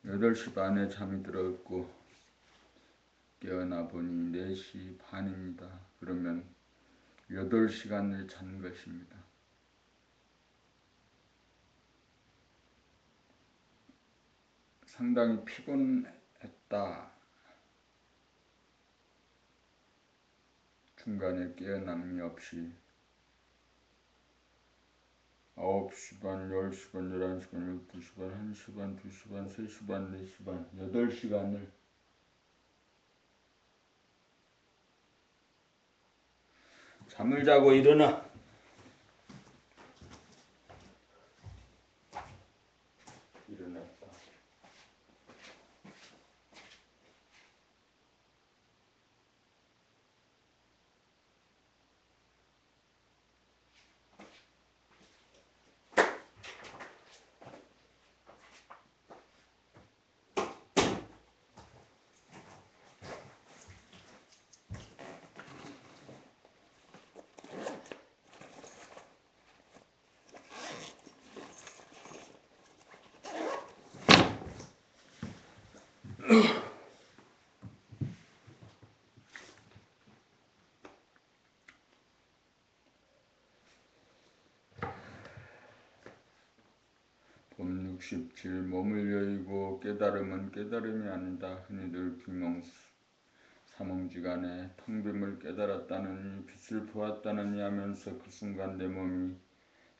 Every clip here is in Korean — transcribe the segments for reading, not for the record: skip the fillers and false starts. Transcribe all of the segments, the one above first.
8시 반에 잠이 들었고 깨어나 보니 4시 반입니다. 그러면 8시간을 잔 것입니다. 상당히 피곤했다. 중간에 깨어남이 없이 9시 반, 10시 반, 11시 반, 12시 반, 1시 반, 2시 반, 3시 반, 4시 반, 8시간을 잠을 자고 일어나. 일어났다. 봄 67 몸을 여의고 깨달음은 깨달음이 아니다. 흔히들 비몽사몽지간에 텅 빔을 깨달았다느니 빛을 보았다느니 하면서 그 순간 내 몸이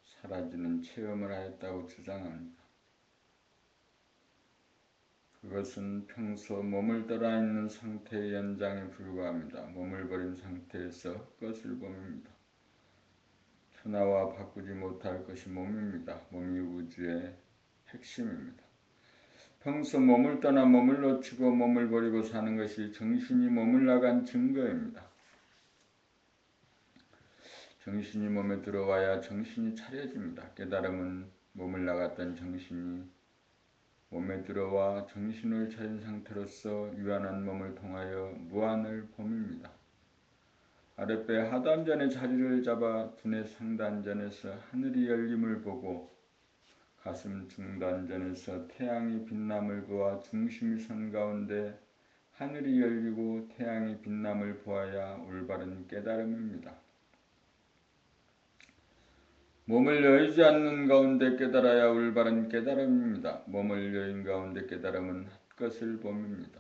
사라지는 체험을 하였다고 주장합니다. 그것은 평소 몸을 따라 있는 상태의 연장에 불과합니다. 몸을 버린 상태에서 것을 봄입니다. 천하와 바꾸지 못할 것이 몸입니다. 몸이 우주의 핵심입니다. 평소 몸을 떠나 몸을 놓치고 몸을 버리고 사는 것이 정신이 몸을 나간 증거입니다. 정신이 몸에 들어와야 정신이 차려집니다. 깨달음은 몸을 나갔던 정신이 몸에 들어와 정신을 차린 상태로서 유한한 몸을 통하여 무한을 봄입니다. 아랫배 하단전의 자리를 잡아 두뇌 상단전에서 하늘이 열림을 보고 가슴 중단전에서 태양이 빛남을 보아 중심이 선 가운데 하늘이 열리고 태양이 빛남을 보아야 올바른 깨달음입니다. 몸을 여의지 않는 가운데 깨달아야 올바른 깨달음입니다. 몸을 여인 가운데 깨달음은 헛것을 봄입니다.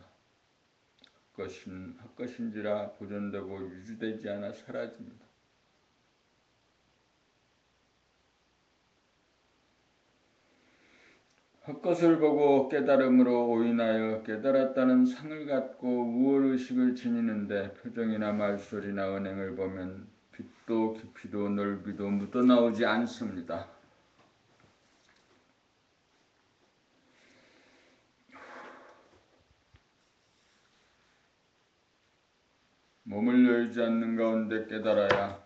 헛것인지라 보존되고 유지되지 않아 사라집니다. 헛것을 보고 깨달음으로 오인하여 깨달았다는 상을 갖고 우월의식을 지니는데 표정이나 말소리나 언행을 보면 빛도 깊이도 넓이도 묻어나오지 않습니다. 몸을 여의지 않는 가운데 깨달아야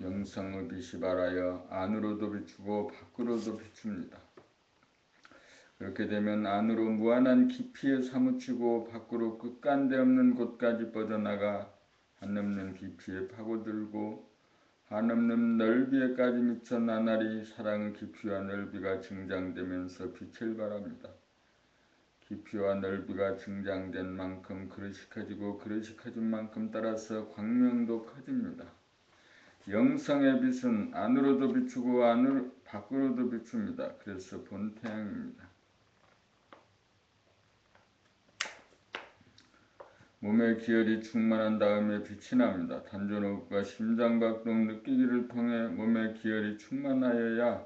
영성의 빛이 발하여 안으로도 비추고 밖으로도 비춥니다. 그렇게 되면 안으로 무한한 깊이에 사무치고 밖으로 끝간데 없는 곳까지 뻗어나가 한없는 깊이에 파고들고 한없는 넓이에까지 미쳐 나날이 사랑의 깊이와 넓이가 증장되면서 빛을 발합니다. 깊이와 넓이가 증장된 만큼 그릇이 커지고 그릇이 커진 만큼 따라서 광명도 커집니다. 영성의 빛은 안으로도 비추고 밖으로도 비춥니다. 그래서 본태양입니다. 몸의 기혈이 충만한 다음에 빛이 납니다. 단전호흡과 심장박동 느끼기를 통해 몸의 기혈이 충만하여야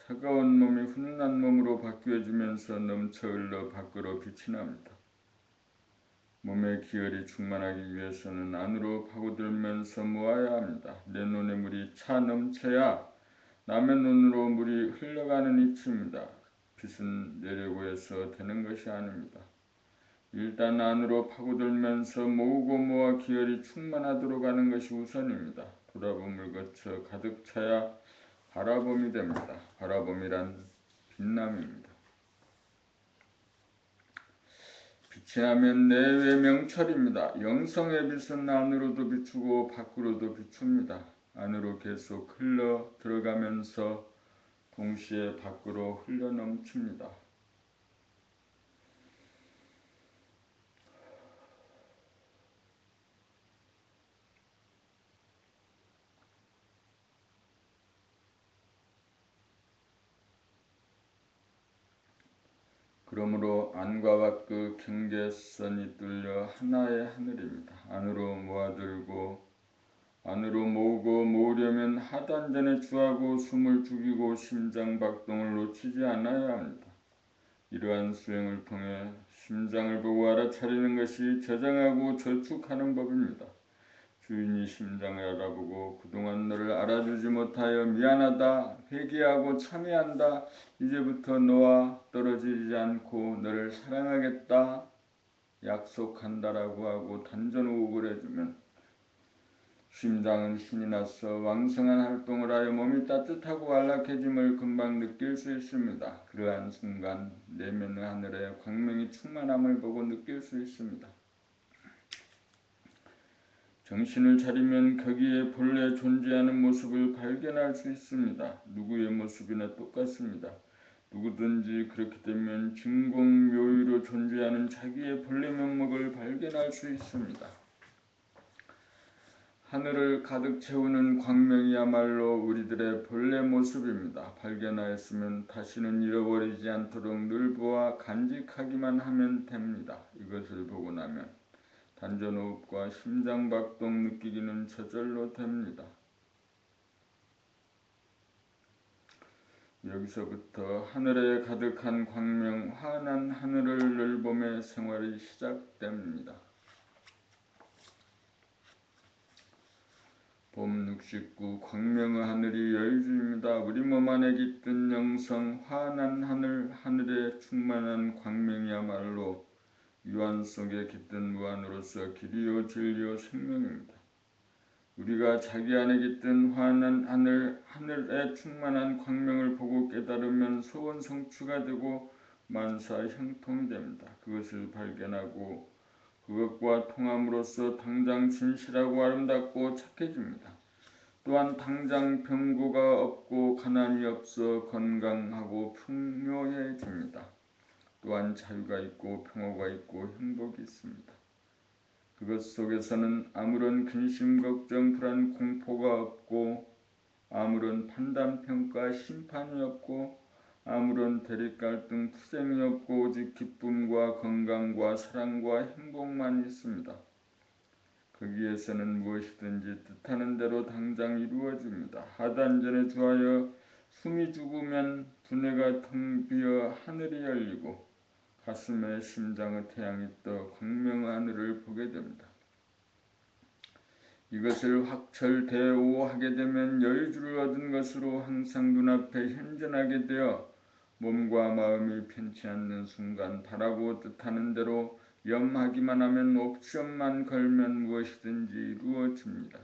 차가운 몸이 훈훈한 몸으로 바뀌어지면서 넘쳐 흘러 밖으로 빛이 납니다. 몸의 기혈이 충만하기 위해서는 안으로 파고들면서 모아야 합니다. 내 눈에 물이 차 넘쳐야 남의 눈으로 물이 흘러가는 이치입니다. 빛은 내려고 해서 되는 것이 아닙니다. 일단 안으로 파고들면서 모으고 모아 기혈이 충만하도록 하는 것이 우선입니다. 돌아봄을 거쳐 가득 차야 바라봄이 됩니다. 바라봄이란 빛남입니다. 빛이 나면 내외 명철입니다. 영성의 빛은 안으로도 비추고 밖으로도 비춥니다. 안으로 계속 흘러 들어가면서 동시에 밖으로 흘러넘칩니다. 그러므로 안과 밖의 경계선이 뚫려 하나의 하늘입니다. 안으로 모으고 모으려면 하단전에 주하고 숨을 죽이고 심장박동을 놓치지 않아야 합니다. 이러한 수행을 통해 심장을 보고 알아차리는 것이 저장하고 저축하는 법입니다. 주인이 심장을 알아보고 그동안 너를 알아주지 못하여 미안하다, 회개하고 참회한다, 이제부터 너와 떨어지지 않고 너를 사랑하겠다 약속한다라고 하고 단전호흡을 해주면 심장은 신이 나서 왕성한 활동을 하여 몸이 따뜻하고 안락해짐을 금방 느낄 수 있습니다. 그러한 순간 내면의 하늘에 광명이 충만함을 보고 느낄 수 있습니다. 정신을 차리면 거기에 본래 존재하는 모습을 발견할 수 있습니다. 누구의 모습이나 똑같습니다. 누구든지 그렇게 되면 진공묘유로 존재하는 자기의 본래 면목을 발견할 수 있습니다. 하늘을 가득 채우는 광명이야말로 우리들의 본래 모습입니다. 발견하였으면 다시는 잃어버리지 않도록 늘 보아 간직하기만 하면 됩니다. 이것을 보고 나면 단전호흡과 심장박동 느끼기는 저절로 됩니다. 여기서부터 하늘에 가득한 광명, 환한 하늘을 늘 보며 생활이 시작됩니다. 봄 69 광명의 하늘이 여의주입니다. 우리 몸 안에 깃든 영성 환한 하늘에 충만한 광명이야말로 유한 속에 깃든 무한으로서 길이요 진리요 생명입니다. 우리가 자기 안에 깃든 환한 하늘에 충만한 광명을 보고 깨달으면 소원 성취가 되고 만사 형통이 됩니다. 그것을 발견하고 그것과 통함으로써 당장 진실하고 아름답고 착해집니다. 또한 당장 병고가 없고 가난이 없어 건강하고 풍요해집니다. 또한 자유가 있고 평화가 있고 행복이 있습니다. 그것 속에서는 아무런 근심, 걱정, 불안, 공포가 없고 아무런 판단, 평가, 심판이 없고 아무런 대립, 갈등, 투쟁이 없고 오직 기쁨과 건강과 사랑과 행복만 있습니다. 거기에서는 무엇이든지 뜻하는 대로 당장 이루어집니다. 하단전에 주하여 숨이 죽으면 두뇌가 텅 비어 하늘이 열리고 가슴에 심장의 태양이 떠 광명의 하늘을 보게 됩니다. 이것을 확철대오하게 되면 여유주를 얻은 것으로 항상 눈앞에 현존하게 되어 몸과 마음이 편치 않는 순간 바라고 뜻하는 대로 염하기만 하면 옵션만 걸면 무엇이든지 이루어집니다.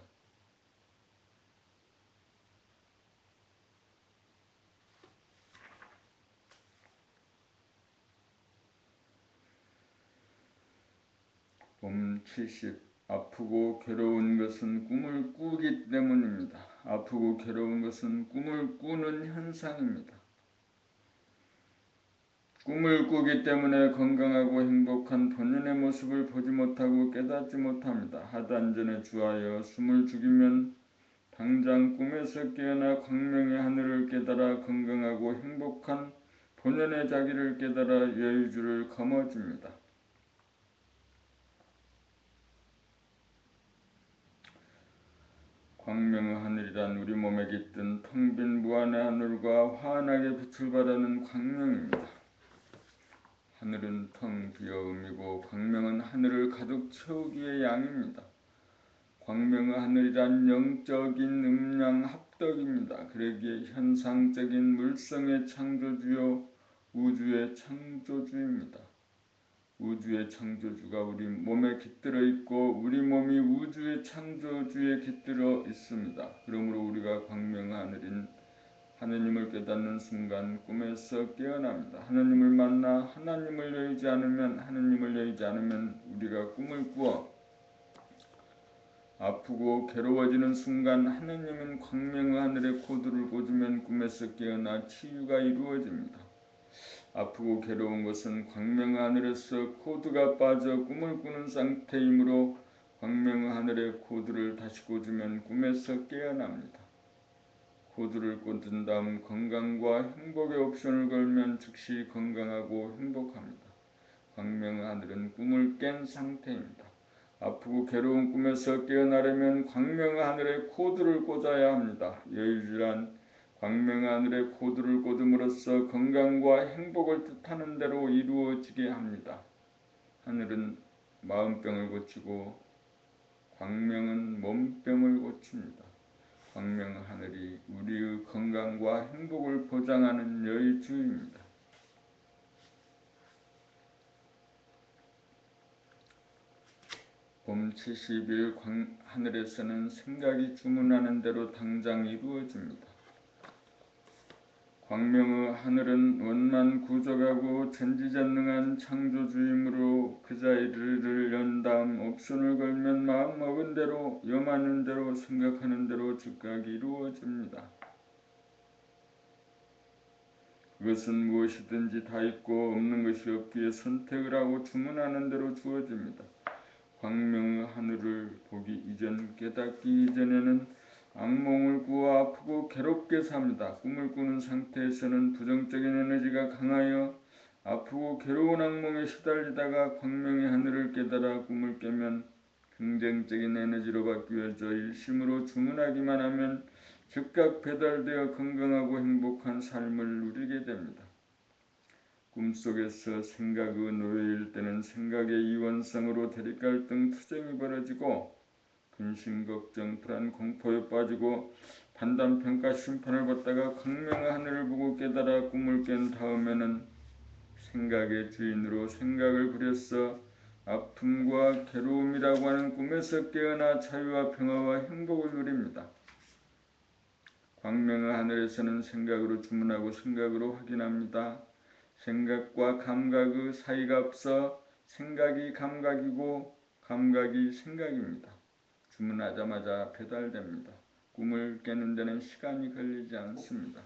봄 70 아프고 괴로운 것은 꿈을 꾸기 때문입니다. 아프고 괴로운 것은 꿈을 꾸는 현상입니다. 꿈을 꾸기 때문에 건강하고 행복한 본연의 모습을 보지 못하고 깨닫지 못합니다. 하단전에 주하여 숨을 죽이면 당장 꿈에서 깨어나 광명의 하늘을 깨달아 건강하고 행복한 본연의 자기를 깨달아 여유주를 거머쥡니다. 광명의 하늘이란 우리 몸에 깃든 텅 빈 무한의 하늘과 환하게 빛을 발하는 광명입니다. 하늘은 텅 비어음이고 광명은 하늘을 가득 채우기의 양입니다. 광명의 하늘이란 영적인 음양 합덕입니다. 그러기에 현상적인 물성의 창조주요 우주의 창조주입니다. 우주의 창조주가 우리 몸에 깃들어 있고 우리 몸이 우주의 창조주에 깃들어 있습니다. 그러므로 우리가 광명의 하늘인 하느님을 깨닫는 순간 꿈에서 깨어납니다. 하느님을 만나 하느님을 여의지 않으면 우리가 꿈을 꾸어 아프고 괴로워지는 순간 하느님은 광명의 하늘에 코드를 꽂으면 꿈에서 깨어나 치유가 이루어집니다. 아프고 괴로운 것은 광명의 하늘에서 코드가 빠져 꿈을 꾸는 상태이므로 광명의 하늘에 코드를 다시 꽂으면 꿈에서 깨어납니다. 코드를 꽂은 다음 건강과 행복의 옵션을 걸면 즉시 건강하고 행복합니다. 광명의 하늘은 꿈을 깬 상태입니다. 아프고 괴로운 꿈에서 깨어나려면 광명의 하늘에 코드를 꽂아야 합니다. 여유질환 광명의 하늘에 코드를 꽂음으로써 건강과 행복을 뜻하는 대로 이루어지게 합니다. 하늘은 마음병을 고치고 광명은 몸병을 고칩니다. 광명의 하늘이 우리의 건강과 행복을 보장하는 여의주입니다. 봄 70일 하늘에서는 생각이 주문하는 대로 당장 이루어집니다. 광명의 하늘은 원만 구족하고 전지전능한 창조주이므로 그 자리를 연 다음 옵션을 걸면 마음 먹은 대로 염하는 대로 생각하는 대로 즉각 이루어집니다. 그것은 무엇이든지 다 있고 없는 것이 없기에 선택을 하고 주문하는 대로 주어집니다. 광명의 하늘을 보기 이전 깨닫기 이전에는 악몽을 꾸어 아프고 괴롭게 삽니다. 꿈을 꾸는 상태에서는 부정적인 에너지가 강하여 아프고 괴로운 악몽에 시달리다가 광명의 하늘을 깨달아 꿈을 깨면 긍정적인 에너지로 바뀌어져 일심으로 주문하기만 하면 즉각 배달되어 건강하고 행복한 삶을 누리게 됩니다. 꿈속에서 생각의 노예일 때는 생각의 이원성으로 대립갈등, 투쟁이 벌어지고 근심, 걱정, 불안, 공포에 빠지고 판단, 평가, 심판을 받다가 광명의 하늘을 보고 깨달아 꿈을 깬 다음에는 생각의 주인으로 생각을 부려서 아픔과 괴로움이라고 하는 꿈에서 깨어나 자유와 평화와 행복을 누립니다. 광명의 하늘에서는 생각으로 주문하고 생각으로 확인합니다. 생각과 감각의 사이가 없어 생각이 감각이고 감각이 생각입니다. 주문하자마자 배달됩니다. 꿈을 깨는 데는 시간이 걸리지 않습니다.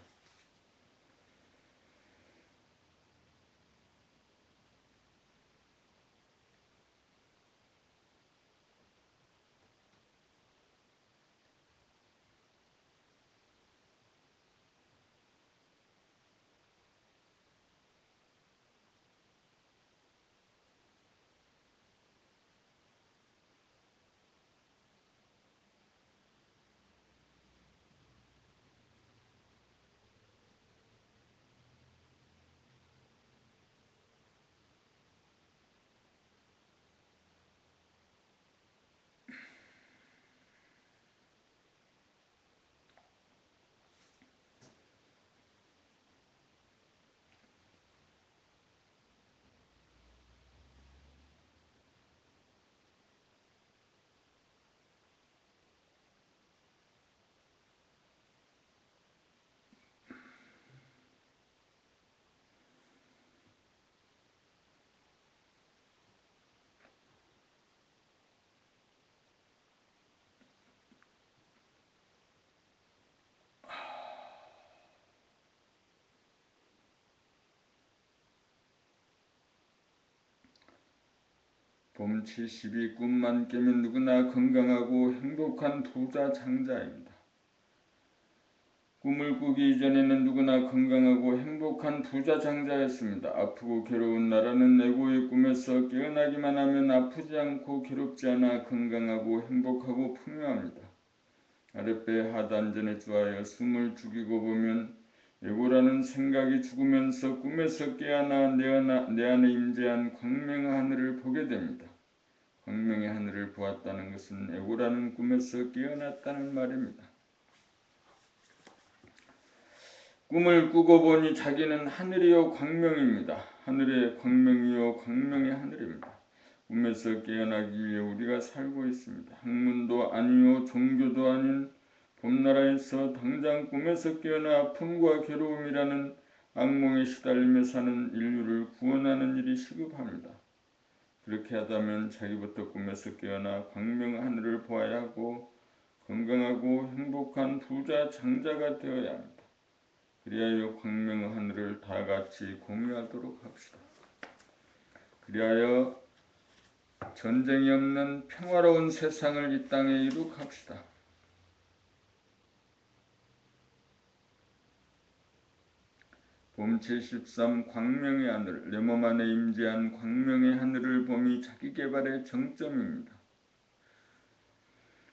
봄 70이 꿈만 깨면 누구나 건강하고 행복한 부자 장자입니다. 꿈을 꾸기 이전에는 누구나 건강하고 행복한 부자 장자였습니다. 아프고 괴로운 나라는 에고의 꿈에서 깨어나기만 하면 아프지 않고 괴롭지 않아 건강하고 행복하고 풍요합니다. 아랫배 하단전에 주하여 숨을 죽이고 보면 에고라는 생각이 죽으면서 꿈에서 깨어나 내 안에 임재한 광명의 하늘을 보게 됩니다. 광명의 하늘을 보았다는 것은 에고라는 꿈에서 깨어났다는 말입니다. 꿈을 꾸고 보니 자기는 하늘이요 광명입니다. 하늘의 광명이요 광명의 하늘입니다. 꿈에서 깨어나기 위해 우리가 살고 있습니다. 학문도 아니요 종교도 아닌 봄나라에서 당장 꿈에서 깨어나 아픔과 괴로움이라는 악몽에 시달리며 사는 인류를 구원하는 일이 시급합니다. 그렇게 하다면 자기부터 꿈에서 깨어나 광명의 하늘을 보아야 하고 건강하고 행복한 부자 장자가 되어야 합니다. 그리하여 광명의 하늘을 다 같이 공유하도록 합시다. 그리하여 전쟁이 없는 평화로운 세상을 이 땅에 이룩합시다. 봄 73 광명의 하늘, 내 몸 안에 임재한 광명의 하늘을 봄이 자기 개발의 정점입니다.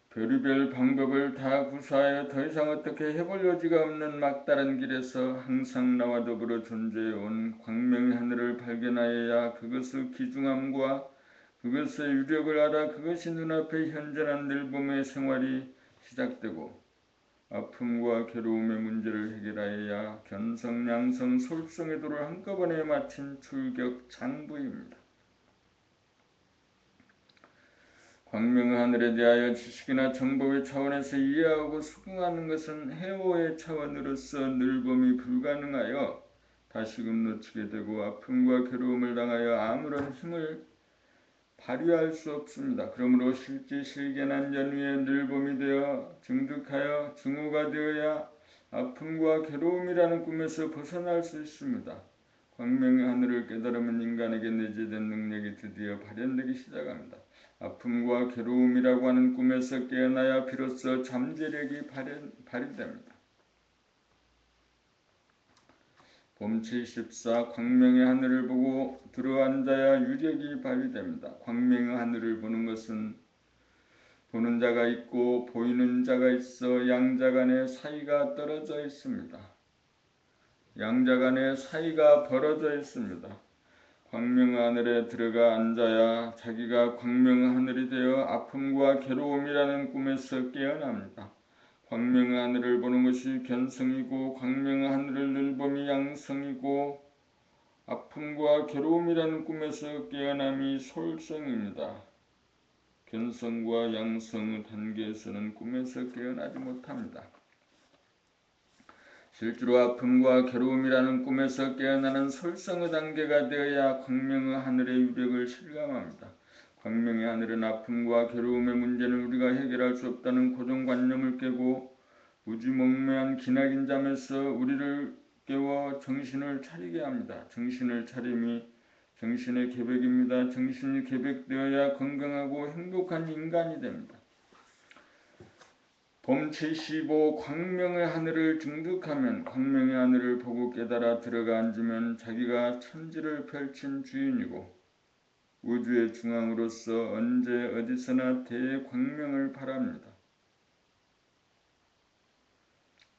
별의별 방법을 다 구사하여 더 이상 어떻게 해볼 여지가 없는 막다른 길에서 항상 나와 더불어 존재해온 광명의 하늘을 발견하여야 그것의 귀중함과 그것의 유력을 알아 그것이 눈앞에 현존한 늘봄의 생활이 시작되고 아픔과 괴로움의 문제를 해결하여야 견성, 양성, 솔성의 도를 한꺼번에 마친 출격 장부입니다. 광명의 하늘에 대하여 지식이나 정보의 차원에서 이해하고 수긍하는 것은 해오의 차원으로서 늘봄이 불가능하여 다시금 놓치게 되고 아픔과 괴로움을 당하여 아무런 힘을 발휘할 수 없습니다. 그러므로 실지실견한 연후에 늘봄이 되어 증득하여 증오가 되어야 아픔과 괴로움이라는 꿈에서 벗어날 수 있습니다. 광명의 하늘을 깨달으면 인간에게 내재된 능력이 드디어 발현되기 시작합니다. 아픔과 괴로움이라고 하는 꿈에서 깨어나야 비로소 잠재력이 발휘됩니다. 봄 74 광명의 하늘을 보고 들어앉아야 유력이 발휘됩니다. 광명의 하늘을 보는 것은 보는 자가 있고 보이는 자가 있어 양자 간의 사이가 떨어져 있습니다. 양자 간의 사이가 벌어져 있습니다. 광명의 하늘에 들어가 앉아야 자기가 광명의 하늘이 되어 아픔과 괴로움이라는 꿈에서 깨어납니다. 광명의 하늘을 보는 것이 견성이고 광명의 하늘을 늘봄이 양성이고 아픔과 괴로움이라는 꿈에서 깨어남이 솔성입니다. 견성과 양성의 단계에서는 꿈에서 깨어나지 못합니다. 실제로 아픔과 괴로움이라는 꿈에서 깨어나는 솔성의 단계가 되어야 광명의 하늘의 유력을 실감합니다. 광명의 하늘은 아픔과 괴로움의 문제는 우리가 해결할 수 없다는 고정관념을 깨고 무지몽매한 기나긴 잠에서 우리를 깨워 정신을 차리게 합니다. 정신을 차림이 정신의 계백입니다. 정신이 계백되어야 건강하고 행복한 인간이 됩니다. 봄 75 광명의 하늘을 증득하면 광명의 하늘을 보고 깨달아 들어가 앉으면 자기가 천지를 펼친 주인이고 우주의 중앙으로서 언제 어디서나 대광명을 발합니다.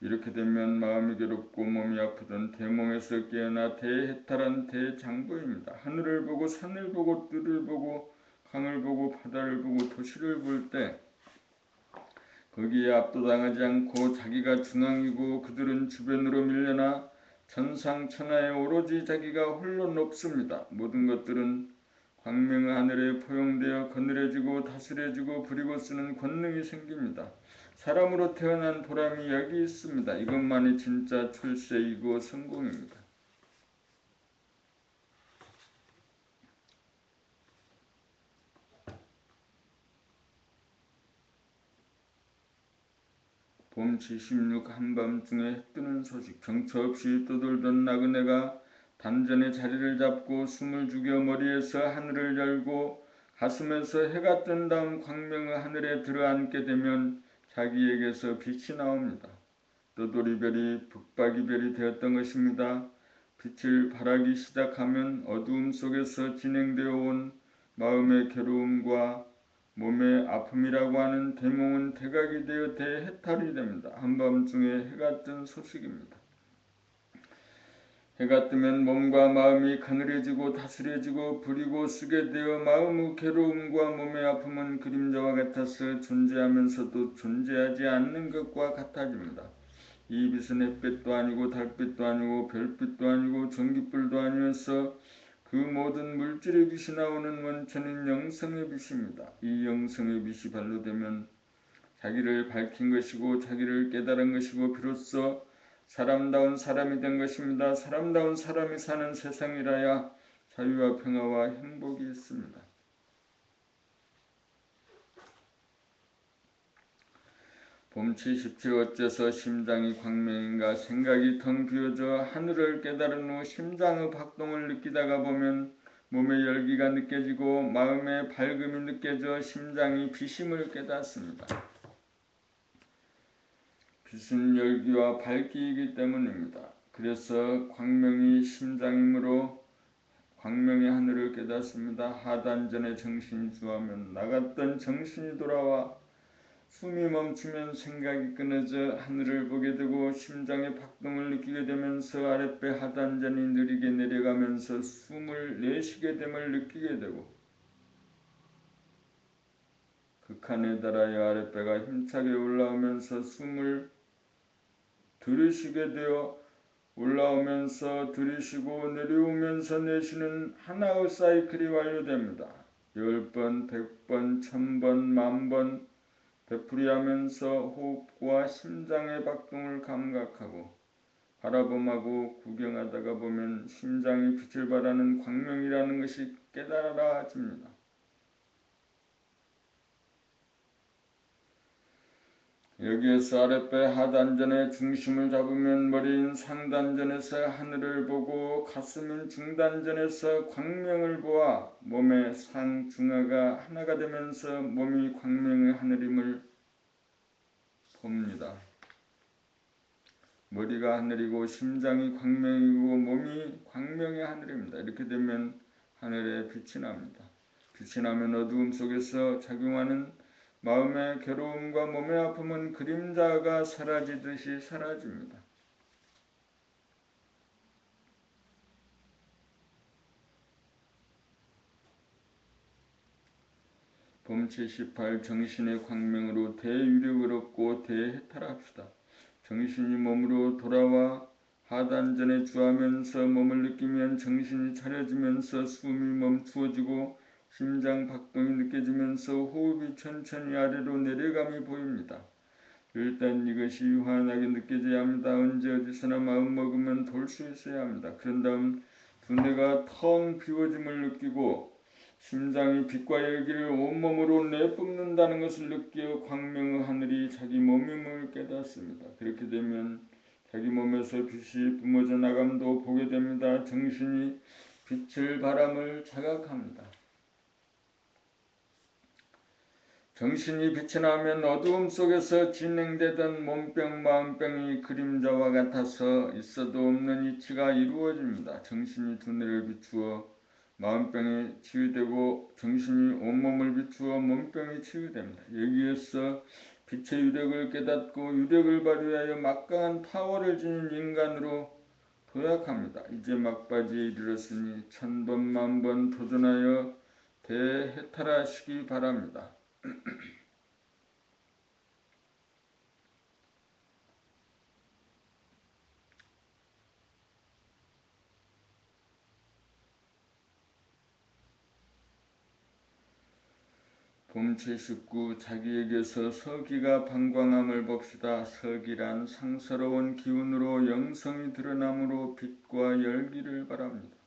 이렇게 되면 마음이 괴롭고 몸이 아프던 대몽에서 깨어나 대해탈한 대장부입니다. 하늘을 보고 산을 보고 뜰을 보고 강을 보고 바다를 보고 도시를 볼 때 거기에 압도당하지 않고 자기가 중앙이고 그들은 주변으로 밀려나 천상천하에 오로지 자기가 홀로 높습니다. 모든 것들은 광명의 하늘에 포용되어 거느려지고 다스려지고 부리고 쓰는 권능이 생깁니다. 사람으로 태어난 보람이 여기 있습니다. 이것만이 진짜 출세이고 성공입니다. 봄 76 한밤중에 해 뜨는 소식. 정처 없이 떠돌던 나그네가 단전에 자리를 잡고 숨을 죽여 머리에서 하늘을 열고 가슴에서 해가 뜬 다음 광명의 하늘에 들어앉게 되면 자기에게서 빛이 나옵니다. 떠돌이별이 북박이별이 되었던 것입니다. 빛을 발하기 시작하면 어두움 속에서 진행되어 온 마음의 괴로움과 몸의 아픔이라고 하는 대몽은 대각이 되어 대해탈이 됩니다. 한밤중에 해가 뜬 소식입니다. 해가 뜨면 몸과 마음이 가늘어지고 다스려지고 부리고 쓰게 되어 마음의 괴로움과 몸의 아픔은 그림자와 같아서 존재하면서도 존재하지 않는 것과 같아집니다. 이 빛은 햇빛도 아니고 달빛도 아니고 별빛도 아니고 전기불도 아니어서 그 모든 물질의 빛이 나오는 원천인 영성의 빛입니다. 이 영성의 빛이 발로되면 자기를 밝힌 것이고 자기를 깨달은 것이고 비로소 사람다운 사람이 된 것입니다. 사람다운 사람이 사는 세상이라야 자유와 평화와 행복이 있습니다. 봄치 17 어째서 심장이 광명인가. 생각이 텅 비어져 하늘을 깨달은 후 심장의 박동을 느끼다가 보면 몸의 열기가 느껴지고 마음의 밝음이 느껴져 심장이 비심을 깨닫습니다. 빛은 열기와 밝기이기 때문입니다. 그래서 광명이 심장이므로 광명의 하늘을 깨닫습니다. 하단전에 정신이 주하면 나갔던 정신이 돌아와 숨이 멈추면 생각이 끊어져 하늘을 보게 되고 심장의 박동을 느끼게 되면서 아랫배 하단전이 느리게 내려가면서 숨을 내쉬게 됨을 느끼게 되고 극한에 달하여 아랫배가 힘차게 올라오면서 숨을 들이쉬게 되어 올라오면서 들이쉬고 내려오면서 내쉬는 하나의 사이클이 완료됩니다. 10번, 100번, 1000번, 10,000번 되풀이하면서 호흡과 심장의 박동을 감각하고 바라봄하고 구경하다가 보면 심장이 빛을 발하는 광명이라는 것이 깨달아집니다. 여기에서 아랫배 하단전의 중심을 잡으면 머리인 상단전에서 하늘을 보고 가슴인 중단전에서 광명을 보아 몸의 상중하가 하나가 되면서 몸이 광명의 하늘임을 봅니다. 머리가 하늘이고 심장이 광명이고 몸이 광명의 하늘입니다. 이렇게 되면 하늘에 빛이 납니다. 빛이 나면 어두움 속에서 작용하는 마음의 괴로움과 몸의 아픔은 그림자가 사라지듯이 사라집니다. 봄치 18 정신의 광명으로 대유력을 얻고 대해탈합시다. 정신이 몸으로 돌아와 하단전에 주하면서 몸을 느끼면 정신이 차려지면서 숨이 멈추어지고 심장 박동이 느껴지면서 호흡이 천천히 아래로 내려감이 보입니다. 일단 이것이 유한하게 느껴져야 합니다. 언제 어디서나 마음 먹으면 돌 수 있어야 합니다. 그런 다음 두뇌가 텅 비워짐을 느끼고 심장이 빛과 열기를 온몸으로 내뿜는다는 것을 느끼어 광명의 하늘이 자기 몸임을 깨닫습니다. 그렇게 되면 자기 몸에서 빛이 뿜어져 나감도 보게 됩니다. 정신이 빛을 바람을 자각합니다. 정신이 빛이 나면 어두움 속에서 진행되던 몸병 마음병이 그림자와 같아서 있어도 없는 이치가 이루어집니다. 정신이 두뇌를 비추어 마음병이 치유되고 정신이 온몸을 비추어 몸병이 치유됩니다. 여기에서 빛의 유력을 깨닫고 유력을 발휘하여 막강한 파워를 지닌 인간으로 도약합니다. 이제 막바지에 이르렀으니 1000번, 10,000번 도전하여 대해탈하시기 바랍니다. 봄치 19 자기에게서 서기가 방광함을 봅시다. 서기란 상서로운 기운으로 영성이 드러남으로 빛과 열기를 바랍니다.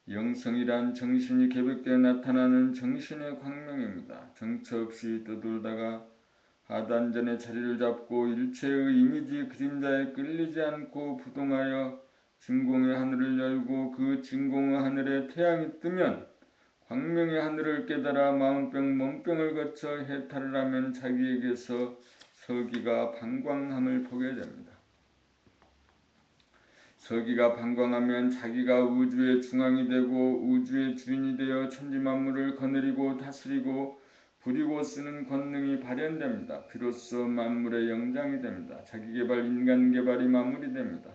영성이란 정신이 개벽되어 나타나는 정신의 광명입니다. 정처 없이 떠돌다가 하단전의 자리를 잡고 일체의 이미지 그림자에 끌리지 않고 부동하여 진공의 하늘을 열고 그 진공의 하늘에 태양이 뜨면 광명의 하늘을 깨달아 마음병 몸병을 거쳐 해탈을 하면 자기에게서 서기가 방광함을 보게 됩니다. 서기가 방광하면 자기가 우주의 중앙이 되고 우주의 주인이 되어 천지만물을 거느리고 다스리고 부리고 쓰는 권능이 발현됩니다. 비로소 만물의 영장이 됩니다. 자기개발 인간개발이 마무리 됩니다.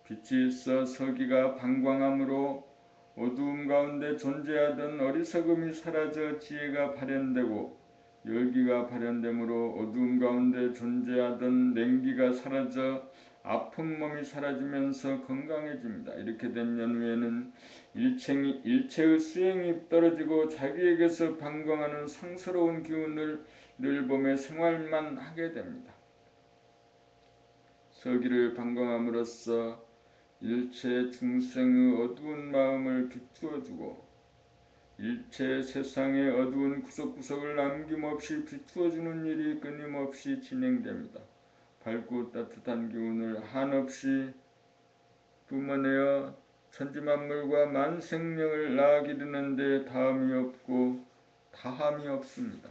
빛이 있어 서기가 방광함으로 어두움 가운데 존재하던 어리석음이 사라져 지혜가 발현되고 열기가 발현되므로 어두움 가운데 존재하던 냉기가 사라져 아픈 몸이 사라지면서 건강해집니다. 이렇게 된 연후에는 일체의 수행이 떨어지고 자기에게서 방광하는 상스러운 기운을 늘 몸에 생활만 하게 됩니다. 서기를 방광함으로써 일체 중생의 어두운 마음을 비추어주고 일체 세상의 어두운 구석구석을 남김없이 비추어주는 일이 끊임없이 진행됩니다. 밝고 따뜻한 기운을 한없이 뿜어내어 천지만물과 만생령을 낳아 기르는 데 다함이 없고 다함이 없습니다.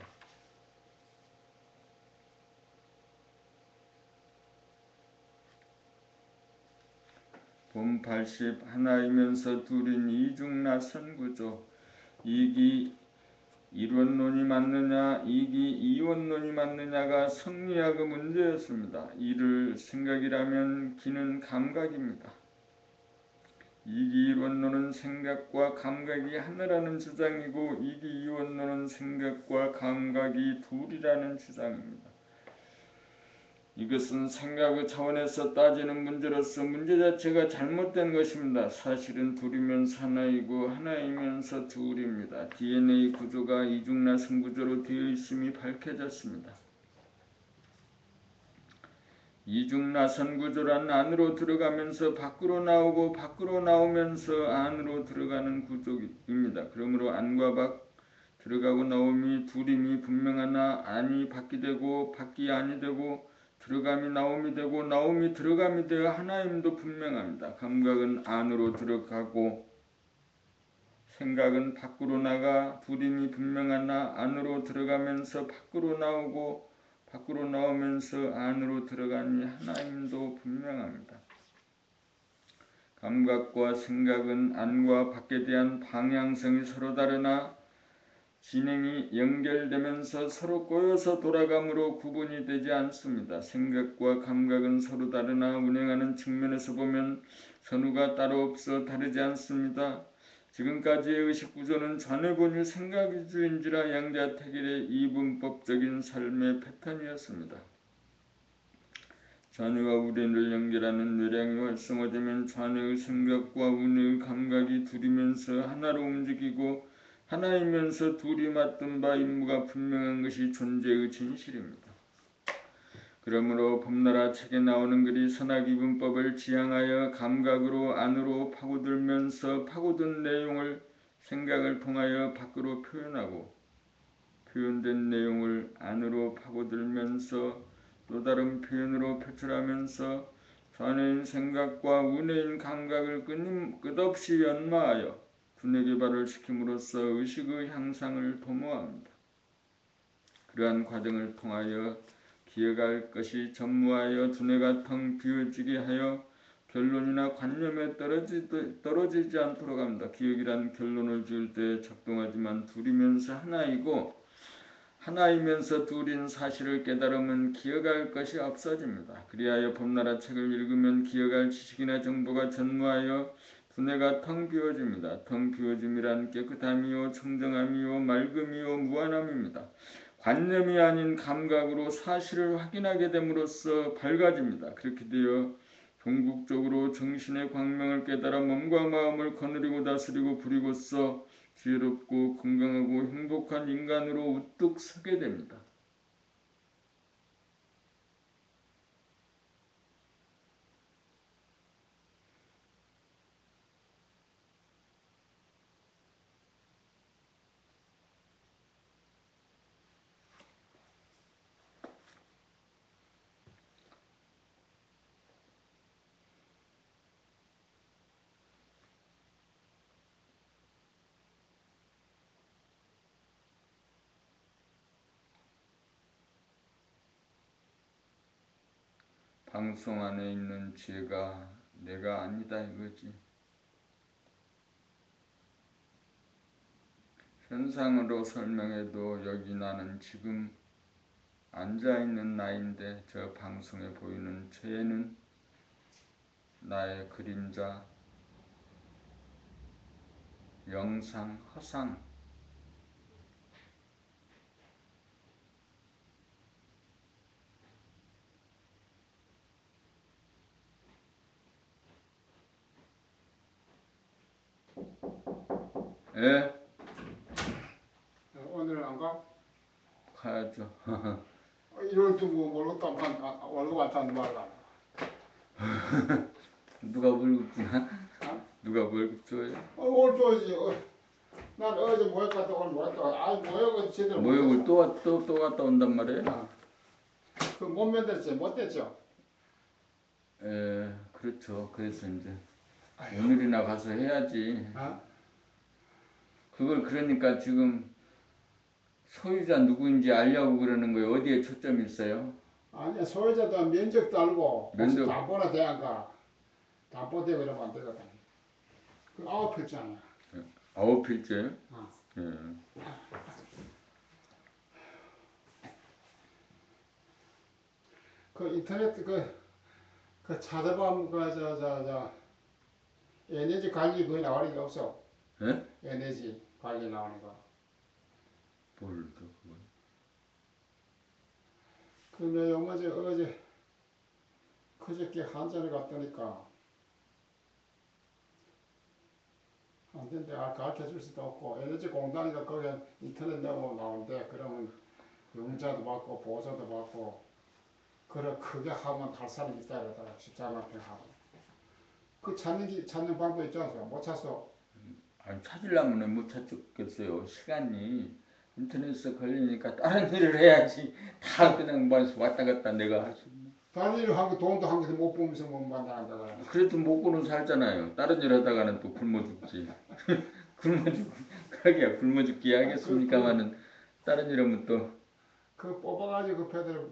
본 80 하나이면서 둘인 이중나선구조. 이익이 일원론이 맞느냐 이익이 이원론이 맞느냐가 성리학의 문제였습니다. 이를 생각이라면 기는 감각입니다. 이익이 일원론은 생각과 감각이 하나라는 주장이고 이익이 이원론은 생각과 감각이 둘이라는 주장입니다. 이것은 생각의 차원에서 따지는 문제로서 문제 자체가 잘못된 것입니다. 사실은 둘이면서 하나이고 하나이면서 둘입니다. DNA 구조가 이중나선 구조로 되어 있음이 밝혀졌습니다. 이중나선 구조란 안으로 들어가면서 밖으로 나오고 밖으로 나오면서 안으로 들어가는 구조입니다. 그러므로 안과 밖 들어가고 나옴이 둘임이 분명하나 안이 밖이 되고 밖이 안이 되고 들어감이 나옴이 되고 나옴이 들어감이 되어 하나임도 분명합니다. 감각은 안으로 들어가고 생각은 밖으로 나가 둘임이 분명하나 안으로 들어가면서 밖으로 나오고 밖으로 나오면서 안으로 들어가니 하나임도 분명합니다. 감각과 생각은 안과 밖에 대한 방향성이 서로 다르나 진행이 연결되면서 서로 꼬여서 돌아감으로 구분이 되지 않습니다. 생각과 감각은 서로 다르나 운행하는 측면에서 보면 선후가 따로 없어 다르지 않습니다. 지금까지의 의식구조는 좌뇌본유 생각위주인지라 양자택일의 이분법적인 삶의 패턴이었습니다. 좌뇌와 우뇌를 연결하는 뇌량이 활성화되면 좌뇌의 생각과 우뇌의 감각이 둘이면서 하나로 움직이고 하나이면서 둘이 맞던 바 임무가 분명한 것이 존재의 진실입니다. 그러므로 봄나라 책에 나오는 글이 선악이분법을 지향하여 감각으로 안으로 파고들면서 파고든 내용을 생각을 통하여 밖으로 표현하고 표현된 내용을 안으로 파고들면서 또 다른 표현으로 표출하면서 좌뇌인 생각과 우뇌인 감각을 끝없이 연마하여 두뇌 개발을 시킴으로써 의식의 향상을 도모합니다. 그러한 과정을 통하여 기억할 것이 전무하여 두뇌가 텅 비어지게 하여 결론이나 관념에 떨어지지 않도록 합니다. 기억이란 결론을 지을 때 작동하지만 둘이면서 하나이고 하나이면서 둘인 사실을 깨달으면 기억할 것이 없어집니다. 그리하여 봄나라 책을 읽으면 기억할 지식이나 정보가 전무하여 두뇌가 텅 비워집니다. 텅 비워짐이란 깨끗함이요 청정함이요 맑음이요 무한함입니다. 관념이 아닌 감각으로 사실을 확인하게 됨으로써 밝아집니다. 그렇게 되어 종국적으로 정신의 광명을 깨달아 몸과 마음을 거느리고 다스리고 부리고서 지혜롭고 건강하고 행복한 인간으로 우뚝 서게 됩니다. 방송 안에 있는 죄가 내가 아니다 이거지. 현상으로 설명해도 여기 나는 지금 앉아있는 나인데 저 방송에 보이는 죄는 나의 그림자, 영상, 허상 예? 오늘 안 가? 가야죠. 이럴 두고 월급 월급 왔다는 말라. 누가 월급 주나? 어? 누가 월급 줘요? 월 줘야지. 난 어제 모욕 갔다 오늘 모욕 갔다 아이 모욕은 제대로 모욕을 또 갔다 온단 말이에요. 그못 면댔지 못 됐죠. 그렇죠. 그래서 이제 오늘이나 가서 해야지. 그걸 그러니까 지금 소유자 누구인지 알려고 그러는 거예요. 어디에 초점이 있어요? 아니야 소유자도 면적 달고 면적. 담보나 대안가 담보대 그러면 안 되거든. 그 9필자냐. 9필째. 예. 그 인터넷 그 찾아보면 그저 에너지 관리 거의 나오는 게 없어. 예? 에너지 관리 나오는 거. 뭘 또 그걸. 그 내가 어제 그저께 한전에 갔더니까 안 된대. 가르쳐 줄 수도 없고 에너지 공단이가 거기 인터넷 내보면 나오는데 그러면 융자도 받고 보조도 받고 그래 크게 하면 할 사람이 있다 그러더라. 14만 평 하고 그 찾는 방법 있지 않습니까? 못 찾어. 아니, 찾으려면 못 찾겠어요. 시간이 인터넷에 걸리니까 다른 일을 해야지. 다 그냥 뭐 왔다 갔다 내가 할 수 있는. 다른 일을 하고 돈도 한 개도 못 벌면서 못 만나간다 그래. 그래도 먹고는 살잖아요. 다른 일 하다가는 또 굶어 죽지. 굶어 죽, 그러게 굶어 죽기 하겠습니까마는 다른 일 하면 또. 그 뽑아가지고 그 패들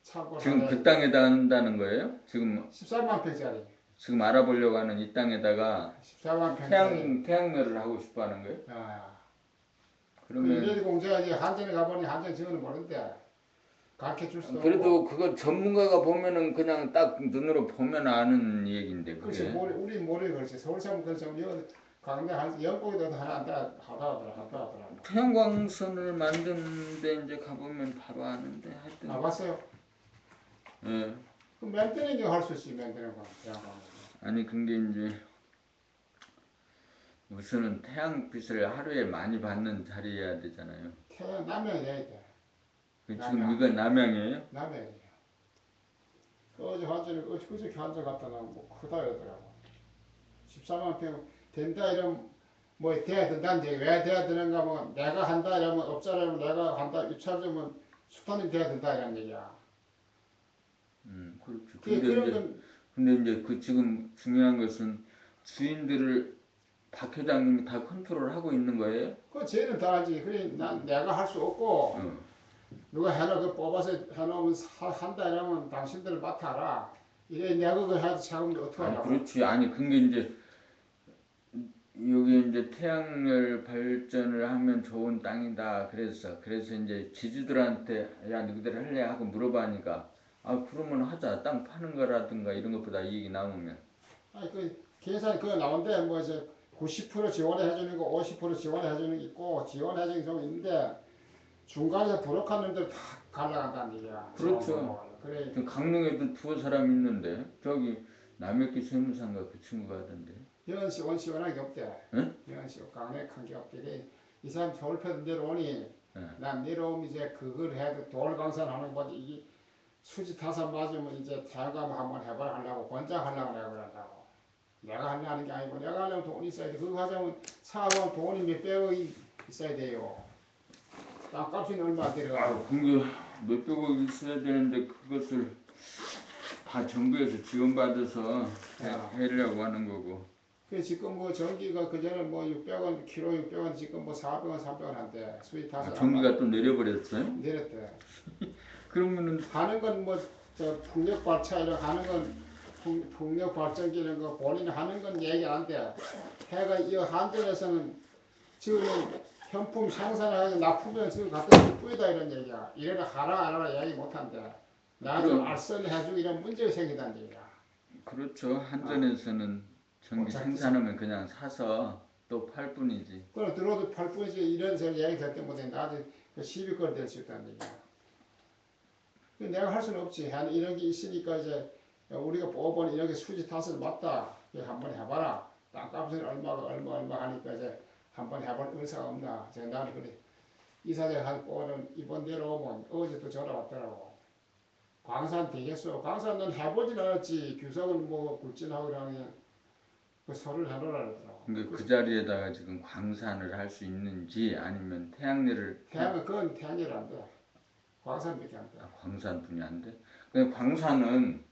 차고 지금 그 땅에다 한다는 거예요? 지금 14만 평짜리. 지금 알아보려고 하는 이 땅에다가 14만 평짜리. 태양열을 하고 싶어 하는 거예요? 그 그러면 일일 공제가 이제 한전에 가보니 한전 직원은 모르는데 가르쳐 줄 수도 그래도 없고. 그거 전문가가 보면은 그냥 딱 눈으로 보면 아는 얘기인데 그렇지 그게. 우리 모르는 그렇지. 서울사람 그렇지. 강대 한 연봉에도 하나 한다 하더라. 태양광선을 만드는데 이제 가보면 바로 아는데 하여튼. 봤어요? 예. 그 맨테닝 할 수 있지 맨테닝 거. 아니 근데 이제 우선은 태양빛을 하루에 많이 받는 자리여야 되잖아요. 태양 남양이 돼야 돼. 지금 이거 남양이에요? 남양이에요. 어제 한전에 그저께 한전 갔다가 뭐 크다 이러더라고. 14만 평 된다 이러면 뭐 돼야 된다는데 왜 돼야 되는가 뭐 내가 한다 이러면 업자라면 내가 한다 입찰되면 수탄이 돼야 된다 이런 얘기야. 그렇죠. 그런 근데 이제 그 지금 중요한 것은 주인들을 박 회장님이 다 컨트롤하고 있는 거예요? 그 쟤는 다 하지. 그래 난 내가 할 수 없고 누가 해놓 그 뽑아서 해놓으면 한다 이러면 당신들 맡아라. 이래 내가 그거 해도 차가운데 어떻게 하냐고. 그렇지. 아니 그게 이제 여기 이제 태양열 발전을 하면 좋은 땅이다. 그래서 이제 지주들한테 야 너희들 할래 하고 물어봐니까 그러면 하자. 땅 파는 거라든가 이런 것보다 이익이 남으면. 아니 그 계산 그거 나온대 뭐 이제 90% 지원해 주는 거 50% 지원해 주는 게 있고 지원해 주는 게 좀 있는데 중간에서 부족한 놈들 다 갈라간다는 얘기야. 그렇죠. 그래. 강릉에도 두어 사람 있는데 저기 남해기 세무상가 그 친구가 하던데. 연시 원시원하게 없대. 응? 연시 강력한 게 없대. 이 사람 서울패도 내려오니 난 내려오면 이제 그걸 해도 돌강산하는 것보다 이게 수지 타산 맞으면 이제 태양감 한번 해봐라 하려고 권장하려고 내가 그런다고. 내가 하려는 게 아니고 내가 하려면 돈이 있어야 돼. 그거 하자면 사업하면 돈이 몇백억이 있어야 돼요. 땅값이 얼마 안 들어가고. 그게 몇백억 있어야 되는데 그것을 다 정부에서 지원받아서 하려고 하는 거고. 그 지금 뭐 전기가 그전에 뭐 600원 키로 600원 지금 뭐 400원 300원 한대. 수입 타산. 전기가 또 내려버렸어요? 내렸대. 그러면은 하는 건 뭐 저 풍력 발차 이런 하는 건 풍력 발전기 이런 거 본인이 하는 건 얘기 안 돼. 해가 이 한전에서는 지금 현품 생산하고 납품을 지금 갖다 뿌리다 이런 얘기야. 이래라 하라 안 하라 얘기 못 한대. 나좀 알선을 해주고 이런 문제가 생긴다는 얘기야. 그렇죠. 한전에서는 전기 생산하면 그냥 사서 또 팔 뿐이지. 그럼 들어도 팔 뿐이지 이런 소리 얘기 될 때마다 나도 시비거리 될 수 있다는 얘기야. 내가 할 수는 없지. 이런 게 있으니까 이제 우리가 뽑은 이렇게 수지 탓을 맞다. 한번 해봐라. 땅값은 얼마 하니까 이제 한번 해볼 의사가 없나. 제가 나는 그래. 이사장 한 뽑는 이번 내려오면 어제 또 전화 왔더라고. 광산 되겠어. 광산 넌 해보진 않았지. 규석은 뭐 굴진하고 그러면 그 서류를 해놓으라 그러더라고. 그러니까 그 자리에다가 지금 광산을 할 수 있는지 아니면 태양열을 그건 태양열 안 돼. 광산밖에 안 돼. 광산뿐이 안 돼? 그 광산은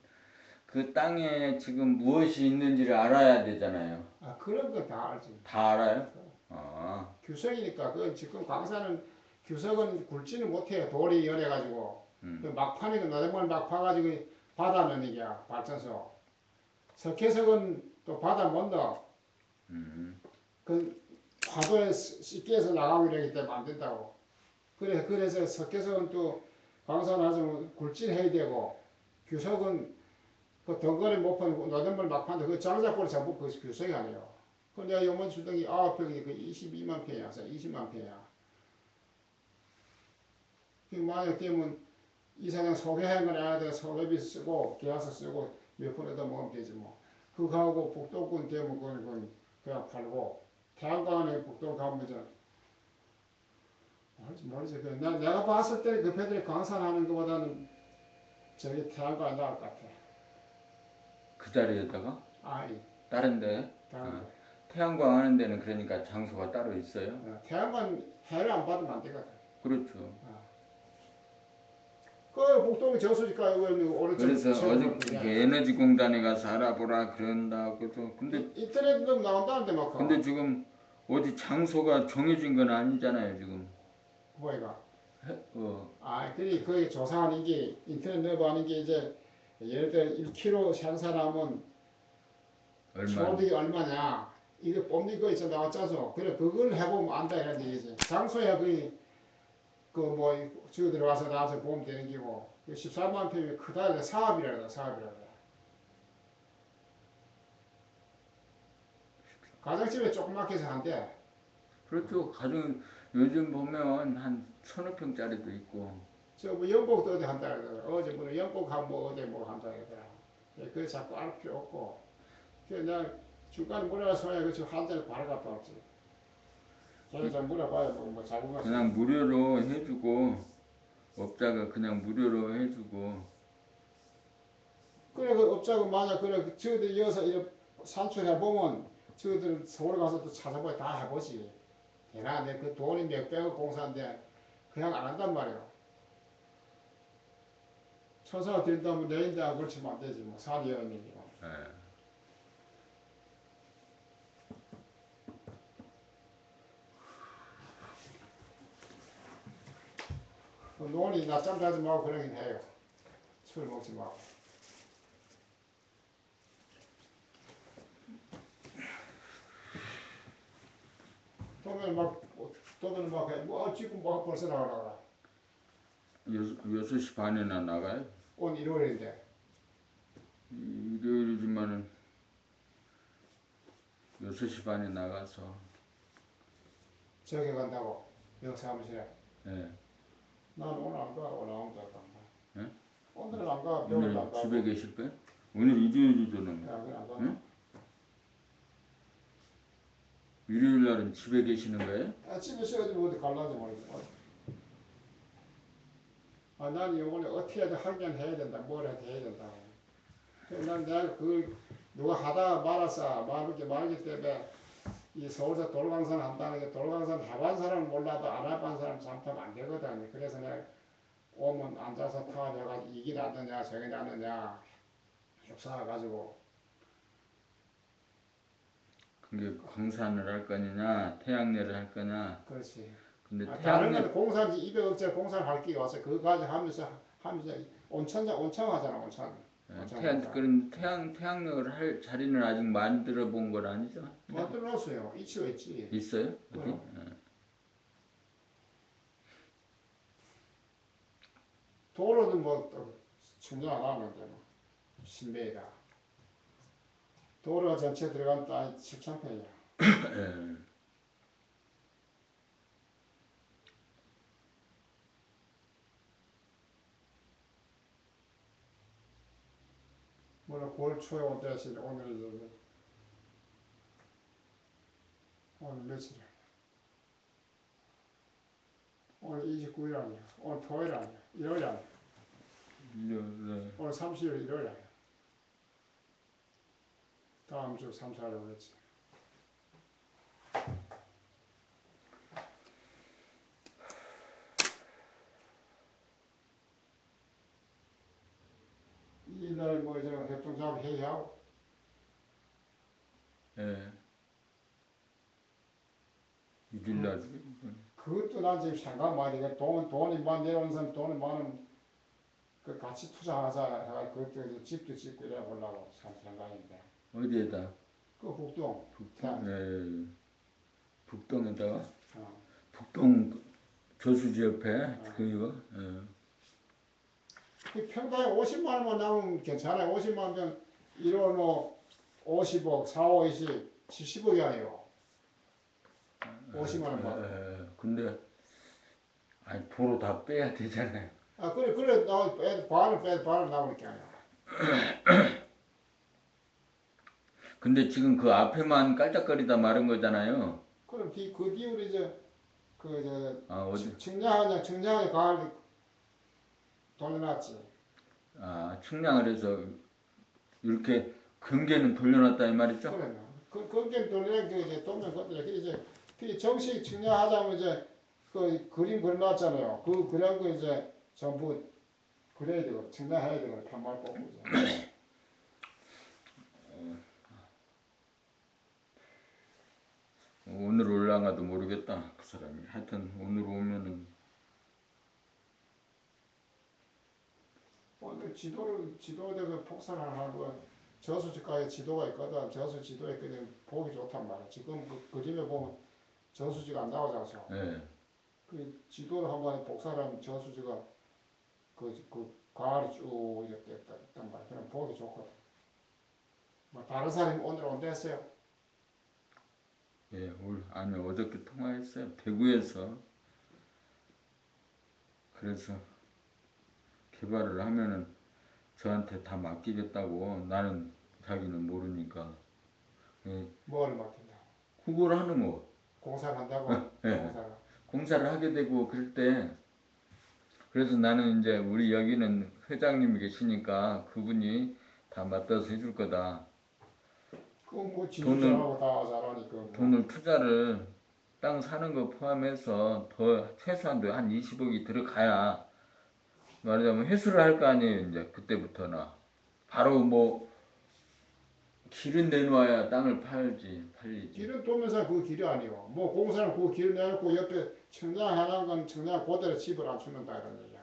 그 땅에 지금 무엇이 있는지를 알아야 되잖아요. 그런 건 다 알지. 다 알아요? 아, 규석이니까 그 지금 광산은 규석은 굵지는 못해요. 돌이 열해가지고 그 막판에 나대물 막 파가지고 바다 넣는 게야 발전소. 석회석은 또 바다 못 넣어. 그 파도에 씻겨서 나가고 이러기 때문에 안 된다고. 그래서 석회석은 또 광산하자면 굴진해야 되고 규석은 그 덩거리 못 파는 나대물 막 파는데 그 장작골 전부 그 규석이 아니에요. 그 내가 요번 주동이 9평이 그 22만 평이야. 20만 평이야. 만약 되면 이사장 소개한 건 아니야. 소개비 쓰고 계약서 쓰고 몇 푼 얻어 먹으면 되지 뭐. 그거하고 북도권 되면 그건 그냥 팔고 태양광에 북도 가면 이제 모르지. 내가 봤을 때 그 패들이 광산하는 것보다는 저기 태양광이 나을 것 같아. 그 자리에다가 아이 다른 데 태양광. 태양광 하는 데는 그러니까 장소가 따로 있어요. 태양광 해를 안 받으면 안 되거든. 그렇죠. 그 북동이 저수지가 오른쪽 그래서 체험을 어저께 그냥. 그 에너지 공단에 가서 알아보라 그런다고도. 근데 인터넷도 나온다는데 막. 근데 지금 어디 장소가 정해진 건 아니잖아요 지금. 뭐가? 어, 그리 거기 조사하는 게 인터넷 내부하는 게 이제 예를 들어 1kg 생산하면 얼마? 소득이 얼마냐 이거 뽑는 거 있어 나왔잖아. 그래 그걸 해보면 안다 이런 얘기지. 장소야 그뭐 지금 들어와서 나와서 보면 되는 기고 14만 평이 크다 사업이라다 사업이라다. 가정집에 조그맣게 해서 한대. 그렇죠. 가정 요즘 보면 한 1,000여 평짜리도 있고. 저뭐 영국도 어디 한다 그러더라. 어제 뭐 영국 한뭐 어디 뭐 한다 그러더라. 그래 자꾸 알 필요 없고. 그래 내가 중간에 물어봐서 그 한 잔을 바로 갔다 왔지. 저기 좀 물어봐야 뭐 자기가 그냥 무료로 해주고 업자가 그냥 무료로 해주고. 그래 그 업자가 만약 그래 저희들 이어서 이렇게 산출해 보면 저희들은 서울 가서 또 찾아보고 다 해보지. 대나 내그 돈이 몇백억 공사인데 그냥 안 한단 말이야. 천사가 된다면 내인데 안 걸치면 안 되지 뭐 산이 여는이고. 예. 그 논이 낮잠 자지 말고 그러긴 해요. 술 먹지 말고. 또면 뭐 지금 뭐 벌써 나가라. 6시 반에나 나가요? 오늘 일요일인데. 일요일이지만은 6시 반에 나가서. 저기 간다고. 영 사무실에. 예. 난 오늘 안 가. 오늘 아무도 안 가. 예? 오늘은 안 가. 오늘 병원도 안 가고. 집에 계실 거예요? 오늘 일요일이잖아요. 야, 그냥 안 가. 응? 일요일 날은 집에 계시는 거예요? 집에 쉬어야지 어디 갈라지 모르겠어. 난 이번에 어떻게든 하긴 해야 된다. 뭘 해도 해야 된다. 난 내가 누가 하다 말기 때문에 이 서울에서 돌강산 한다는 게 돌강산 해본 사람은 몰라도 안 해본 사람 참타면 안 되거든. 그래서 내가 오면 앉아서 타협해가지고 이게 낫느냐 저게 낫느냐 협상해가지고. 그게 광산을 할 거냐 태양열을 할 거냐. 그렇지. 근데 다른 태양열 건 공사지 200억짜리 공사를 할 기가 와서 그거까지 하면서 온천하잖아 온천. 태양열을 할 자리는 아직 만들어 본 건 아니죠? 만들어 놨어요. 이치가 있지. 있어요? 어디? 도로는 뭐 충전 안 하는데 뭐 신배이다. 도로 전체 들어간 땅이 7,000평이야. 예. 물론 9월 초에 온 대신 오늘 며칠이야? 오늘 29일 아니야. 오늘 토요일 아니야. 일요일 아니야. 네. 오늘 30일 일요일 아니야. 다음 주 3, 4일 오겠지. 이날 뭐 저 협동조합 회의하고 예. 일일날 그것도 난 지금 생각 많이 해. 돈이 많이 내려오는 사람 돈이 많으면 그 같이 투자하자 해가 그것도 이제 집도 짓고 이래 보려고 참 생각인데. 어디에다? 그 북동 북동, 태안. 예. 북동에다가 어. 북동 저수지 옆에 어. 그거. 예. 그 평당에 50만 원만 나오면 괜찮아요. 50만 원면 1원 50억, 4, 5, 20, 70억이 아니에요. 50만 원 받고. 근데 아니 도로 다 빼야 되잖아요. 아, 그래, 반을 나오니까 아니야. 근데 지금 그 앞에만 깔짝거리다 마른 거잖아요. 그럼 그 뒤로 이제, 아 어디? 청량하냐 가을 돌려놨지. 아 측량을 해서 이렇게 근개는 돌려놨다 이 말이죠? 그래, 그게 돌려낸 게 이제 도면 것들이, 그 정식 청량하자면 이제, 그 그림 그려놨잖아요. 그 그런 거 이제 전부 그래야 되고, 청량해야 되고, 편말 뽑고 이제. 오늘 올라가도 모르겠다 그 사람이. 하여튼 오늘 오면은 오늘 지도대가 폭삭을 하고 저수지가에 지도가 있거든. 저수 지도에 그냥 보기 좋단 말이야. 지금 그 그림에 보면 저수지가 안 나오잖아. 예. 그 지도를 한번 복사하면 저수지가 그 가을이 쭉 이렇게 있단 말이야. 그냥 보기 좋거든. 뭐 다른 사람이 오늘 온다 했어요. 예, 아니 어저께 통화했어요. 대구에서. 그래서 개발을 하면은 저한테 다 맡기겠다고. 나는 자기는 모르니까. 예, 뭐를 맡긴다. 그걸 하는 거. 공사를 한다고. 예, 공사를. 공사를 하게 되고 그럴 때 그래서 나는 이제 우리 여기는 회장님이 계시니까 그분이 다 맡아서 해줄 거다. 그뭐 지도 돈을 잘하고 다 잘하니까 뭐. 돈을 투자를 땅 사는 거 포함해서 더 최소한도 한 20억이 들어가야 말하자면 회수를 할 거 아니에요. 이제 그때부터나 바로 뭐 길은 내놓아야 땅을 팔리지. 길은 도면서 그 길이 아니요. 뭐 공사는 그 길을 내놓고 옆에 청량하는 건 청량 그대로 집을 안 주는다 이런 얘기야.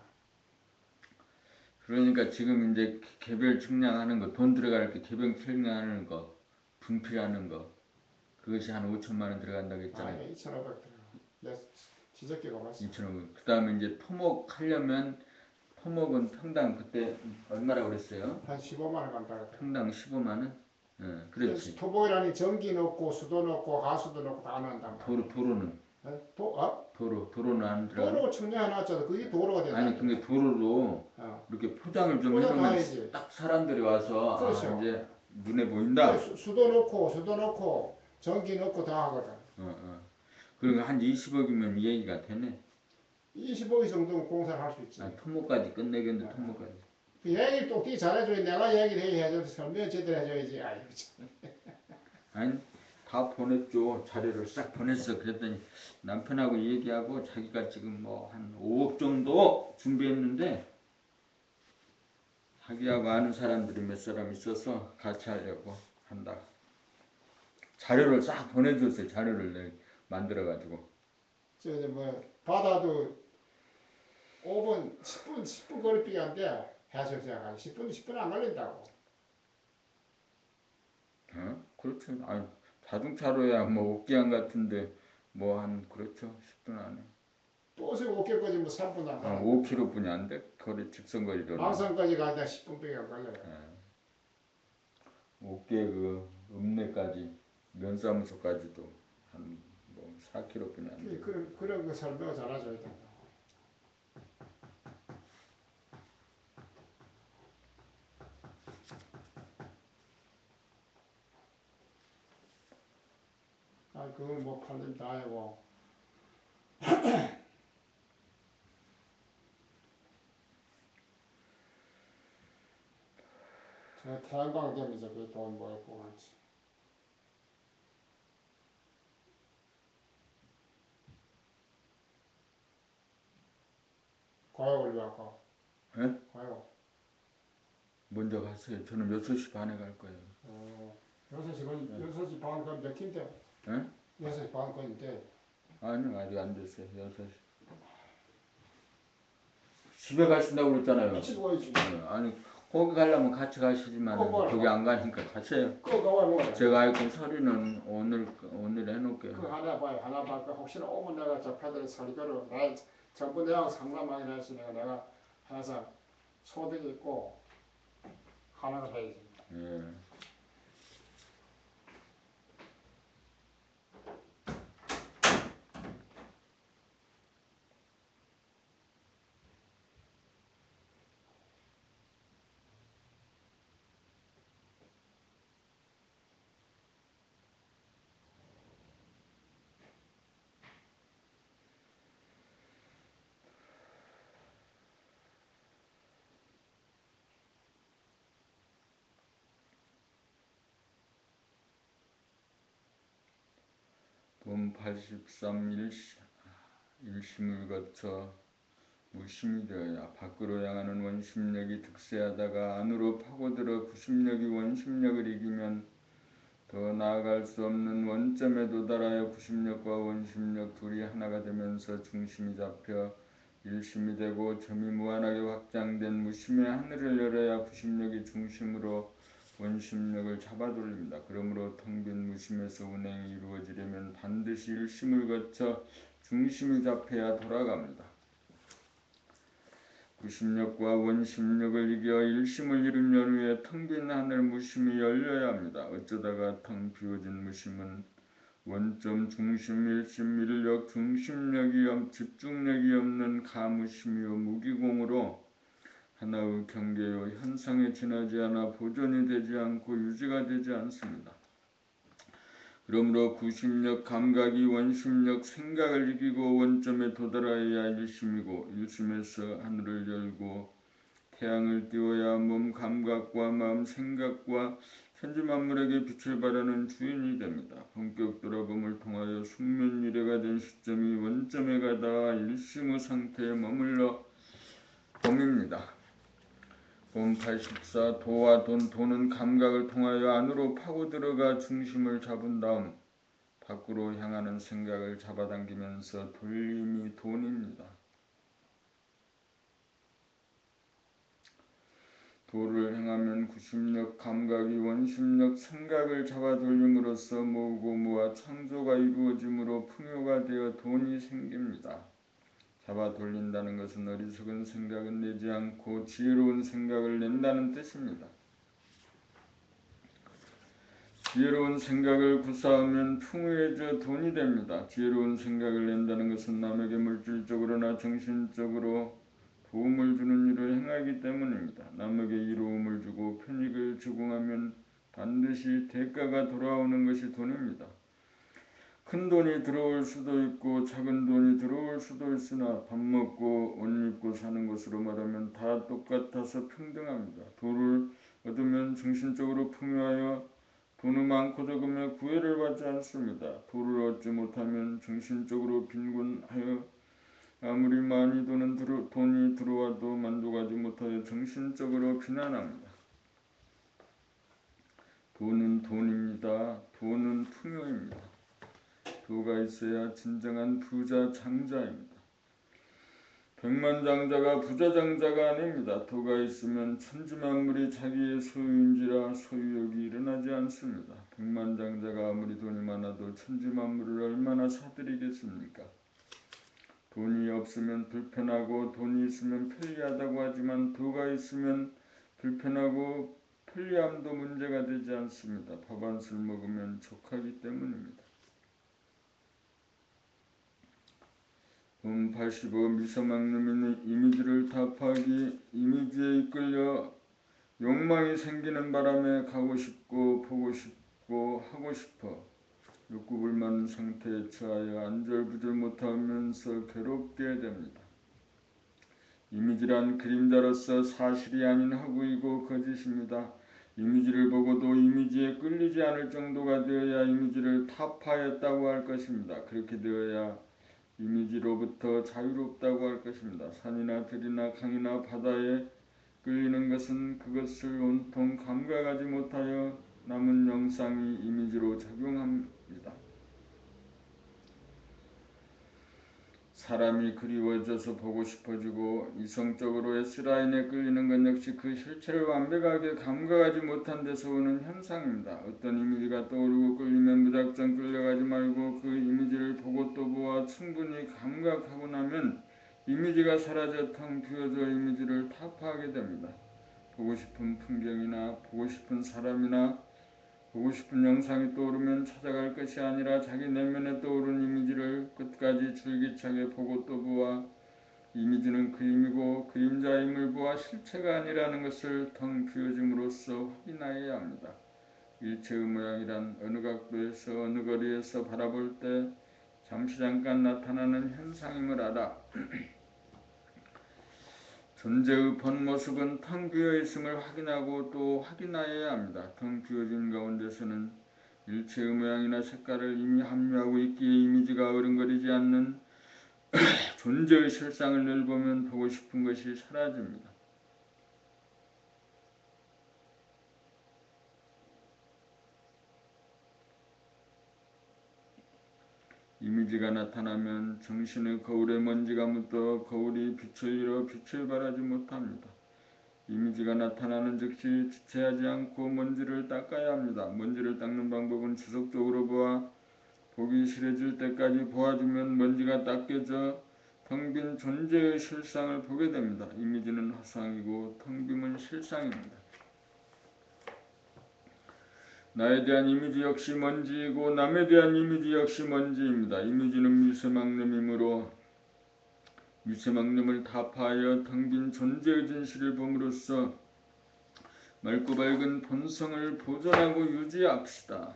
그러니까 지금 이제 개별 측량하는 거, 돈 들어갈 때 개별 측량하는 거, 분필하는 거, 그것이 한 5천만 원 들어간다고 했잖아요. 아니 2,500 들어. 내 지적기가 봤어. 2천억. 그 다음에 이제 토목 하려면 토목은 평당 그때 얼마라고 그랬어요? 한 15만 원 간다 그러더라. 평당 15만 원? 예, 그렇지. 토목이라니 전기 넣고 수도 넣고 가수도 넣고 다 넣는단 말이야. 도로는 도로는 안 들어가. 도로 청량해놨잖아. 그게 도로가 된다. 아니 근데 도로로 어. 이렇게 포장을 좀 포장 다 해놓으면 해야지. 딱 사람들이 와서 그렇죠. 아 이제 눈에 보인다. 수도 넣고 전기 넣고 다 하거든. 그리고 한 20억이면 이 얘기가 되네. 25기 정도면 공사를 할 수 있지. 아, 토목까지 끝내겠는데 토목까지. 그 얘기를 똑띠 잘해줘야 내가 얘기를 해야지. 설명 제대로 해줘야지. 아이고 참. 아니 다 보냈죠. 자료를 싹 보냈어. 그랬더니 남편하고 얘기하고 자기가 지금 뭐 한 5억 정도 준비했는데 자기하고 아는 사람들이 몇 사람 있어서 같이 하려고 한다. 자료를 싹 보내줬어요. 자료를 만들어가지고. 저 뭐 바다도 5분 10분 거리밖에 안 돼. 해수욕장 가면 10분 안 걸린다고. 어? 그렇죠. 아니 자동차로야 뭐 옥기양 같은데 뭐 한 그렇죠. 10분 안에. 버스 5개까지 뭐 3분 안 한 가는 5km뿐이 안 돼. 거리 직선거리로. 망산까지 가다 10분밖에 안 걸려요. 옥계 그 읍내까지 면사무소까지도 한 뭐 4km뿐이 안 돼. 그런 거 설명을 잘해줘야 된다. 아, 그걸 뭐 팔림 다 하고. 저 태양광 되면서 그 돈 모였고 그렇지. 과외 올려갖고. 예? 과외. 먼저 가세요. 저는 6시 반에 갈 거예요. 6시 건, 네. 6시 반 건 몇 팀인데? 예? 6시 반 건인데. 아니요, 아직 안 됐어요. 6시. 집에 가신다고 그랬잖아요. 며칠 보이지. 아니, 거기 가려면 같이 가시지만 뭐야? 거기 안 가니까 가세요. 그거 왜 뭐야? 제가 알고 서류는 오늘 해놓을게요. 그 하나 봐요. 하나 봐. 그 혹시나 오면 내가 저 패드를 서류를 나 전부 내하고 상담하긴 했으니까 내가 해서 소득이 있고 하나를 해야지. 예. 돈 83 일심을 거쳐 무심이 되어야 밖으로 향하는 원심력이 득세하다가 안으로 파고들어 구심력이 원심력을 이기면 더 나아갈 수 없는 원점에 도달하여 구심력과 원심력 둘이 하나가 되면서 중심이 잡혀 일심이 되고 점이 무한하게 확장된 무심의 하늘을 열어야 구심력이 중심으로 원심력을 잡아돌립니다. 그러므로 텅 빈 무심에서 운행이 이루어지려면 반드시 일심을 거쳐 중심이 잡혀야 돌아갑니다. 구심력과 원심력을 이겨 일심을 이룬 연후에 텅 빈 하늘 무심이 열려야 합니다. 어쩌다가 텅 비워진 무심은 원점 중심 일심 일력 중심력이 집중력이 없는 가무심이요 무기공으로 하나의 경계요 현상에 지나지 않아 보존이 되지 않고 유지가 되지 않습니다. 그러므로 구심력 감각이 원심력 생각을 이기고 원점에 도달하여야 일심이고 일심에서 하늘을 열고 태양을 띄워야 몸 감각과 마음 생각과 천지만물에게 빛을 발하는 주인이 됩니다. 본격 돌아봄을 통하여 숙면유래가 된 시점이 원점에 가다가 일심의 상태에 머물러 봄입니다. 봄 84 도와 돈은 감각을 통하여 안으로 파고들어가 중심을 잡은 다음 밖으로 향하는 생각을 잡아당기면서 돌림이 돈입니다. 도를 행하면 구심력 감각이 원심력 생각을 잡아 돌림으로써 모으고 모아 창조가 이루어지므로 풍요가 되어 돈이 생깁니다. 잡아 돌린다는 것은 어리석은 생각은 내지 않고 지혜로운 생각을 낸다는 뜻입니다. 지혜로운 생각을 구사하면 풍요해져 돈이 됩니다. 지혜로운 생각을 낸다는 것은 남에게 물질적으로나 정신적으로 도움을 주는 일을 행하기 때문입니다. 남에게 이로움을 주고 편익을 제공하면 반드시 대가가 돌아오는 것이 돈입니다. 큰 돈이 들어올 수도 있고 작은 돈이 들어올 수도 있으나 밥 먹고 옷 입고 사는 것으로 말하면 다 똑같아서 평등합니다. 도를 얻으면 정신적으로 풍요하여 돈은 많고 적으며 구애를 받지 않습니다. 도를 얻지 못하면 정신적으로 빈곤하여 아무리 많이 돈이 들어와도 만족하지 못하여 정신적으로 비난합니다. 돈은 돈입니다. 돈은 풍요입니다. 도가 있어야 진정한 부자 장자입니다. 백만장자가 부자장자가 아닙니다. 도가 있으면 천지만물이 자기의 소유인지라 소유욕이 일어나지 않습니다. 백만장자가 아무리 돈이 많아도 천지만물을 얼마나 사들이겠습니까? 돈이 없으면 불편하고 돈이 있으면 편리하다고 하지만 도가 있으면 불편하고 편리함도 문제가 되지 않습니다. 밥 한 술 먹으면 족하기 때문입니다. 85 미소망놈이는 이미지를 답하기 이미지에 이끌려 욕망이 생기는 바람에 가고 싶고 보고 싶고 하고 싶어 욕구불만 상태에 처하여 안절부절 못하면서 괴롭게 됩니다. 이미지란 그림자로서 사실이 아닌 허구이고 거짓입니다. 이미지를 보고도 이미지에 끌리지 않을 정도가 되어야 이미지를 타파했다고 할 것입니다. 그렇게 되어야 이미지로부터 자유롭다고 할 것입니다. 산이나 들이나 강이나 바다에 끌리는 것은 그것을 온통 감각하지 못하여 남은 영상이 이미지로 작용합니다. 사람이 그리워져서 보고 싶어지고 이성적으로 S라인에 끌리는 것 역시 그 실체를 완벽하게 감각하지 못한 데서 오는 현상입니다. 어떤 이미지가 떠오르고 끌리면 무작정 끌려가지 말고 그 이미지를 보고 또 보아 충분히 감각하고 나면 이미지가 사라져 텅 비어져 이미지를 타파하게 됩니다. 보고 싶은 풍경이나 보고 싶은 사람이나 보고 싶은 영상이 떠오르면 찾아갈 것이 아니라 자기 내면에 떠오른 이미지를 끝까지 줄기차게 보고 또 보아 이미지는 그림이고 그림자임을 보아 실체가 아니라는 것을 텅 비워짐으로써 확인하여야 합니다. 일체의 모양이란 어느 각도에서 어느 거리에서 바라볼 때 잠시 잠깐 나타나는 현상임을 알아. 존재의 본 모습은 텅 비어있음을 확인하고 또 확인하여야 합니다. 텅 비어진 가운데서는 일체의 모양이나 색깔을 이미 함유하고 있기에 이미지가 어른거리지 않는 존재의 실상을 늘 보면 보고 싶은 것이 사라집니다. 이미지가 나타나면 정신의 거울에 먼지가 묻어 거울이 빛을 잃어 빛을 발하지 못합니다. 이미지가 나타나는 즉시 지체하지 않고 먼지를 닦아야 합니다. 먼지를 닦는 방법은 지속적으로 보아 보기 싫어질 때까지 보아주면 먼지가 닦여져 텅 빈 존재의 실상을 보게 됩니다. 이미지는 화상이고 텅 빔은 실상입니다. 나에 대한 이미지 역시 먼지이고 남에 대한 이미지 역시 먼지입니다. 이미지는 미세망념이므로 미세망념을 타파하여 텅 빈 존재의 진실을 봄으로써 맑고 밝은 본성을 보존하고 유지합시다.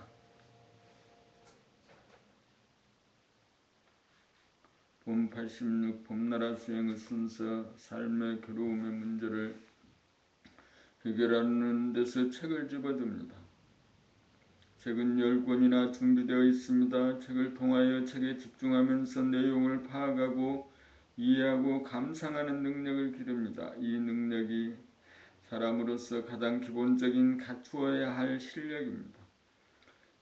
봄 86 봄나라 수행의 순서 삶의 괴로움의 문제를 해결하는 데서 책을 집어줍니다. 책은 10권이나 준비되어 있습니다. 책을 통하여 책에 집중하면서 내용을 파악하고 이해하고 감상하는 능력을 기릅니다. 이 능력이 사람으로서 가장 기본적인 갖추어야 할 실력입니다.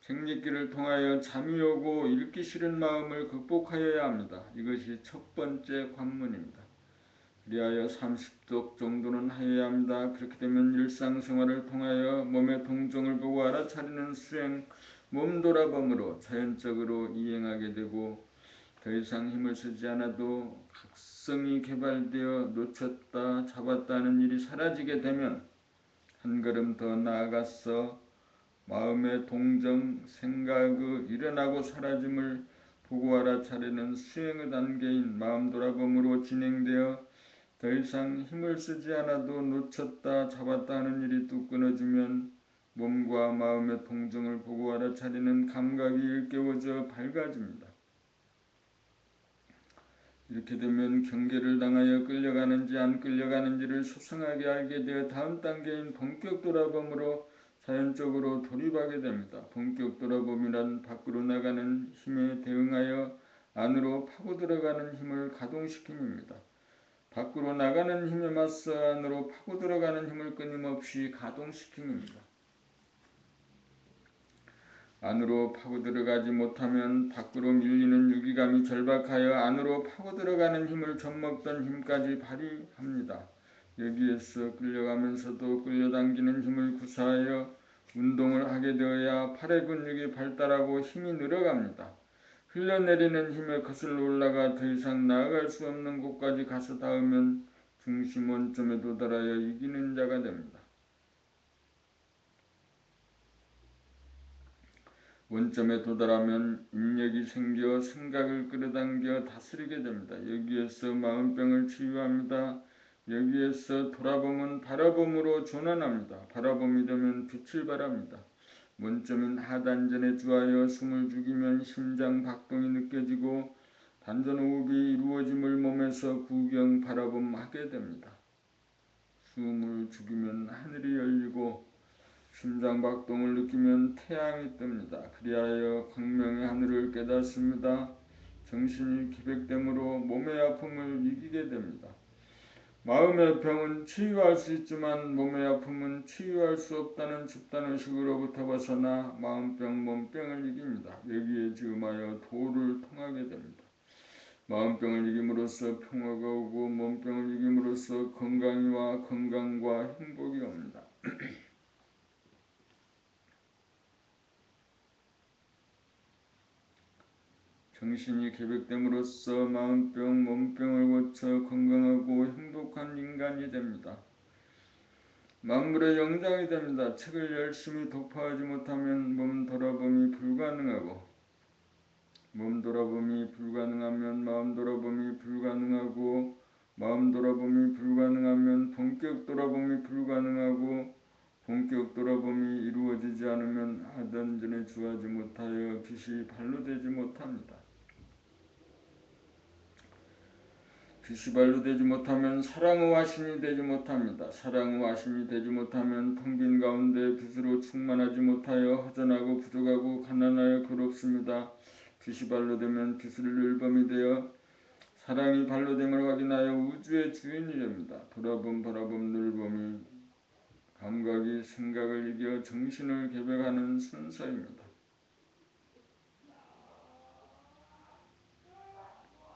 책 읽기를 통하여 잠이 오고 읽기 싫은 마음을 극복하여야 합니다. 이것이 첫 번째 관문입니다. 그리하여 30독 정도는 하여야 합니다. 그렇게 되면 일상생활을 통하여 몸의 동정을 보고 알아차리는 수행, 몸 돌아봄으로 자연적으로 이행하게 되고 더 이상 힘을 쓰지 않아도 각성이 개발되어 놓쳤다 잡았다 하는 일이 사라지게 되면 한 걸음 더 나아가서 마음의 동정, 생각의 일어나고 사라짐을 보고 알아차리는 수행의 단계인 마음 돌아봄으로 진행되어 더 이상 힘을 쓰지 않아도 놓쳤다 잡았다 하는 일이 뚝 끊어지면 몸과 마음의 동정을 보고 알아차리는 감각이 일깨워져 밝아집니다. 이렇게 되면 경계를 당하여 끌려가는지 안 끌려가는지를 소상하게 알게 되어 다음 단계인 본격 돌아봄으로 자연적으로 돌입하게 됩니다. 본격 돌아봄이란 밖으로 나가는 힘에 대응하여 안으로 파고 들어가는 힘을 가동시킴입니다. 밖으로 나가는 힘에 맞서 안으로 파고 들어가는 힘을 끊임없이 가동시킴입니다. 안으로 파고 들어가지 못하면 밖으로 밀리는 유기감이 절박하여 안으로 파고 들어가는 힘을 젖먹던 힘까지 발휘합니다. 여기에서 끌려가면서도 끌려당기는 힘을 구사하여 운동을 하게 되어야 팔의 근육이 발달하고 힘이 늘어갑니다. 흘러내리는 힘에 거슬러 올라가 더 이상 나아갈 수 없는 곳까지 가서 닿으면 중심 원점에 도달하여 이기는 자가 됩니다. 원점에 도달하면 인력이 생겨 생각을 끌어당겨 다스리게 됩니다. 여기에서 마음병을 치유합니다. 여기에서 돌아봄은 바라봄으로 전환합니다. 바라봄이 되면 빛을 발합니다. 원점인 하단전에 주하여 숨을 죽이면 심장 박동이 느껴지고 단전호흡이 이루어짐을 몸에서 구경 바라봄하게 됩니다. 숨을 죽이면 하늘이 열리고 심장 박동을 느끼면 태양이 뜹니다. 그리하여 광명의 하늘을 깨닫습니다. 정신이 기백됨으로 몸의 아픔을 이기게 됩니다. 마음의 병은 치유할 수 있지만 몸의 아픔은 치유할 수 없다는 집단의식으로부터 벗어나 마음병, 몸병을 이깁니다. 여기에 지음하여 도를 통하게 됩니다. 마음병을 이김으로써 평화가 오고 몸병을 이김으로써 건강이와 건강과 행복이 옵니다. 정신이 계백됨으로써 마음병, 몸병을 고쳐 건강하고 행복한 인간이 됩니다. 만물의 영장이 됩니다. 책을 열심히 독파하지 못하면 몸 돌아봄이 불가능하고 몸 돌아봄이 불가능하면 마음 돌아봄이 불가능하고 마음 돌아봄이 불가능하면 본격 돌아봄이 불가능하고 본격 돌아봄이 이루어지지 않으면 하던 전에 주하지 못하여 빛이 발로 되지 못합니다. 빛이 발로 되지 못하면 사랑의 화신이 되지 못합니다. 사랑의 화신이 되지 못하면 텅 빈 가운데 빛으로 충만하지 못하여 허전하고 부족하고 가난하여 괴롭습니다. 빛이 발로 되면 빛을 늘범이 되어 사랑이 발로 됨을 확인하여 우주의 주인이 됩니다. 돌아봄, 바라봄, 늘범이 감각이 생각을 이겨 정신을 개백하는 순서입니다.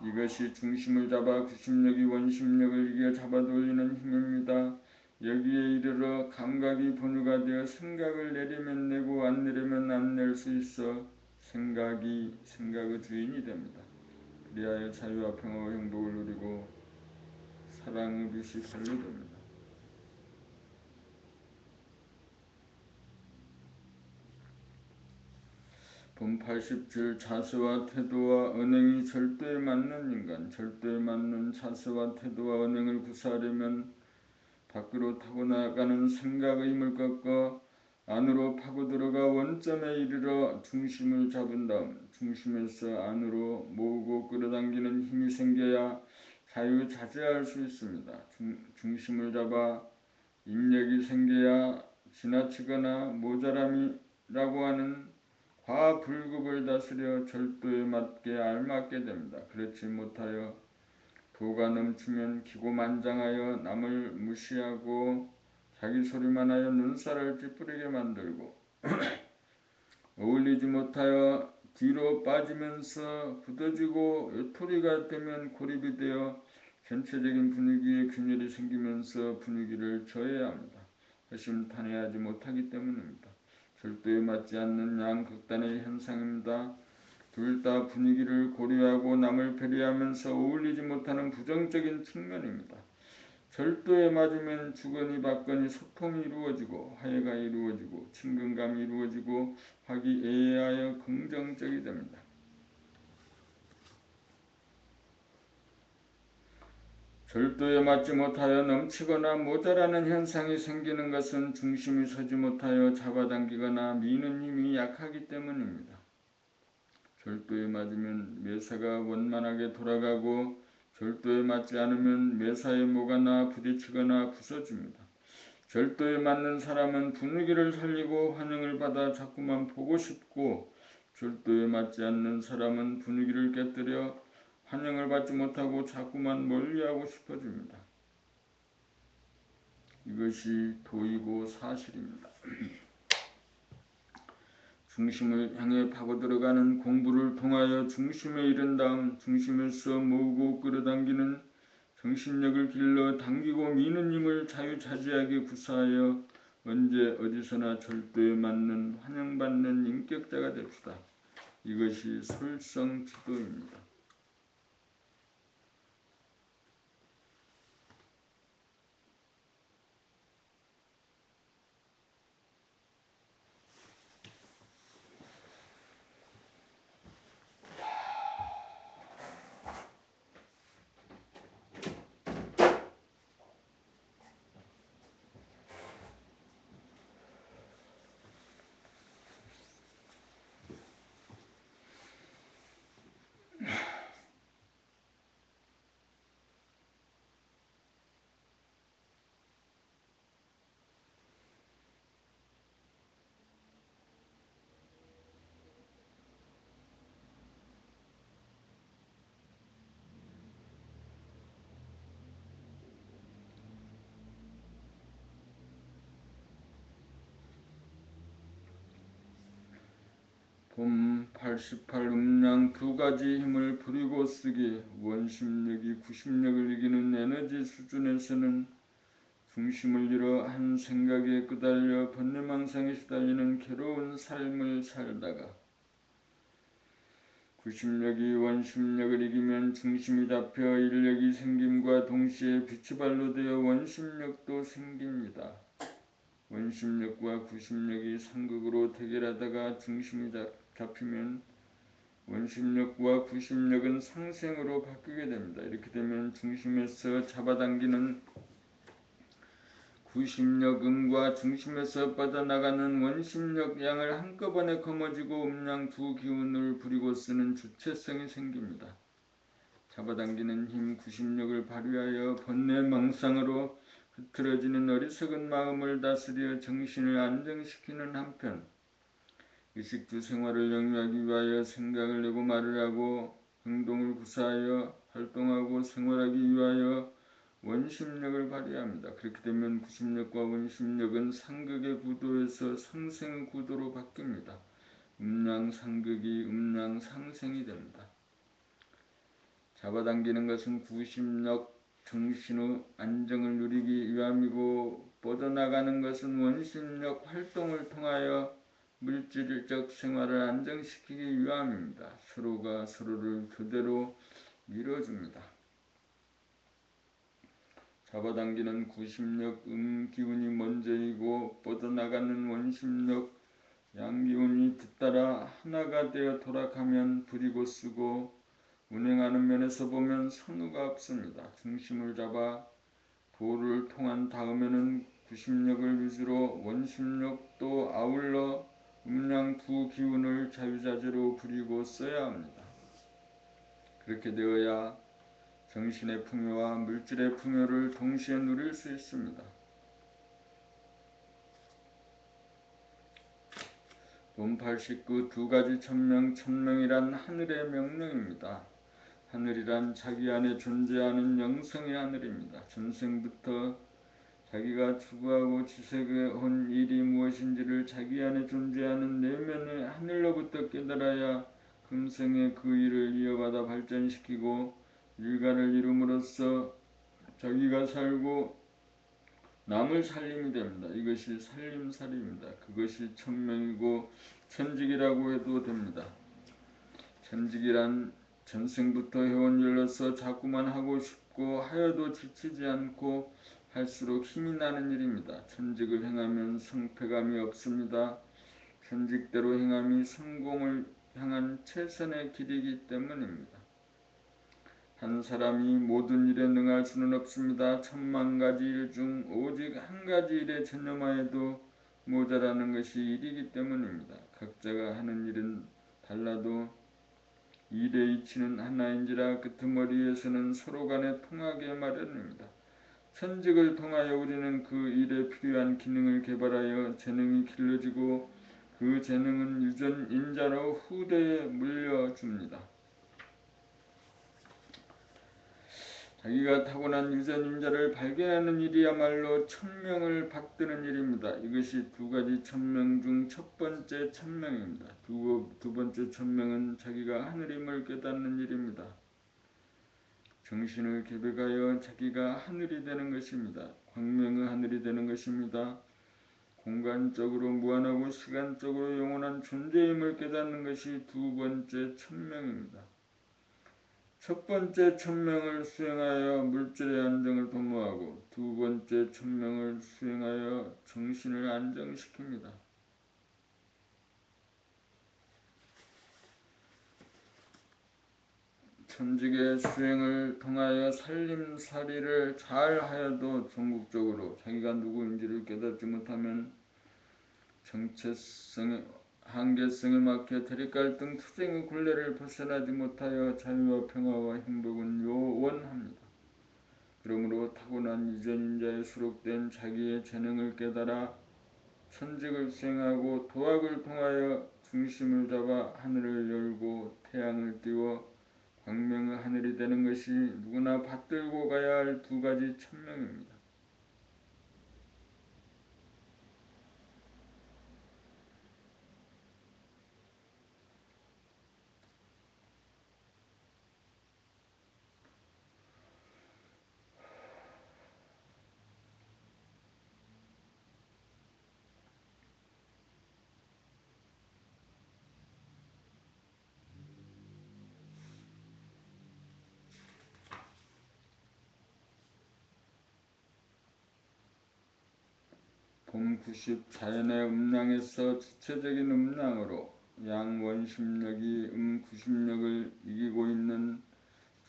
이것이 중심을 잡아 구심력이 원심력을 이겨 잡아돌리는 힘입니다. 여기에 이르러 감각이 본유가 되어 생각을 내리면 내고 안 내리면 안 낼 수 있어 생각이 생각의 주인이 됩니다. 그리하여 자유와 평화와 행복을 누리고 사랑의 빛이 발로 됩니다. 본 80줄 자세와 태도와 언행이 절도에 맞는 인간, 절도에 맞는 자세와 태도와 언행을 구사하려면 밖으로 타고 나가는 생각의 힘을 꺾어 안으로 파고 들어가 원점에 이르러 중심을 잡은 다음 중심에서 안으로 모으고 끌어당기는 힘이 생겨야 자유자재할 수 있습니다. 중심을 잡아 인력이 생겨야 지나치거나 모자람이라고 하는 과불급을 다스려 절도에 맞게 알맞게 됩니다. 그렇지 못하여 도가 넘치면 기고만장하여 남을 무시하고 자기 소리만 하여 눈살을 찌푸리게 만들고 어울리지 못하여 뒤로 빠지면서 굳어지고 외톨이가 되면 고립이 되어 전체적인 분위기에 균열이 생기면서 분위기를 저해야 합니다. 허심탄회하지 못하기 때문입니다. 절도에 맞지 않는 양극단의 현상입니다. 둘 다 분위기를 고려하고 남을 배려하면서 어울리지 못하는 부정적인 측면입니다. 절도에 맞으면 주거니 받거니 소통이 이루어지고 화해가 이루어지고 친근감이 이루어지고 화기애애하여 긍정적이 됩니다. 절도에 맞지 못하여 넘치거나 모자라는 현상이 생기는 것은 중심이 서지 못하여 잡아당기거나 미는 힘이 약하기 때문입니다. 절도에 맞으면 매사가 원만하게 돌아가고 절도에 맞지 않으면 매사에 뭐가 나 부딪히거나 부서집니다. 절도에 맞는 사람은 분위기를 살리고 환영을 받아 자꾸만 보고 싶고 절도에 맞지 않는 사람은 분위기를 깨뜨려 환영을 받지 못하고 자꾸만 멀리하고 싶어집니다. 이것이 도이고 사실입니다. 중심을 향해 파고들어가는 공부를 통하여 중심에 이른 다음 중심에서 모으고 끌어당기는 정신력을 길러 당기고 미는 힘을 자유자재하게 구사하여 언제 어디서나 절도에 맞는 환영받는 인격자가 됩시다. 이것이 솔성지도입니다. 봄 88 음양 두 가지 힘을 부리고 쓰기. 원심력이 구심력을 이기는 에너지 수준에서는 중심을 잃어 한 생각에 끄달려 번뇌망상에 시달리는 괴로운 삶을 살다가 구심력이 원심력을 이기면 중심이 잡혀 인력이 생김과 동시에 빛이 발로 되어 원심력도 생깁니다. 원심력과 구심력이 상극으로 대결하다가 중심이 잡히면 원심력과 구심력은 상생으로 바뀌게 됩니다. 이렇게 되면 중심에서 잡아당기는 구심력 음과 중심에서 뻗어나가는 원심력 양을 한꺼번에 거머쥐고 음양 두 기운을 부리고 쓰는 주체성이 생깁니다. 잡아당기는 힘 구심력을 발휘하여 번뇌망상으로 흐트러지는 어리석은 마음을 다스려 정신을 안정시키는 한편 의식주 생활을 영위하기 위하여 생각을 내고 말을 하고 행동을 구사하여 활동하고 생활하기 위하여 원심력을 발휘합니다. 그렇게 되면 구심력과 원심력은 상극의 구도에서 상생의 구도로 바뀝니다. 음양상극이 음양상생이 됩니다. 잡아당기는 것은 구심력 정신의 안정을 누리기 위함이고 뻗어나가는 것은 원심력 활동을 통하여 물질적 생활을 안정시키기 위함입니다. 서로가 서로를 교대로 밀어줍니다. 잡아당기는 구심력 음기운이 먼저이고 뻗어나가는 원심력 양기운이 뒤따라 하나가 되어 돌아가면 부리고 쓰고 운행하는 면에서 보면 선우가 없습니다. 중심을 잡아 도를 통한 다음에는 구심력을 위주로 원심력도 아울러 음양 두 기운을 자유자재로 부리고 써야 합니다. 그렇게 되어야 정신의 풍요와 물질의 풍요를 동시에 누릴 수 있습니다. 본 89 두 가지 천명이란 하늘의 명령입니다. 하늘이란 자기 안에 존재하는 영성의 하늘입니다. 전생부터 자기가 추구하고 지새겨온 일이 무엇인지를 자기 안에 존재하는 내면의 하늘로부터 깨달아야 금생에 그 일을 이어받아 발전시키고 일가를 이룸으로써 자기가 살고 남을 살림이 됩니다. 이것이 살림살이입니다. 그것이 천명이고 천직이라고 해도 됩니다. 천직이란 전생부터 해온 일로서 자꾸만 하고 싶고 하여도 지치지 않고 할수록 힘이 나는 일입니다. 천직을 행하면 성패감이 없습니다. 천직대로 행함이 성공을 향한 최선의 길이기 때문입니다. 한 사람이 모든 일에 능할 수는 없습니다. 천만 가지 일 중 오직 한 가지 일에 전념하여도 모자라는 것이 일이기 때문입니다. 각자가 하는 일은 달라도 일의 이치는 하나인지라 끄트머리에서는 서로 간에 통하게 마련입니다. 천직을 통하여 우리는 그 일에 필요한 기능을 개발하여 재능이 길러지고 그 재능은 유전인자로 후대에 물려줍니다. 자기가 타고난 유전인자를 발견하는 일이야말로 천명을 받드는 일입니다. 이것이 두 가지 천명 중 첫 번째 천명입니다. 두 번째 천명은 자기가 하늘임을 깨닫는 일입니다. 정신을 개백하여 자기가 하늘이 되는 것입니다. 광명의 하늘이 되는 것입니다. 공간적으로 무한하고 시간적으로 영원한 존재임을 깨닫는 것이 두 번째 천명입니다. 첫 번째 천명을 수행하여 물질의 안정을 도모하고 두 번째 천명을 수행하여 정신을 안정시킵니다. 천직의 수행을 통하여 살림살이를 잘 하여도 전국적으로 자기가 누구인지를 깨닫지 못하면 정체성의 한계성에 막혀 대립갈등 투쟁의 굴레를 벗어나지 못하여 자유와 평화와 행복은 요원합니다. 그러므로 타고난 유전인자에 수록된 자기의 재능을 깨달아 천직을 수행하고 도학을 통하여 중심을 잡아 하늘을 열고 태양을 띄워 광명의 하늘이 되는 것이 누구나 받들고 가야 할 두 가지 천명입니다. 봄 90 자연의 음량에서 주체적인 음량으로 양원심력이 90력을 이기고 있는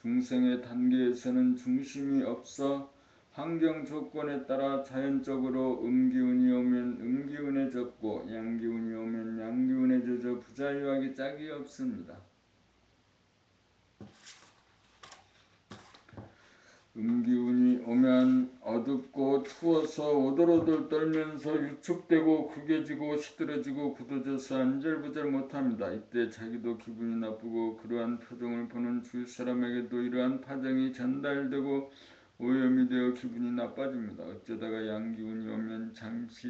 중생의 단계에서는 중심이 없어 환경 조건에 따라 자연적으로 음기운이 오면 음기운에 젖고 양기운이 오면 양기운에 젖어 부자유하기 짝이 없습니다. 음기운이 오면 어둡고 추워서 오돌오돌 떨면서 위축되고 구겨지고 시들어지고 굳어져서 안절부절 못합니다. 이때 자기도 기분이 나쁘고 그러한 표정을 보는 주위 사람에게도 이러한 파정이 전달되고 오염이 되어 기분이 나빠집니다. 어쩌다가 양기운이 오면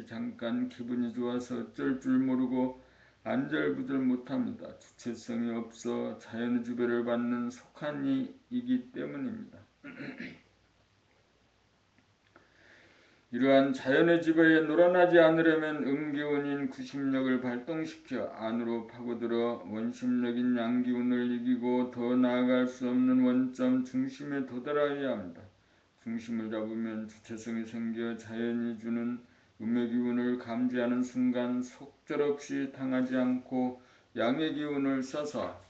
잠깐 기분이 좋아서 어쩔 줄 모르고 안절부절 못합니다. 주체성이 없어 자연의 지배를 받는 속한 이기 때문입니다. 이러한 자연의 지배에 놀아나지 않으려면 음기운인 구심력을 발동시켜 안으로 파고들어 원심력인 양기운을 이기고 더 나아갈 수 없는 원점 중심에 도달하여야 합니다. 중심을 잡으면 주체성이 생겨 자연이 주는 음의 기운을 감지하는 순간 속절없이 당하지 않고 양의 기운을 써서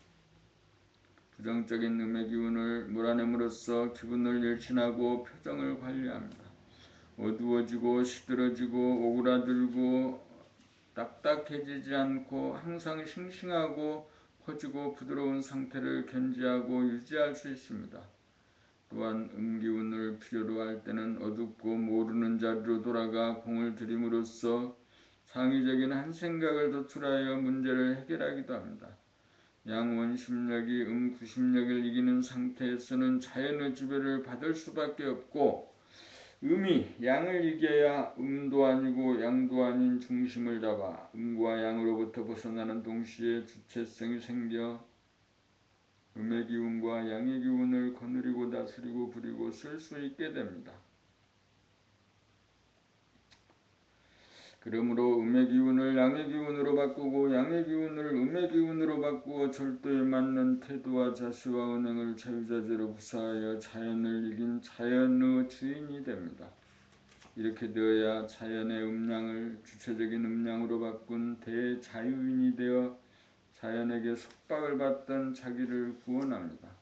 부정적인 음의 기운을 몰아냄으로써 기분을 열신하고 표정을 관리합니다. 어두워지고 시들어지고 오그라들고 딱딱해지지 않고 항상 싱싱하고 퍼지고 부드러운 상태를 견지하고 유지할 수 있습니다. 또한 음기운을 필요로 할 때는 어둡고 모르는 자리로 돌아가 공을 들임으로써 창의적인 한 생각을 도출하여 문제를 해결하기도 합니다. 양원심력이 구심력을 이기는 상태에서는 자연의 지배를 받을 수밖에 없고 음이 양을 이겨야 음도 아니고 양도 아닌 중심을 잡아 음과 양으로부터 벗어나는 동시에 주체성이 생겨 음의 기운과 양의 기운을 거느리고 다스리고 부리고 쓸 수 있게 됩니다. 그러므로 음의 기운을 양의 기운으로 바꾸고 양의 기운을 음의 기운으로 바꾸어 절도에 맞는 태도와 자세와 언행을 자유자재로 구사하여 자연을 이긴 자연의 주인이 됩니다. 이렇게 되어야 자연의 음량을 주체적인 음량으로 바꾼 대자유인이 되어 자연에게 속박을 받던 자기를 구원합니다.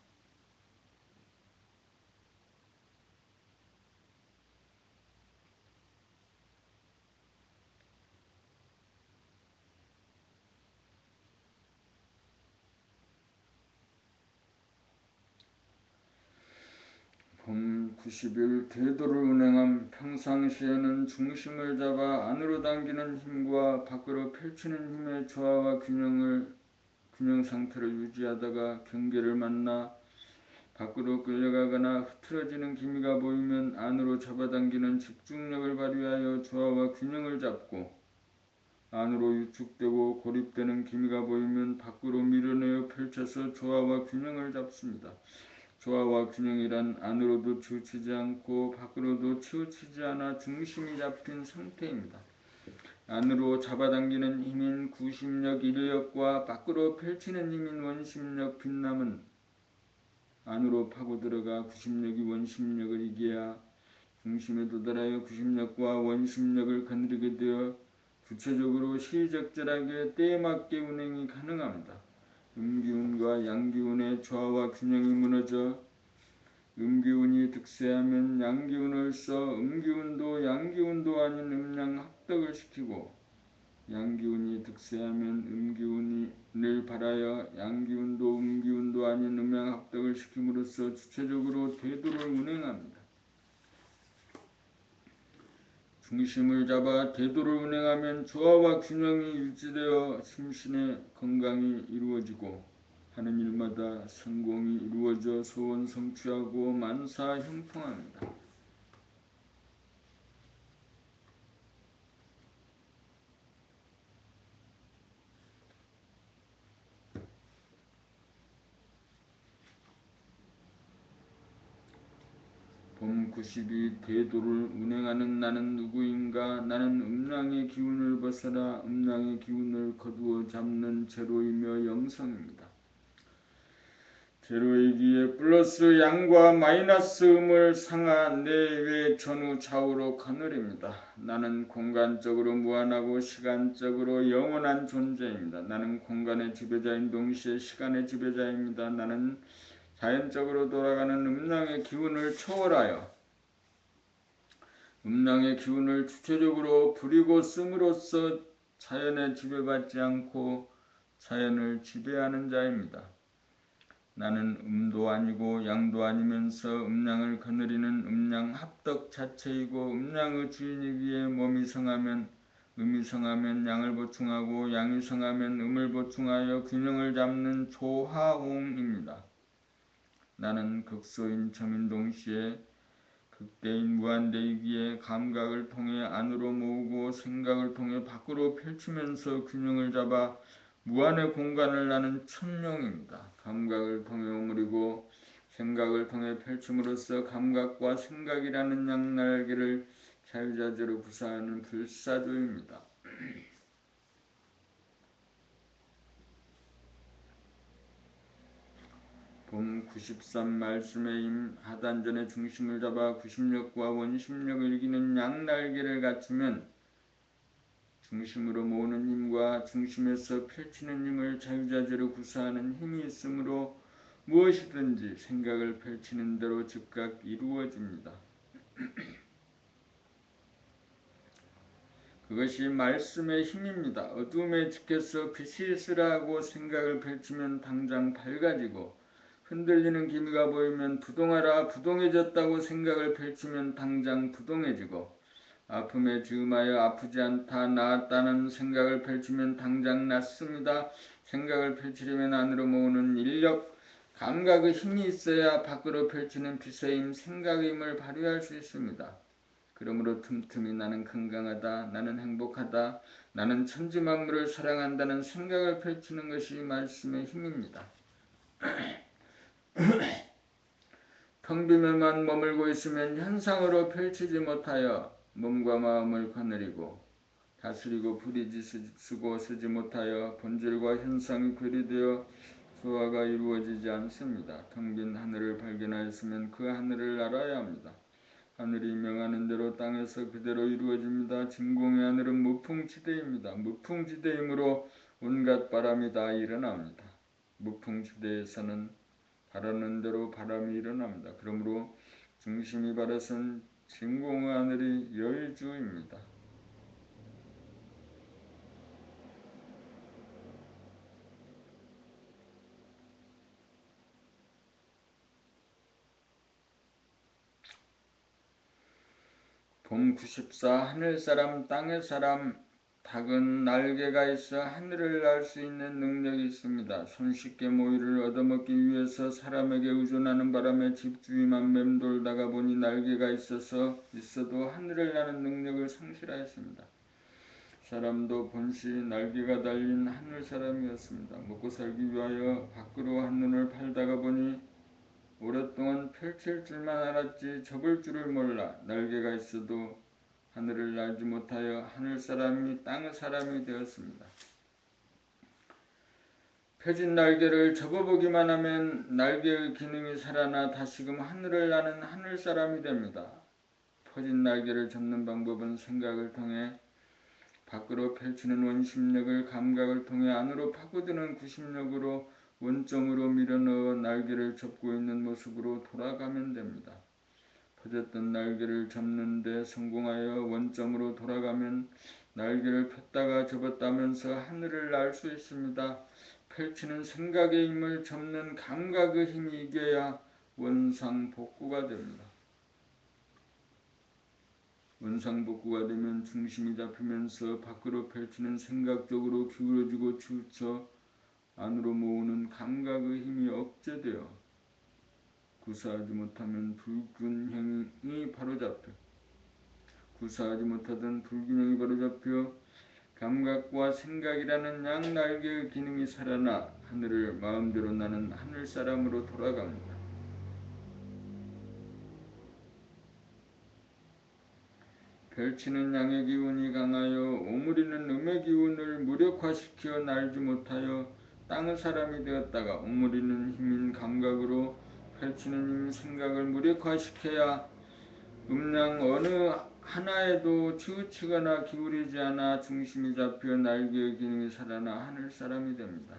봄 90일 대도를 운행함. 평상시에는 중심을 잡아 안으로 당기는 힘과 밖으로 펼치는 힘의 조화와 균형 상태를 유지하다가 경계를 만나 밖으로 끌려가거나 흐트러지는 기미가 보이면 안으로 잡아당기는 집중력을 발휘하여 조화와 균형을 잡고 안으로 유축되고 고립되는 기미가 보이면 밖으로 밀어내어 펼쳐서 조화와 균형을 잡습니다. 조화와 균형이란 안으로도 치우치지 않고 밖으로도 치우치지 않아 중심이 잡힌 상태입니다. 안으로 잡아당기는 힘인 구심력 일력과 밖으로 펼치는 힘인 원심력 빛남은 안으로 파고들어가 구심력이 원심력을 이겨야 중심에 도달하여 구심력과 원심력을 거느리게 되어 구체적으로 시의적절하게 때에 맞게 운행이 가능합니다. 음기운과 양기운의 조화와 균형이 무너져 음기운이 득세하면 양기운을 써 음기운도 양기운도 아닌 음양 합덕을 시키고 양기운이 득세하면 음기운을 발하여 양기운도 음기운도 아닌 음양 합덕을 시킴으로써 주체적으로 대도를 운행합니다. 중심을 잡아 대도를 운행하면 조화와 균형이 유지되어 심신의 건강이 이루어지고 하는 일마다 성공이 이루어져 소원 성취하고 만사 형통합니다. 봄 90이 대도를 운행하는 나는 누구인가? 나는 음양의 기운을 벗어나 음양의 기운을 거두어 잡는 제로이며 영성입니다. 제로이기에 플러스 양과 마이너스 음을 상하 내외 전후 좌우로 거느립니다. 나는 공간적으로 무한하고 시간적으로 영원한 존재입니다. 나는 공간의 지배자인 동시에 시간의 지배자입니다. 나는 자연적으로 돌아가는 음양의 기운을 초월하여 음양의 기운을 주체적으로 부리고 씀으로써 자연에 지배받지 않고 자연을 지배하는 자입니다. 나는 음도 아니고 양도 아니면서 음양을 거느리는 음양 합덕 자체이고 음양의 주인이기에 몸이 성하면 음이 성하면 양을 보충하고 양이 성하면 음을 보충하여 균형을 잡는 조화홍입니다. 나는 극소인 점인 동시에 극대인 무한대이기에 감각을 통해 안으로 모으고 생각을 통해 밖으로 펼치면서 균형을 잡아 무한의 공간을 나는 천룡입니다. 감각을 통해 오므리고 생각을 통해 펼침으로써 감각과 생각이라는 양날개를 자유자재로 구사하는 불사조입니다. 봄 93 말씀의 임 하단전의 중심을 잡아 구심력과 원심력을 이기는 양날개를 갖추면 중심으로 모으는 힘과 중심에서 펼치는 힘을 자유자재로 구사하는 힘이 있으므로 무엇이든지 생각을 펼치는 대로 즉각 이루어집니다. 그것이 말씀의 힘입니다. 어둠에 지켜서 빛이 있으라 하고 생각을 펼치면 당장 밝아지고 흔들리는 기미가 보이면 부동하라 부동해졌다고 생각을 펼치면 당장 부동해지고 아픔에 즈음하여 아프지 않다 나았다는 생각을 펼치면 당장 낫습니다. 생각을 펼치려면 안으로 모으는 인력 감각의 힘이 있어야 밖으로 펼치는 빛의 힘 생각의 힘을 발휘할 수 있습니다. 그러므로 틈틈이 나는 건강하다 나는 행복하다 나는 천지만물을 사랑한다는 생각을 펼치는 것이 말씀의 힘입니다. 텅 빔에만 머물고 있으면 현상으로 펼치지 못하여 몸과 마음을 거느리고 다스리고 부리지 쓰고 쓰지 못하여 본질과 현상이 괴리되어 조화가 이루어지지 않습니다. 텅 빈 하늘을 발견하였으면 그 하늘을 알아야 합니다. 하늘이 명하는 대로 땅에서 그대로 이루어집니다. 진공의 하늘은 무풍지대입니다. 무풍지대이므로 온갖 바람이 다 일어납니다. 무풍지대에서는 바라는 대로 바람이 일어납니다. 그러므로 중심이 바라선 진공의 하늘이 열주입니다. 봄 94 하늘사람 땅의사람 닭은 날개가 있어 하늘을 날 수 있는 능력이 있습니다. 손쉽게 모이를 얻어먹기 위해서 사람에게 의존하는 바람에 집주위만 맴돌다가 보니 날개가 있어도 하늘을 나는 능력을 상실하였습니다. 사람도 본시 날개가 달린 하늘사람이었습니다. 먹고 살기 위하여 밖으로 한눈을 팔다가 보니 오랫동안 펼칠 줄만 알았지 접을 줄을 몰라 날개가 있어도 하늘을 날지 못하여 하늘사람이 땅의 사람이 되었습니다. 펴진 날개를 접어보기만 하면 날개의 기능이 살아나 다시금 하늘을 나는 하늘사람이 됩니다. 퍼진 날개를 접는 방법은 생각을 통해 밖으로 펼치는 원심력을 감각을 통해 안으로 파고드는 구심력으로 원점으로 밀어넣어 날개를 접고 있는 모습으로 돌아가면 됩니다. 퍼졌던 날개를 접는 데 성공하여 원점으로 돌아가면 날개를 폈다가 접었다면서 하늘을 날 수 있습니다. 펼치는 생각의 힘을 접는 감각의 힘이 이겨야 원상복구가 됩니다. 원상복구가 되면 중심이 잡히면서 밖으로 펼치는 생각적으로 기울어지고 치우쳐 안으로 모으는 감각의 힘이 억제되어 구사하지 못하면 불균형이 바로잡혀 구사하지 못하던 불균형이 바로잡혀 감각과 생각이라는 양날개의 기능이 살아나 하늘을 마음대로 나는 하늘사람으로 돌아갑니다. 펼치는 양의 기운이 강하여 오므리는 음의 기운을 무력화시켜 날지 못하여 땅의 사람이 되었다가 오므리는 힘인 감각으로 펼치는 힘인 생각을 무력화시켜야 음양 어느 하나에도 치우치거나 기울이지 않아 중심이 잡혀 날개의 기능이 살아나 하늘 사람이 됩니다.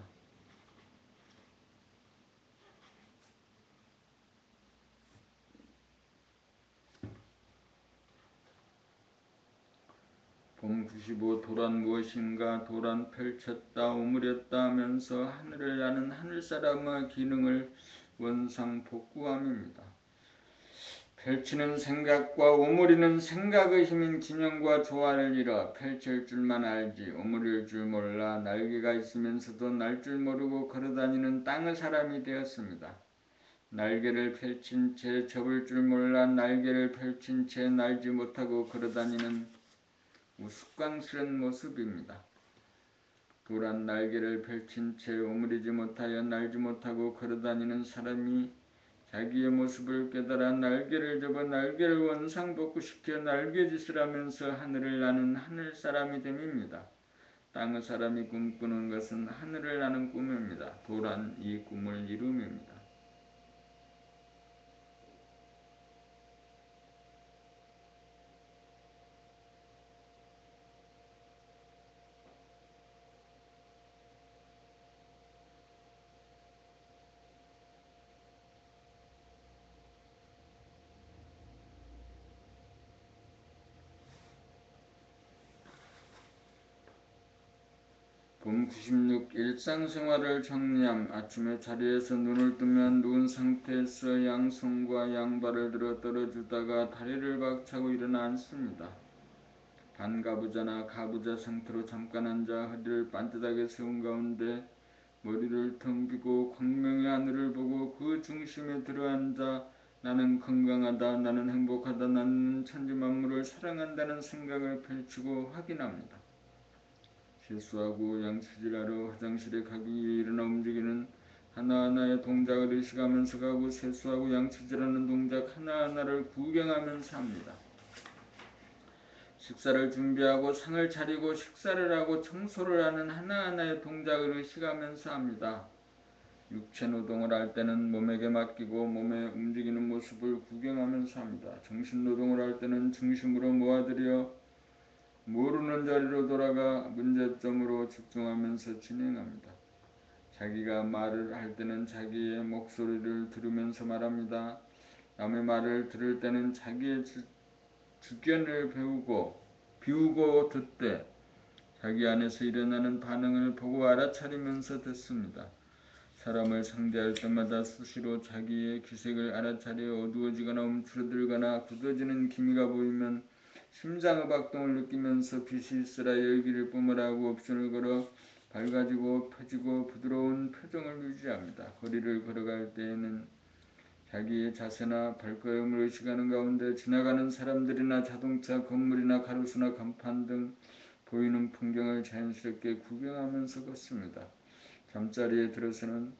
봄 95 도란 무엇인가 도란 펼쳤다 오므렸다 하면서 하늘을 나는 하늘사람의 기능을 원상복구함입니다. 펼치는 생각과 오므리는 생각의 힘인 균형과 조화를 이뤄 펼칠 줄만 알지 오므릴 줄 몰라 날개가 있으면서도 날 줄 모르고 걸어다니는 땅의 사람이 되었습니다. 날개를 펼친 채 접을 줄 몰라 날개를 펼친 채 날지 못하고 걸어다니는 우스꽝스런 모습입니다. 도란 날개를 펼친 채 오므리지 못하여 날지 못하고 걸어다니는 사람이 자기의 모습을 깨달아 날개를 접어 날개를 원상복구시켜 날개짓을 하면서 하늘을 나는 하늘사람이 됨입니다. 땅의 사람이 꿈꾸는 것은 하늘을 나는 꿈입니다. 도란 이 꿈을 이룸입니다. 봄 96 일상생활을 정리함. 아침에 자리에서 눈을 뜨면 누운 상태에서 양손과 양발을 들어 떨어주다가 다리를 박차고 일어나 앉습니다. 반가부좌나 가부좌 상태로 잠깐 앉아 허리를 반듯하게 세운 가운데 머리를 텅비고 광명의 하늘을 보고 그 중심에 들어앉아 나는 건강하다, 나는 행복하다, 나는 천지만물을 사랑한다는 생각을 펼치고 확인합니다. 세수하고 양치질하러 화장실에 가기 위해 일어나 움직이는 하나하나의 동작을 의식하면서 가고 세수하고 양치질하는 동작 하나하나를 구경하면서 합니다. 식사를 준비하고 상을 차리고 식사를 하고 청소를 하는 하나하나의 동작을 의식하면서 합니다. 육체노동을 할 때는 몸에게 맡기고 몸의 움직이는 모습을 구경하면서 합니다. 정신노동을 할 때는 중심으로 모아들여 모르는 자리로 돌아가 문제점으로 집중하면서 진행합니다. 자기가 말을 할 때는 자기의 목소리를 들으면서 말합니다. 남의 말을 들을 때는 자기의 주견을 비우고 듣되 자기 안에서 일어나는 반응을 보고 알아차리면서 듣습니다. 사람을 상대할 때마다 수시로 자기의 기색을 알아차려 어두워지거나 움츠러들거나 굳어지는 기미가 보이면 심장의 박동을 느끼면서 빛이 있으라 열기를 뿜으라고 옵션을 걸어 밝아지고 펴지고 부드러운 표정을 유지합니다. 거리를 걸어갈 때에는 자기의 자세나 발걸음을 의식하는 가운데 지나가는 사람들이나 자동차, 건물이나 가로수나 간판 등 보이는 풍경을 자연스럽게 구경하면서 걷습니다. 잠자리에 들어서는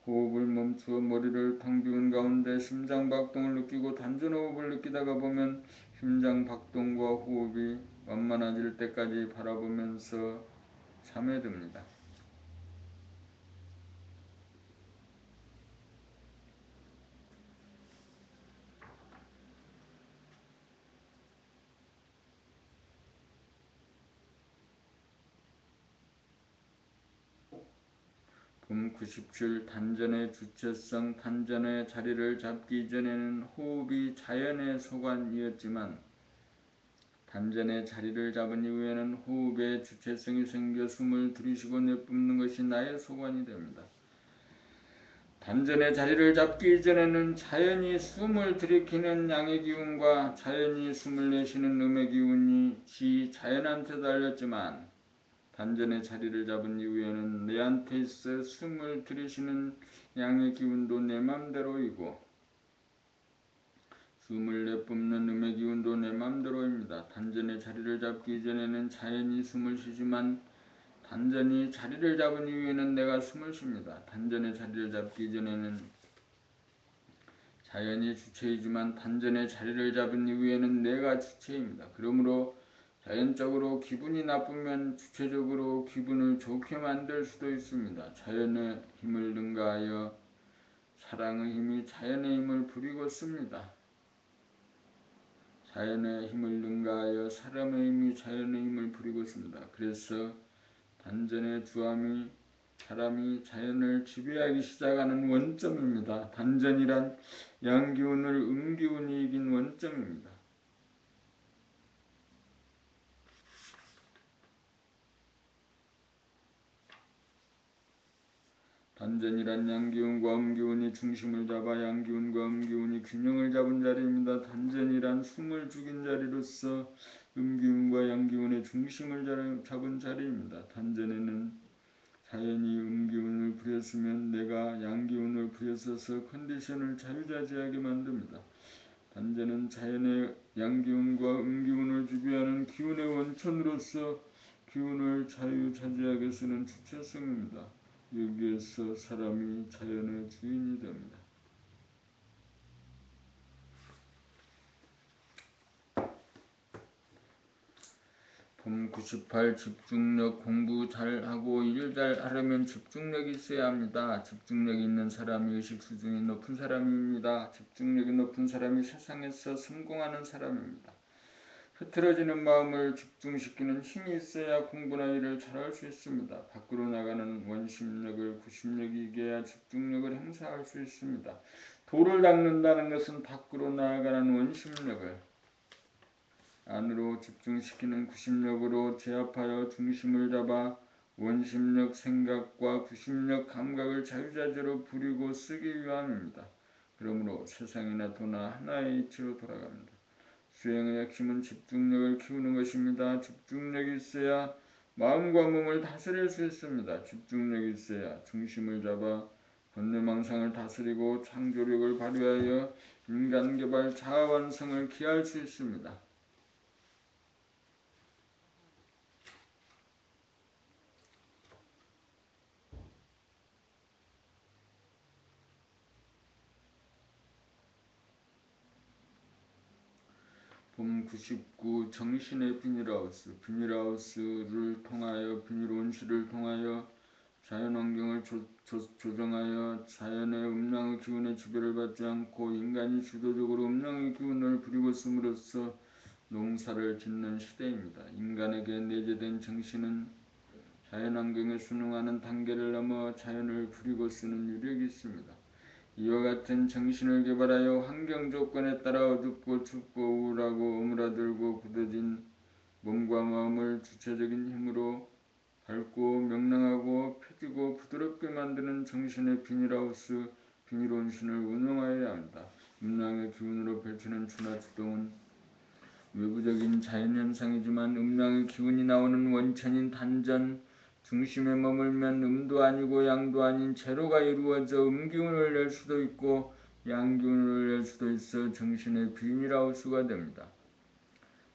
호흡을 멈추어 머리를 텅 비운 가운데 심장박동을 느끼고 단전호흡을 느끼다가 보면 심장박동과 호흡이 완만해질 때까지 바라보면서 잠에 듭니다. 봄 97 단전의 주체성. 단전의 자리를 잡기 이전에는 호흡이 자연의 소관이었지만 단전의 자리를 잡은 이후에는 호흡의 주체성이 생겨 숨을 들이쉬고 내뿜는 것이 나의 소관이 됩니다. 단전의 자리를 잡기 이전에는 자연히 숨을 들이키는 양의 기운과 자연히 숨을 내쉬는 음의 기운이 자연한테 달렸지만 단전의 자리를 잡은 이후에는 내한테 있어 숨을 들이쉬는 양의 기운도 내 맘대로이고 숨을 내뿜는 음의 기운도 내 맘대로입니다. 단전의 자리를 잡기 이전에는 자연히 숨을 쉬지만 단전이 자리를 잡은 이후에는 내가 숨을 쉽니다. 단전의 자리를 잡기 이전에는 자연이 주체이지만 단전의 자리를 잡은 이후에는 내가 주체입니다. 그러므로 자연적으로 기분이 나쁘면 주체적으로 기분을 좋게 만들 수도 있습니다. 자연의 힘을 능가하여 사랑의 힘이 자연의 힘을 부리고 씁니다. 자연의 힘을 능가하여 사람의 힘이 자연의 힘을 부리고 씁니다. 그래서 단전의 주함이 사람이 자연을 지배하기 시작하는 원점입니다. 단전이란 양기운을 음기운이 이긴 원점입니다. 단전이란 양기운과 음기운이 중심을 잡아 양기운과 음기운이 균형을 잡은 자리입니다. 단전이란 숨을 죽인 자리로서 음기운과 양기운의 중심을 잡은 자리입니다. 단전에는 자연이 음기운을 부렸으면 내가 양기운을 부렸어서 컨디션을 자유자재하게 만듭니다. 단전은 자연의 양기운과 음기운을 지배하는 기운의 원천으로서 기운을 자유자재하게 쓰는 주체성입니다. 여기에서 사람이 자연의 주인이 됩니다. 봄 98 집중력 공부 잘하고 일 잘하려면 집중력이 있어야 합니다. 집중력이 있는 사람이 의식 수준이 높은 사람입니다. 집중력이 높은 사람이 세상에서 성공하는 사람입니다. 흐트러지는 마음을 집중시키는 힘이 있어야 공부나 일을 잘할 수 있습니다. 밖으로 나가는 원심력을 구심력이 이겨야 집중력을 행사할 수 있습니다. 돌을 닦는다는 것은 밖으로 나아가는 원심력을 안으로 집중시키는 구심력으로 제압하여 중심을 잡아 원심력 생각과 구심력 감각을 자유자재로 부리고 쓰기 위함입니다. 그러므로 세상이나 도나 하나의 이치로 돌아갑니다. 수행의 핵심은 집중력을 키우는 것입니다. 집중력이 있어야 마음과 몸을 다스릴 수 있습니다. 집중력이 있어야 중심을 잡아 번뇌망상을 다스리고 창조력을 발휘하여 인간개발 자아완성을 기할 수 있습니다. 봄 99 정신의 비닐하우스. 비닐하우스를 통하여 비닐온실을 통하여 자연환경을 조정하여 자연의 음양의 기운의 지배를 받지 않고 인간이 주도적으로 음양의 기운을 부리고 씀으로써 농사를 짓는 시대입니다. 인간에게 내재된 정신은 자연환경에 순응하는 단계를 넘어 자연을 부리고 쓰는 유력이 있습니다. 이와 같은 정신을 개발하여 환경 조건에 따라 어둡고 춥고 우울하고 오므라들고 굳어진 몸과 마음을 주체적인 힘으로 밝고 명랑하고 펴지고 부드럽게 만드는 정신의 비닐하우스, 비닐온신을 운영하여야 합니다. 음양의 기운으로 펼치는 준하주동은 외부적인 자연현상이지만 음양의 기운이 나오는 원천인 단전, 중심에 머물면 음도 아니고 양도 아닌 제로가 이루어져 음기운을 낼 수도 있고 양기운을 낼 수도 있어 정신의 비닐하우스가 됩니다.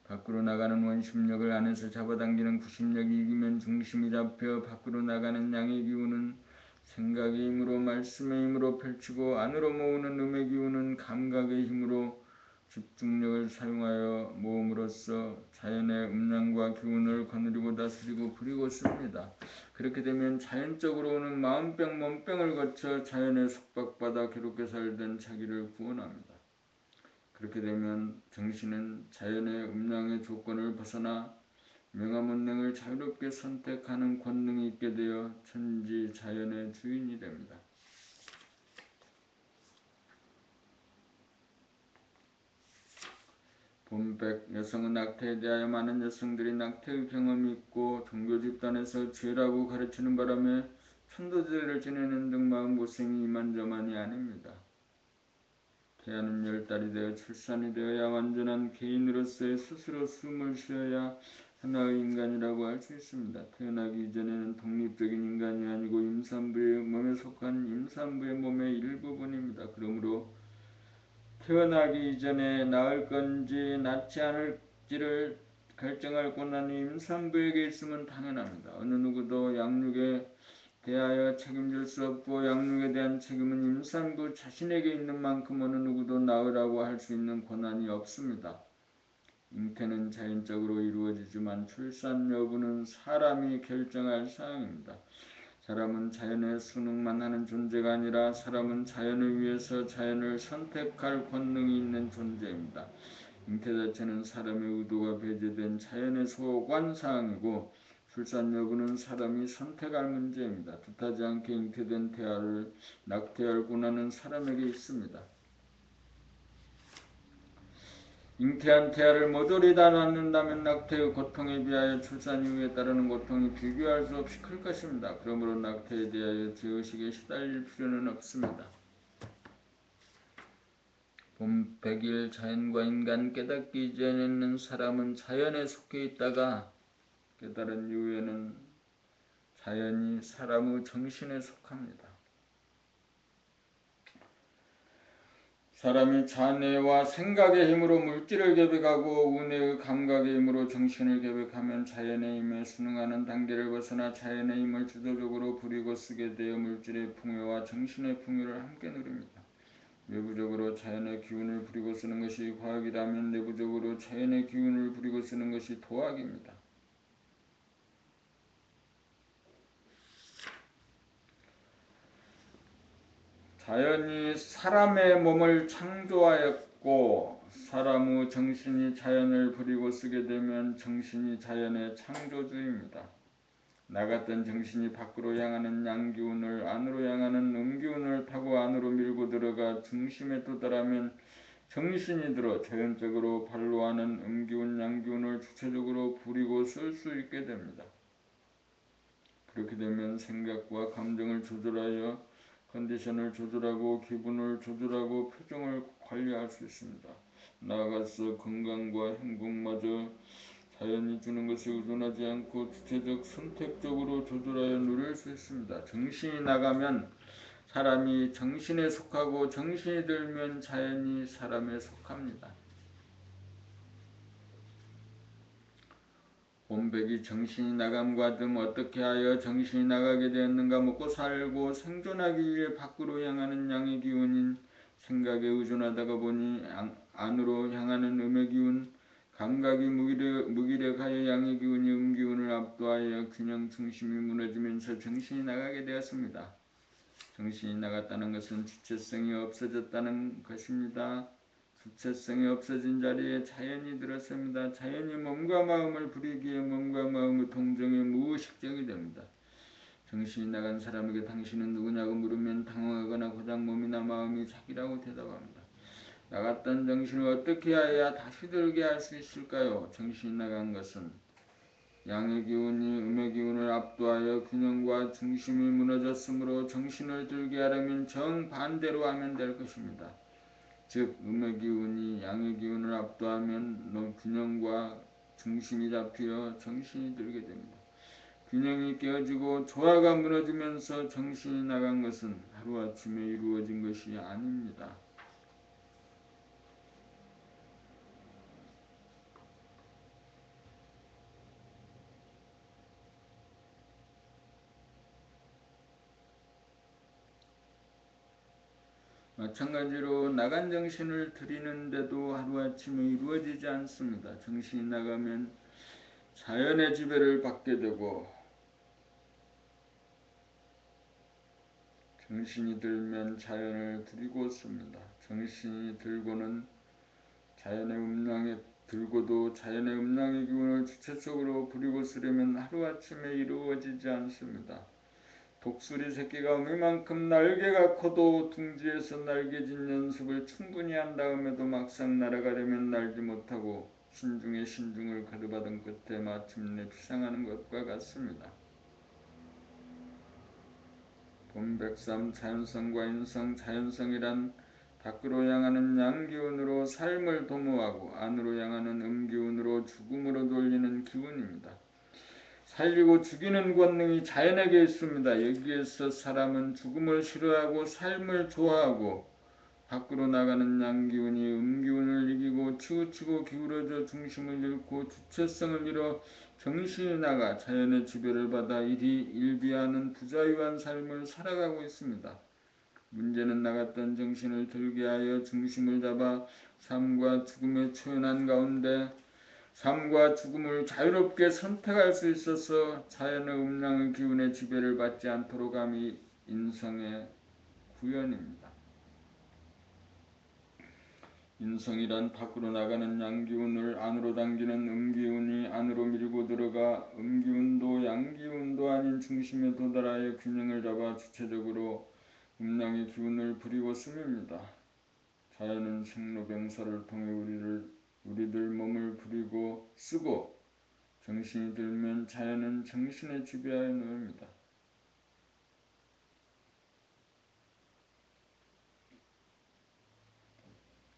밖으로 나가는 원심력을 안에서 잡아당기는 구심력이 이기면 중심이 잡혀 밖으로 나가는 양의 기운은 생각의 힘으로 말씀의 힘으로 펼치고 안으로 모으는 음의 기운은 감각의 힘으로 집중력을 사용하여 모음으로써 자연의 음량과 기운을 거느리고 다스리고 부리고 씁니다. 그렇게 되면 자연적으로 오는 마음병 몸병을 거쳐 자연에 속박받아 괴롭게 살던 자기를 구원합니다. 그렇게 되면 정신은 자연의 음량의 조건을 벗어나 명암원능을 자유롭게 선택하는 권능이 있게 되어 천지 자연의 주인이 됩니다. 봄백 여성은 낙태에 대하여 많은 여성들이 낙태의 경험이 있고 종교 집단에서 죄라고 가르치는 바람에 천도제를 지내는 등 마음고생이 이만저만이 아닙니다. 태아는 10달이 되어 출산이 되어야 완전한 개인으로서의 스스로 숨을 쉬어야 하나의 인간이라고 할 수 있습니다. 태어나기 이전에는 독립적인 인간이 아니고 임산부의 몸에 속한 임산부의 몸의 일부분입니다. 그러므로 태어나기 이전에 낳을 건지 낳지 않을지를 결정할 권한이 임산부에게 있으면 당연합니다. 어느 누구도 양육에 대하여 책임질 수 없고 양육에 대한 책임은 임산부 자신에게 있는 만큼 어느 누구도 낳으라고 할 수 있는 권한이 없습니다. 잉태는 자연적으로 이루어지지만 출산 여부는 사람이 결정할 사항입니다. 사람은 자연의 순응만 하는 존재가 아니라 사람은 자연에 의해서 자연을 선택할 권능이 있는 존재입니다. 잉태 자체는 사람의 의도가 배제된 자연의 소관사항이고 출산 여부는 사람이 선택할 문제입니다. 뜻하지 않게 잉태된 태아를 낙태할 권한은 사람에게 있습니다. 잉태한 태아를 모조리 다 낳는다면 낙태의 고통에 비하여 출산 이후에 따르는 고통이 비교할 수 없이 클 것입니다. 그러므로 낙태에 대하여 죄의식에 시달릴 필요는 없습니다. 본 100일 자연과 인간 깨닫기 이전에는 사람은 자연에 속해 있다가 깨달은 이후에는 자연이 사람의 정신에 속합니다. 사람이 자뇌와 생각의 힘으로 물질을 계획하고 운해의 감각의 힘으로 정신을 계획하면 자연의 힘에 순응하는 단계를 벗어나 자연의 힘을 주도적으로 부리고 쓰게 되어 물질의 풍요와 정신의 풍요를 함께 누립니다. 외부적으로 자연의 기운을 부리고 쓰는 것이 과학이라면 내부적으로 자연의 기운을 부리고 쓰는 것이 도학입니다. 자연이 사람의 몸을 창조하였고 사람의 정신이 자연을 부리고 쓰게 되면 정신이 자연의 창조주입니다. 나갔던 정신이 밖으로 향하는 양기운을 안으로 향하는 음기운을 타고 안으로 밀고 들어가 중심에 도달하면 정신이 들어 자연적으로 발로하는 음기운 양기운을 주체적으로 부리고 쓸 수 있게 됩니다. 그렇게 되면 생각과 감정을 조절하여 컨디션을 조절하고 기분을 조절하고 표정을 관리할 수 있습니다. 나아가서 건강과 행복마저 자연이 주는 것에 의존하지 않고 주체적 선택적으로 조절하여 누릴 수 있습니다. 정신이 나가면 사람이 정신에 속하고 정신이 들면 자연이 사람에 속합니다. 본백이 정신이 나감과 등 어떻게 하여 정신이 나가게 되었는가 먹고 살고 생존하기 위해 밖으로 향하는 양의 기운인 생각에 의존하다가 보니 안으로 향하는 음의 기운, 감각이 무기력하여 양의 기운이 음기운을 압도하여 균형 중심이 무너지면서 정신이 나가게 되었습니다. 정신이 나갔다는 것은 주체성이 없어졌다는 것입니다. 주체성이 없어진 자리에 자연이 들었습니다. 자연이 몸과 마음을 부리기에 몸과 마음의 동정에 무의식적이 됩니다. 정신이 나간 사람에게 당신은 누구냐고 물으면 당황하거나 고작 몸이나 마음이 자기라고 대답합니다. 나갔던 정신을 어떻게 해야 다시 들게 할 수 있을까요? 정신이 나간 것은 양의 기운이 음의 기운을 압도하여 균형과 중심이 무너졌으므로 정신을 들게 하려면 정반대로 하면 될 것입니다. 즉 음의 기운이 양의 기운을 압도하면 균형과 중심이 잡혀 정신이 들게 됩니다. 균형이 깨어지고 조화가 무너지면서 정신이 나간 것은 하루아침에 이루어진 것이 아닙니다. 마찬가지로 나간 정신을 들이는데도 하루아침에 이루어지지 않습니다. 정신이 나가면 자연의 지배를 받게 되고 정신이 들면 자연을 들이고 씁니다. 정신이 들고는 자연의 음량에 들고도 자연의 음량의 기운을 주체적으로 부리고 쓰려면 하루아침에 이루어지지 않습니다. 독수리 새끼가 어미만큼 날개가 커도 둥지에서 날개짓 연습을 충분히 한 다음에도 막상 날아가려면 날지 못하고 신중에 신중을 거듭하던 끝에 마침내 피상하는 것과 같습니다. 본백삼 자연성과 인성, 자연성이란 밖으로 향하는 양기운으로 삶을 도모하고 안으로 향하는 음기운으로 죽음으로 돌리는 기운입니다. 살리고 죽이는 권능이 자연에게 있습니다. 여기에서 사람은 죽음을 싫어하고 삶을 좋아하고 밖으로 나가는 양기운이 음기운을 이기고 치우치고 기울어져 중심을 잃고 주체성을 잃어 정신이 나가 자연의 지배를 받아 일비하는 부자유한 삶을 살아가고 있습니다. 문제는 나갔던 정신을 들게 하여 중심을 잡아 삶과 죽음의 초연한 가운데 삶과 죽음을 자유롭게 선택할 수 있어서 자연의 음양의 기운의 지배를 받지 않도록 함이 인성의 구현입니다. 인성이란 밖으로 나가는 양기운을 안으로 당기는 음기운이 안으로 밀고 들어가 음기운도 양기운도 아닌 중심에 도달하여 균형을 잡아 주체적으로 음양의 기운을 부리고 씀입니다. 자연은 생로병사를 통해 우리들 몸을 부리고 쓰고 정신이 들면 자연은 정신에 지배하여 놓습니다.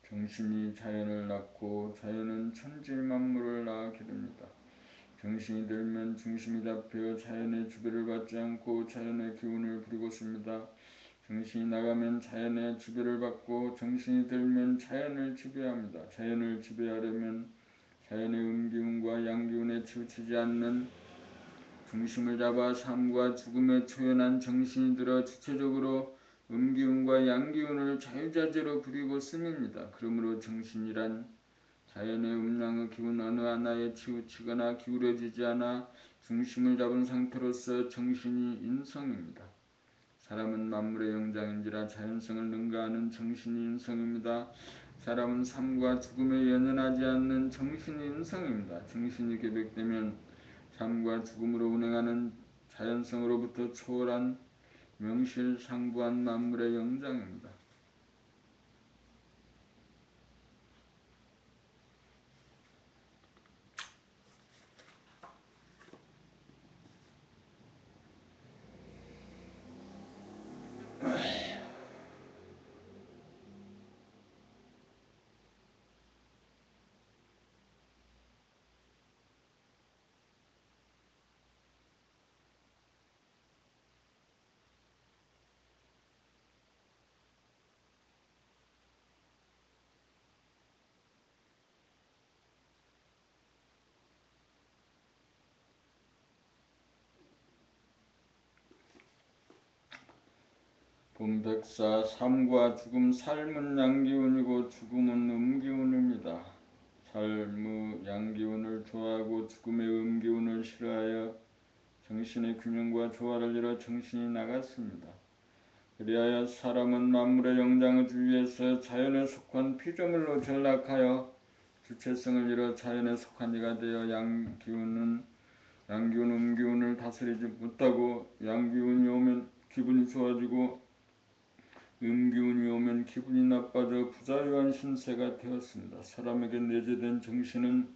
정신이 자연을 낳고 자연은 천지만물을 낳아 기릅니다. 정신이 들면 중심이 잡혀 자연의 지배를 받지 않고 자연의 기운을 부리고 씁니다. 정신이 나가면 자연의 지배를 받고 정신이 들면 자연을 지배합니다. 자연을 지배하려면 자연의 음기운과 양기운에 치우치지 않는 중심을 잡아 삶과 죽음에 초연한 정신이 들어 주체적으로 음기운과 양기운을 자유자재로 부리고 씀입니다. 그러므로 정신이란 자연의 음양의 기운 어느 하나에 치우치거나 기울어지지 않아 중심을 잡은 상태로서 정신이 인성입니다. 사람은 만물의 영장인지라 자연성을 능가하는 정신이 인성입니다. 사람은 삶과 죽음에 연연하지 않는 정신이 인성입니다. 정신이 계백되면 삶과 죽음으로 운행하는 자연성으로부터 초월한 명실상부한 만물의 영장입니다. 본백사 삶과 죽음 삶은 양기운이고 죽음은 음기운입니다. 삶의 양기운을 좋아하고 죽음의 음기운을 싫어하여 정신의 균형과 조화를 잃어 정신이 나갔습니다. 그리하여 사람은 만물의 영장의 주위에서 자연에 속한 피조물로 전락하여 주체성을 잃어 자연에 속한 이가 되어 양기운 음기운을 다스리지 못하고 양기운이 오면 기분이 좋아지고 음기운이 오면 기분이 나빠져 부자유한 신세가 되었습니다. 사람에게 내재된 정신은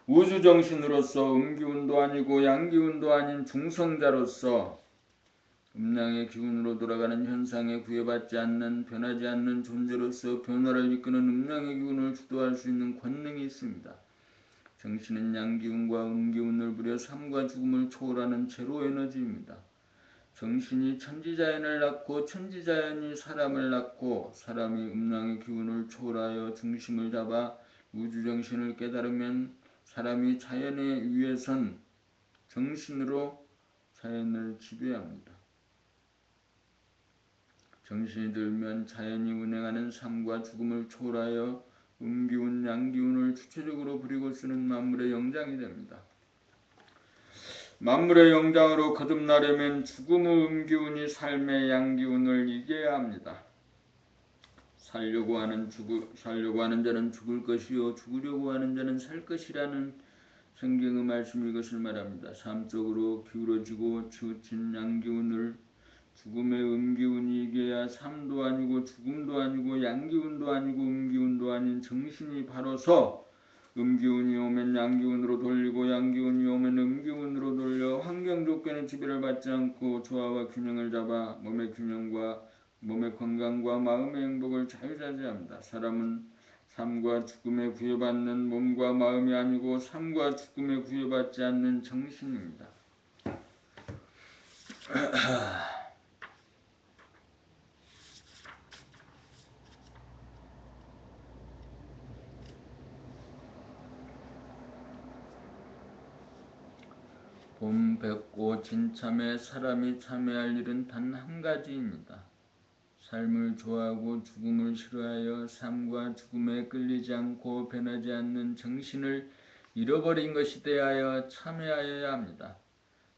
우주정신으로서 음기운도 아니고 양기운도 아닌 중성자로서 음양의 기운으로 돌아가는 현상에 구애받지 않는 변하지 않는 존재로서 변화를 이끄는 음양의 기운을 주도할 수 있는 권능이 있습니다. 정신은 양기운과 음기운을 부려 삶과 죽음을 초월하는 제로 에너지입니다. 정신이 천지자연을 낳고 천지자연이 사람을 낳고 사람이 음양의 기운을 초월하여 중심을 잡아 우주정신을 깨달으면 사람이 자연에 위에선 정신으로 자연을 지배합니다. 정신이 들면 자연이 운행하는 삶과 죽음을 초월하여 음기운, 양기운을 주체적으로 부리고 쓰는 만물의 영장이 됩니다. 만물의 영장으로 거듭나려면 죽음의 음기운이 삶의 양기운을 이겨야 합니다. 살려고 하는 자는 죽을 것이요 죽으려고 하는 자는 살 것이라는 성경의 말씀이 이것을 말합니다. 삶 속으로 기울어지고 치우친 양기운을 죽음의 음기운이 이겨야 삶도 아니고 죽음도 아니고 양기운도 아니고 음기운도 아닌 정신이 바로서 음기운이 오면 양기운으로 돌리고 양기운이 오면 음기운으로 돌려 환경 조건의 지배를 받지 않고 조화와 균형을 잡아 몸의 건강과 마음의 행복을 자유자재합니다. 사람은 삶과 죽음에 구애받는 몸과 마음이 아니고 삶과 죽음에 구애받지 않는 정신입니다. 봄, 백고, 진참에 사람이 참여할 일은 단 한 가지입니다. 삶을 좋아하고 죽음을 싫어하여 삶과 죽음에 끌리지 않고 변하지 않는 정신을 잃어버린 것이 대하여 참회하여야 합니다.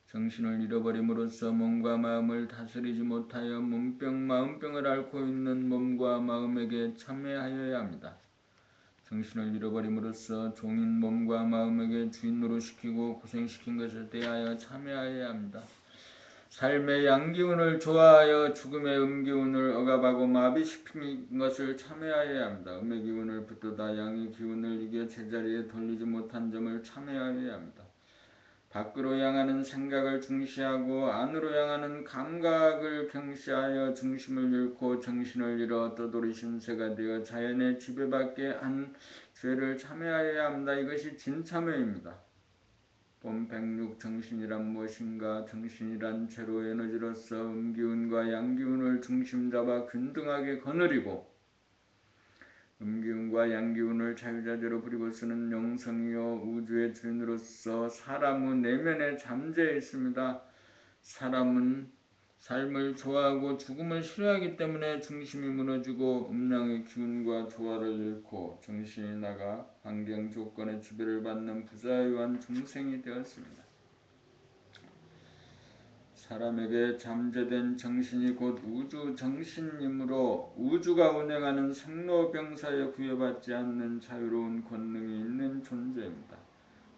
정신을 잃어버림으로써 몸과 마음을 다스리지 못하여 몸병, 마음병을 앓고 있는 몸과 마음에게 참회하여야 합니다. 정신을 잃어버림으로써 종인 몸과 마음에게 주인으로 시키고 고생시킨 것에 대하여 참회하여야 합니다. 삶의 양기운을 좋아하여 죽음의 음기운을 억압하고 마비시킨 것을 참회하여야 합니다. 음의 기운을 붙들다 양의 기운을 이겨 제자리에 돌리지 못한 점을 참회하여야 합니다. 밖으로 향하는 생각을 중시하고 안으로 향하는 감각을 경시하여 중심을 잃고 정신을 잃어 떠돌이 신세가 되어 자연의 지배받게 한 죄를 참회하여야 합니다. 이것이 진참회입니다. 본 106 정신이란 무엇인가? 정신이란 제로 에너지로서 음기운과 양기운을 중심 잡아 균등하게 거느리고 음기운과 양기운을 자유자재로 부리고 쓰는 영성이요 우주의 주인으로서 사람의 내면에 잠재해 있습니다. 사람은 삶을 좋아하고 죽음을 싫어하기 때문에 중심이 무너지고 음양의 기운과 조화를 잃고 정신이 나가 환경 조건의 지배를 받는 부자유한 중생이 되었습니다. 사람에게 잠재된 정신이 곧 우주 정신이므로 우주가 운행하는 생로병사에 구애받지 않는 자유로운 권능이 있는 존재입니다.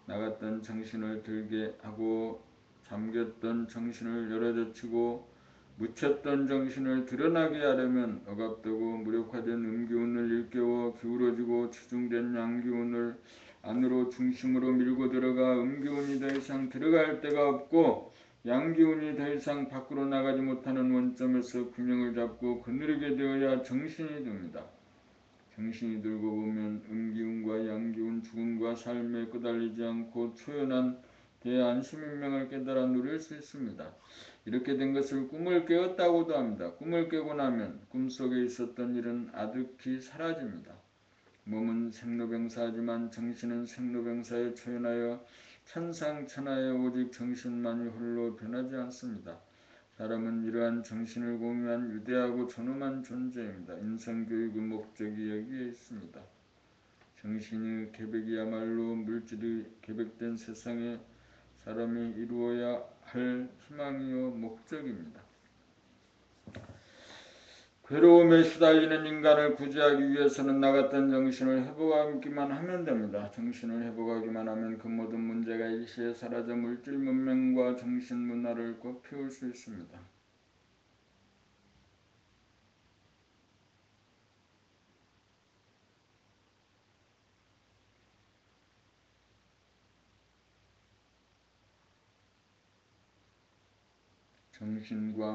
나갔던 정신을 들게 하고 잠겼던 정신을 열어젖히고 묻혔던 정신을 드러나게 하려면 억압되고 무력화된 음기운을 일깨워 기울어지고 치중된 양기운을 안으로 중심으로 밀고 들어가 음기운이 더 이상 들어갈 데가 없고 양기운이 더 이상 밖으로 나가지 못하는 원점에서 균형을 잡고 거느리게 되어야 정신이 됩니다. 정신이 들고 보면 음기운과 양기운, 죽음과 삶에 끄달리지 않고 초연한 대안심인명을 깨달아 누릴 수 있습니다. 이렇게 된 것을 꿈을 깨었다고도 합니다. 꿈을 깨고 나면 꿈속에 있었던 일은 아득히 사라집니다. 몸은 생로병사하지만 정신은 생로병사에 초연하여 천상천하에 오직 정신만이 홀로 변하지 않습니다. 사람은 이러한 정신을 공유한 위대하고 존엄한 존재입니다. 인성교육의 목적이 여기에 있습니다. 정신의 계백이야말로 물질이 계백된 세상에 사람이 이루어야 할 희망이요 목적입니다. 괴로움에 시달리는 인간을 구제하기 위해서는 나갔던 정신을 회복하기만 하면 됩니다. 정신을 회복하기만 하면 그 모든 문제가 일시에 사라져 물질 문명과 정신 문화를 꽃피울 수 있습니다. 정신과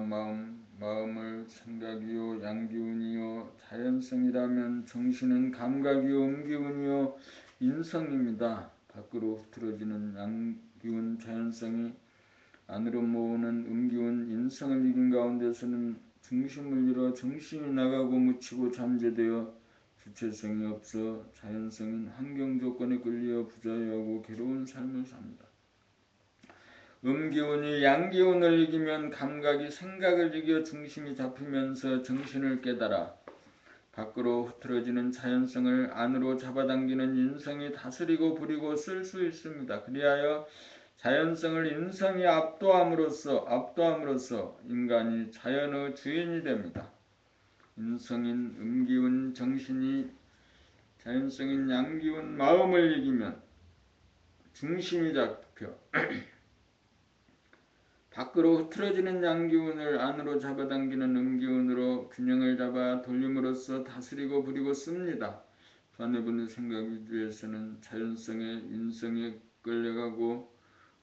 마음을 생각이요 양기운이요 자연성이라면 정신은 감각이요 음기운이요 인성입니다. 밖으로 흐트러지는 양기운 자연성이 안으로 모으는 음기운 인성을 이긴 가운데서는 중심을 잃어 정신이 나가고 묻히고 잠재되어 주체성이 없어 자연성인 환경 조건에 끌려 부자유하고 괴로운 삶을 삽니다. 음기운이 양기운을 이기면 감각이 생각을 이겨 중심이 잡히면서 정신을 깨달아 밖으로 흐트러지는 자연성을 안으로 잡아당기는 인성이 다스리고 부리고 쓸 수 있습니다. 그리하여 자연성을 인성이 압도함으로써 인간이 자연의 주인이 됩니다. 인성인 음기운 정신이 자연성인 양기운 마음을 이기면 중심이 잡혀 밖으로 흐트러지는 양기운을 안으로 잡아당기는 음기운으로 균형을 잡아 돌림으로써 다스리고 부리고 씁니다. 관해분의 생각 위주에서는 자연성의 인성에 끌려가고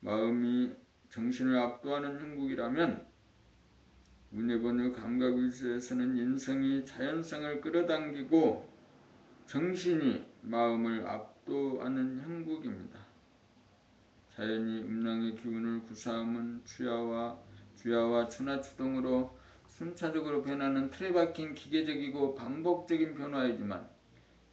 마음이 정신을 압도하는 형국이라면 운해번의 감각 위주에서는 인성이 자연성을 끌어당기고 정신이 마음을 압도하는 형국입니다. 자연이 음양의 기운을 구사함은 주야와 추나추동으로 순차적으로 변하는 틀에 박힌 기계적이고 반복적인 변화이지만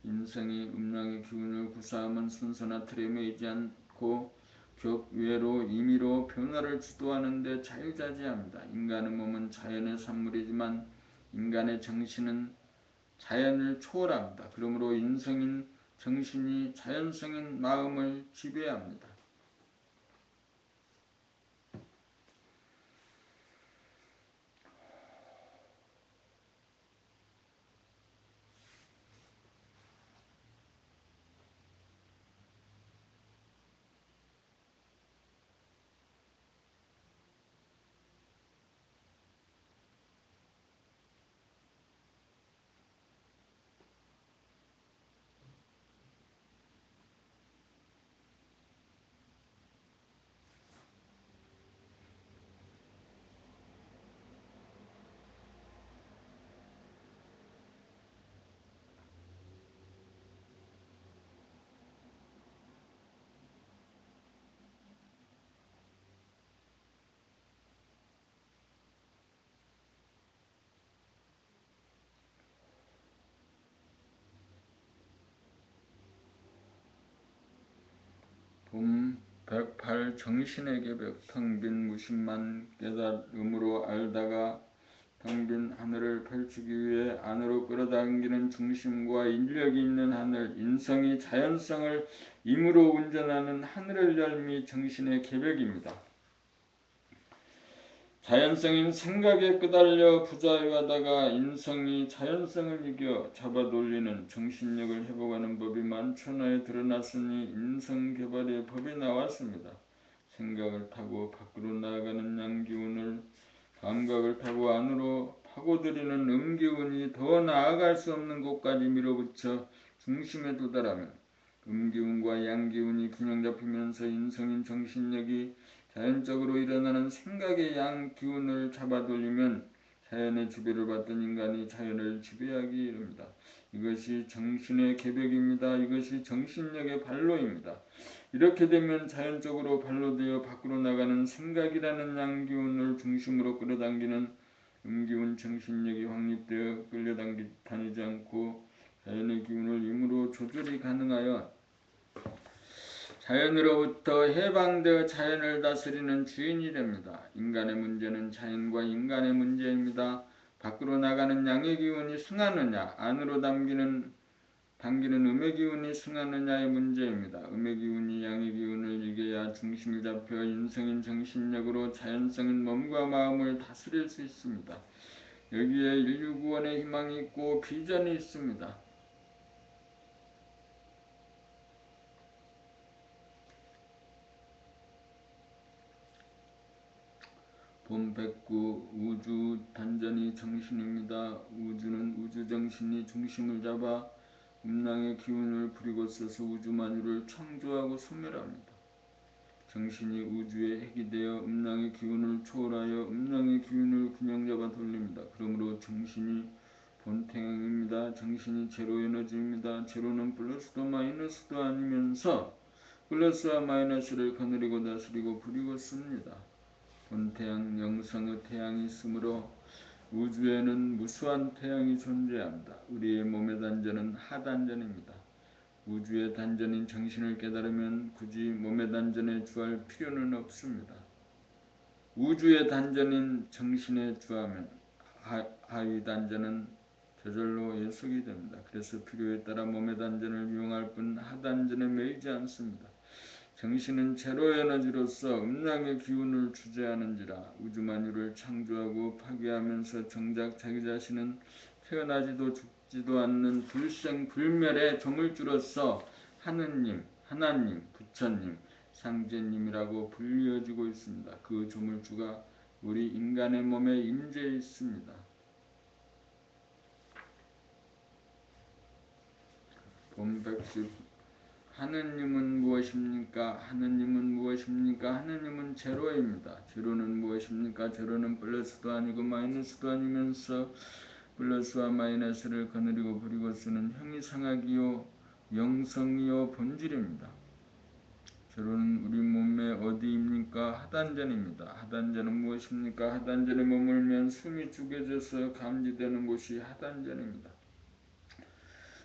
인성이 음양의 기운을 구사함은 순서나 틀에 매이지 않고 격외로 임의로 변화를 주도하는 데 자유자재합니다. 인간의 몸은 자연의 산물이지만 인간의 정신은 자연을 초월합니다. 그러므로 인성인 정신이 자연성인 마음을 지배합니다. 봄 108 정신의 계벽 텅 빈 무심만 깨달음으로 알다가 텅 빈 하늘을 펼치기 위해 안으로 끌어당기는 중심과 인력이 있는 하늘, 인성이 자연성을 임으로 운전하는 하늘을 열미 정신의 계벽입니다. 자연성인 생각에 끄달려 부자유하다가 인성이 자연성을 이겨 잡아돌리는 정신력을 회복하는 법이 만천하에 드러났으니 인성개발의 법이 나왔습니다. 생각을 타고 밖으로 나아가는 양기운을 감각을 타고 안으로 파고들이는 음기운이 더 나아갈 수 없는 곳까지 밀어붙여 중심에 도달하면 음기운과 양기운이 균형 잡히면서 인성인 정신력이 자연적으로 일어나는 생각의 양기운을 잡아돌리면 자연의 지배를 받던 인간이 자연을 지배하기 이릅니다. 이것이 정신의 계벽입니다. 이것이 정신력의 발로입니다. 이렇게 되면 자연적으로 발로되어 밖으로 나가는 생각이라는 양기운을 중심으로 끌어당기는 음기운 정신력이 확립되어 끌려다니지 않고 자연의 기운을 임으로 조절이 가능하여 자연으로부터 해방되어 자연을 다스리는 주인이 됩니다. 인간의 문제는 자연과 인간의 문제입니다. 밖으로 나가는 양의 기운이 승하느냐, 안으로 당기는 음의 기운이 승하느냐의 문제입니다. 음의 기운이 양의 기운을 이겨야 중심을 잡혀 인성인 정신력으로 자연성인 몸과 마음을 다스릴 수 있습니다. 여기에 인류 구원의 희망이 있고 비전이 있습니다. 봄 109 우주 단전이 정신입니다. 우주는 우주정신이 중심을 잡아 음랑의 기운을 부리고 써서 우주만유를 창조하고 소멸합니다. 정신이 우주의 핵이 되어 음랑의 기운을 초월하여 음랑의 기운을 균형 잡아 돌립니다. 그러므로 정신이 본태양입니다. 정신이 제로 에너지입니다. 제로는 플러스도 마이너스도 아니면서 플러스와 마이너스를 거느리고 다스리고 부리고 씁니다. 본태양 영성의 태양이 있으므로 우주에는 무수한 태양이 존재합니다. 우리의 몸의 단전은 하단전입니다. 우주의 단전인 정신을 깨달으면 굳이 몸의 단전에 주할 필요는 없습니다. 우주의 단전인 정신에 주하면 하위 단전은 저절로 예속이 됩니다. 그래서 필요에 따라 몸의 단전을 이용할 뿐 하단전에 매이지 않습니다. 정신은 제로 에너지로서 음양의 기운을 주재하는지라 우주만유를 창조하고 파괴하면서 정작 자기 자신은 태어나지도 죽지도 않는 불생불멸의 조물주로서 하느님, 하나님, 부처님, 상제님이라고 불리어지고 있습니다. 그 조물주가 우리 인간의 몸에 임재해 있습니다. 본 110 하느님은 무엇입니까? 하느님은 무엇입니까? 하느님은 제로입니다. 제로는 무엇입니까? 제로는 플러스도 아니고 마이너스도 아니면서 플러스와 마이너스를 거느리고 부리고 쓰는 형이상학이요 영성이요 본질입니다. 제로는 우리 몸의 어디입니까? 하단전입니다. 하단전은 무엇입니까? 하단전에 머물면 숨이 죽여져서 감지되는 곳이 하단전입니다.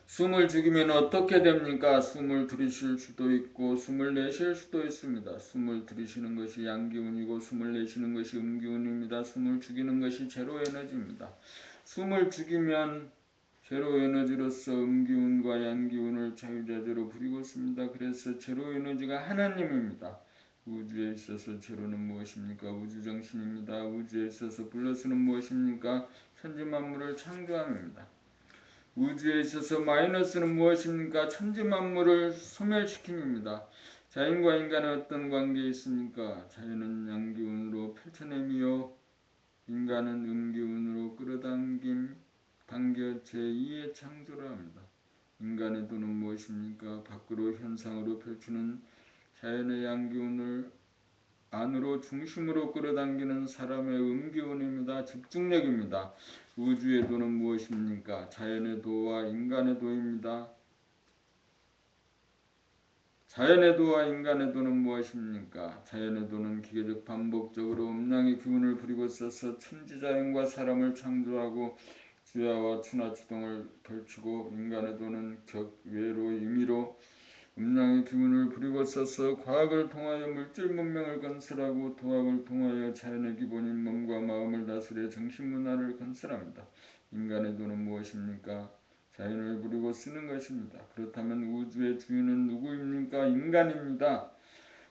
숨을 죽이면 어떻게 됩니까? 숨을 들이쉴 수도 있고 숨을 내쉴 수도 있습니다. 숨을 들이쉬는 것이 양기운이고 숨을 내쉬는 것이 음기운입니다. 숨을 죽이는 것이 제로 에너지입니다. 숨을 죽이면 제로 에너지로서 음기운과 양기운을 자유자재로 부리고 있습니다. 그래서 제로 에너지가 하나님입니다. 우주에 있어서 제로는 무엇입니까? 우주정신입니다. 우주에 있어서 플러스는 무엇입니까? 천지만물을 창조함입니다. 우주에 있어서 마이너스는 무엇입니까? 천지만물을 소멸시킴입니다. 자연과 인간의 어떤 관계에 있습니까? 자연은 양기운으로 펼쳐내며 인간은 음기운으로 끌어당김, 당겨 제2의 창조를 합니다. 인간의 도는 무엇입니까? 밖으로 현상으로 펼치는 자연의 양기운을 안으로 중심으로 끌어당기는 사람의 음기운입니다. 집중력입니다. 우주의 도는 무엇입니까? 자연의 도와 인간의 도입니다. 자연의 도와 인간의 도는 무엇입니까? 자연의 도는 기계적 반복적으로 음양의 기운을 부리고 있어서 천지자연과 사람을 창조하고 주야와 추나 추동을 펼치고, 인간의 도는 격외로 임의로 음양의 기운을 부리고 있어서 과학을 통하여 물질 문명을 건설하고 도학을 통하여 자연의 기본인 몸과 마음을 다스려 정신문화를 건설합니다. 인간의 도는 무엇입니까? 자연을 부리고 쓰는 것입니다. 그렇다면 우주의 주인은 누구입니까? 인간입니다.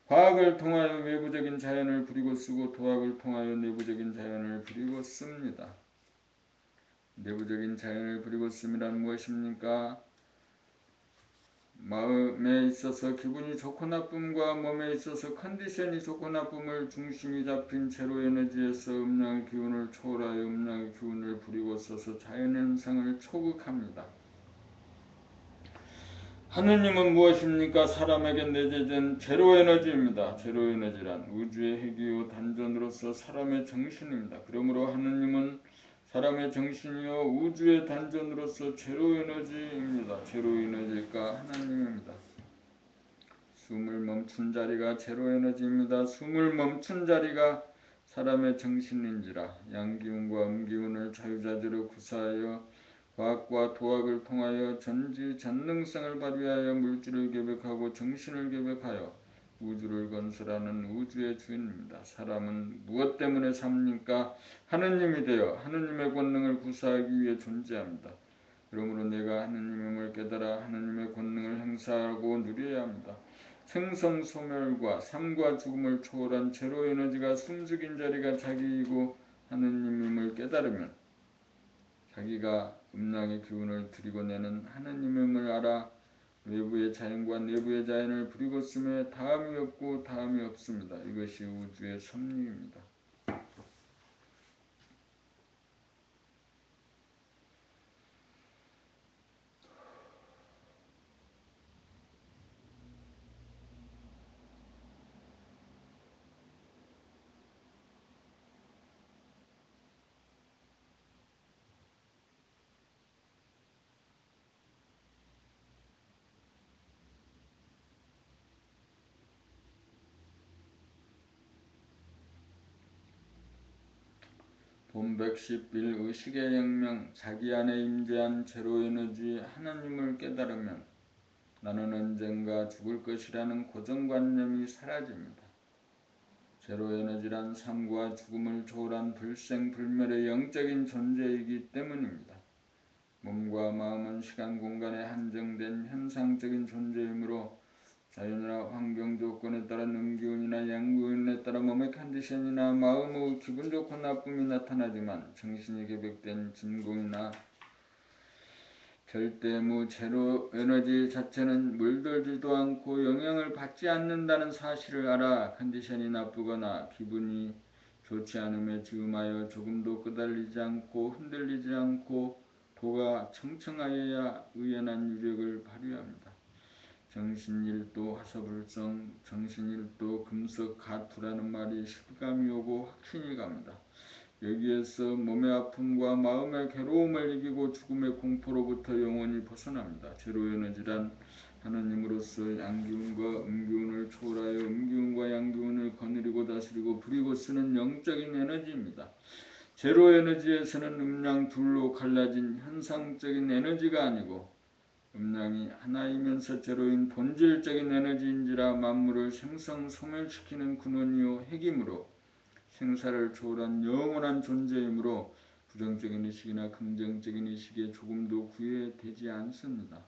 과학을 통하여 외부적인 자연을 부리고 쓰고 도학을 통하여 내부적인 자연을 부리고 씁니다. 내부적인 자연을 부리고 씀이란 무엇입니까? 마음에 있어서 기분이 좋고 나쁨과 몸에 있어서 컨디션이 좋고 나쁨을 중심이 잡힌 제로 에너지에서 음양의 기운을 초월하여 음양의 기운을 부리고 써서 자연의 현상을 초극합니다. 하느님은 무엇입니까? 사람에게 내재된 제로 에너지입니다. 제로 에너지란 우주의 핵이요 단전으로서 사람의 정신입니다. 그러므로 하느님은 사람의 정신이요 우주의 단전으로서 제로 에너지입니다. 제로 에너지가 하나님입니다. 숨을 멈춘 자리가 제로 에너지입니다. 숨을 멈춘 자리가 사람의 정신인지라 양기운과 음기운을 자유자재로 구사하여 과학과 도학을 통하여 전지전능성을 발휘하여 물질을 개벽하고 정신을 개벽하여 우주를 건설하는 우주의 주인입니다. 사람은 무엇 때문에 삽니까? 하느님이 되어 하느님의 권능을 구사하기 위해 존재합니다. 그러므로 내가 하느님임을 깨달아 하느님의 권능을 행사하고 누려야 합니다. 생성 소멸과 삶과 죽음을 초월한 제로 에너지가 숨죽인 자리가 자기이고 하느님임을 깨달으면 자기가 음양의 기운을 들이고 내는 하느님임을 알아 외부의 자연과 내부의 자연을 부리고 쓰며 다음이 없고 다음이 없습니다. 이것이 우주의 섭리입니다. 본 111 의식의 혁명, 자기 안에 임재한 제로 에너지 하나님을 깨달으면 나는 언젠가 죽을 것이라는 고정관념이 사라집니다. 제로 에너지란 삶과 죽음을 초월한 불생불멸의 영적인 존재이기 때문입니다. 몸과 마음은 시간 공간에 한정된 현상적인 존재이므로 자연이나 환경 조건에 따라 음기운이나 양기운에 따라 몸의 컨디션이나 마음의 기분 좋고 나쁨이 나타나지만 정신이 개벽된 진공이나 절대무 제로 에너지 자체는 물들지도 않고 영향을 받지 않는다는 사실을 알아 컨디션이 나쁘거나 기분이 좋지 않음에 즈음하여 조금도 끄달리지 않고 흔들리지 않고 도가 청청하여야 의연한 유력을 발휘합니다. 정신일도 화서불성, 정신일도 금석가투라는 말이 실감이 오고 확신이 갑니다. 여기에서 몸의 아픔과 마음의 괴로움을 이기고 죽음의 공포로부터 영원히 벗어납니다. 제로 에너지란 하나님으로서 양기운과 음기운을 초월하여 음기운과 양기운을 거느리고 다스리고 부리고 쓰는 영적인 에너지입니다. 제로 에너지에서는 음양 둘로 갈라진 현상적인 에너지가 아니고 음양이 하나이면서 제로인 본질적인 에너지인지라 만물을 생성 소멸시키는 근원이요 핵이므로 생사를 초월한 영원한 존재이므로 부정적인 의식이나 긍정적인 의식에 조금도 구애되지 않습니다.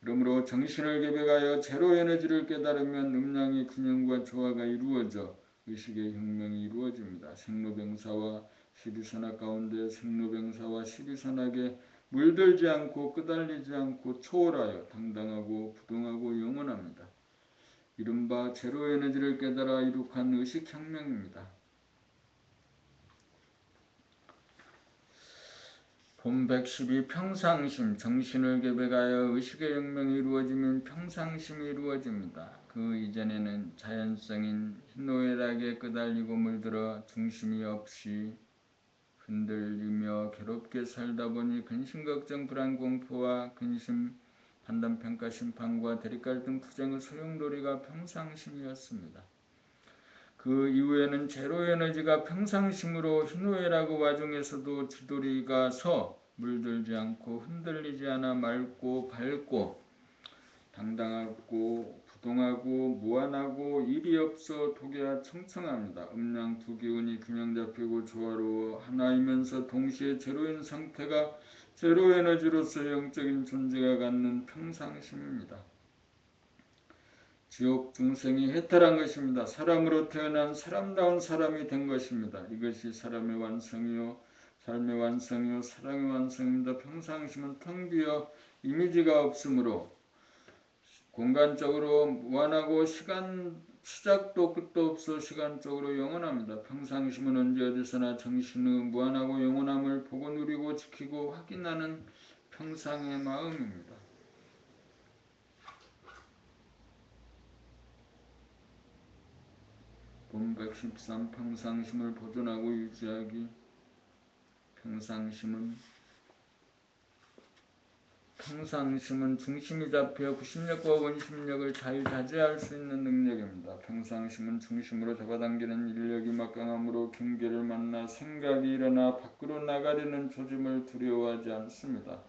그러므로 정신을 개백하여 제로 에너지를 깨달으면 음양의 균형과 조화가 이루어져 의식의 혁명이 이루어집니다. 생로병사와 12선악 가운데 생로병사와 12선악에 물들지 않고 끄달리지 않고 초월하여 당당하고 부동하고 영원합니다. 이른바 제로 에너지를 깨달아 이룩한 의식혁명입니다. 본 112 평상심. 정신을 개백하여 의식의 혁명이 이루어지면 평상심이 이루어집니다. 그 이전에는 자연성인 희노애락에 끄달리고 물들어 중심이 없이 흔들리며 괴롭게 살다 보니 근심, 걱정, 불안, 공포와 근심, 판단, 평가, 심판과 대립갈등, 투쟁의 소용돌이가 평상심이었습니다. 그 이후에는 제로에너지가 평상심으로 희노애락의 와중에서도 지도리가 서 물들지 않고 흔들리지 않아 맑고 밝고 당당하고 부동하고 무한하고 일이 없어 독야 청청합니다. 음양 두 기운이 균형 잡히고 조화로워 하나이면서 동시에 제로인 상태가 제로에너지로서 영적인 존재가 갖는 평상심입니다. 지옥 중생이 해탈한 것입니다. 사람으로 태어난 사람다운 사람이 된 것입니다. 이것이 사람의 완성이요 삶의 완성이요 사랑의 완성입니다. 평상심은 텅 비어 이미지가 없으므로 공간적으로 무한하고 시작도 끝도 없어 시간적으로 영원합니다. 평상심은 언제 어디서나 정신의 무한하고 영원함을 보고 누리고 지키고 확인하는 평상의 마음입니다. 본 113 평상심을 보존하고 유지하기. 평상심은 중심이 잡혀 구심력과 원심력을 자유자재할 수 있는 능력입니다. 평상심은 중심으로 잡아당기는 인력이 막강함으로 경계를 만나 생각이 일어나 밖으로 나가려는 조짐을 두려워하지 않습니다.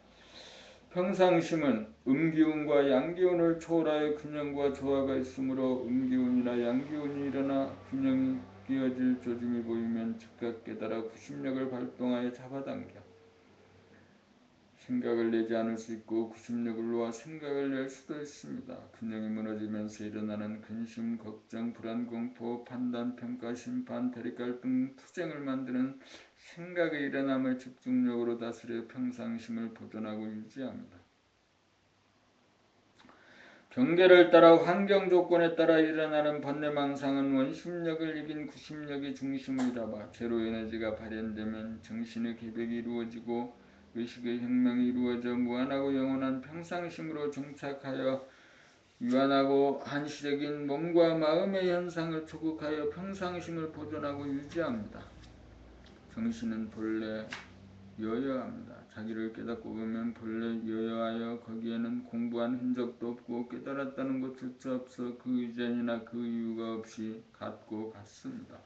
평상심은 음기운과 양기운을 초월하여 균형과 조화가 있으므로 음기운이나 양기운이 일어나 균형이 끼어질 조짐이 보이면 즉각 깨달아 구심력을 발동하여 잡아당겨 생각을 내지 않을 수 있고 구심력을 놓아 생각을 낼 수도 있습니다. 균형이 무너지면서 일어나는 근심, 걱정, 불안, 공포, 판단, 평가, 심판, 대립갈등, 투쟁을 만드는 생각의 일어남을 집중력으로 다스려 평상심을 보존하고 유지합니다. 경계를 따라 환경 조건에 따라 일어나는 번뇌망상은 원심력을 이긴 구심력이 중심을 잡아 제로에너지가 발현되면 정신의 개백이 이루어지고 의식의 혁명이 이루어져 무한하고 영원한 평상심으로 정착하여 유한하고 한시적인 몸과 마음의 현상을 초극하여 평상심을 보존하고 유지합니다. 정신은 본래 여여합니다. 자기를 깨닫고 보면 본래 여여하여 거기에는 공부한 흔적도 없고 깨달았다는 것조차 없어 그 이전이나 그 이유가 없이 같고 같습니다.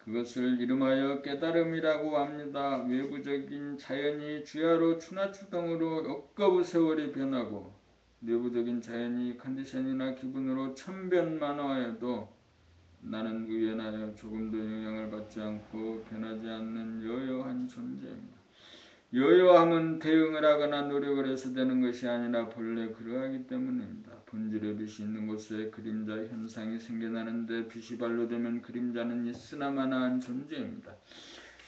그것을 이름하여 깨달음이라고 합니다. 외부적인 자연이 주야로 추나추동으로 억거부 세월이 변하고 내부적인 자연이 컨디션이나 기분으로 천변만화해도 나는 의연하여 조금도 영향을 받지 않고 변하지 않는 여여한 존재입니다. 여여함은 대응을 하거나 노력을 해서 되는 것이 아니라 본래 그러하기 때문입니다. 본질의 빛이 있는 곳에 그림자 현상이 생겨나는데 빛이 발로되면 그림자는 있으나마나한 존재입니다.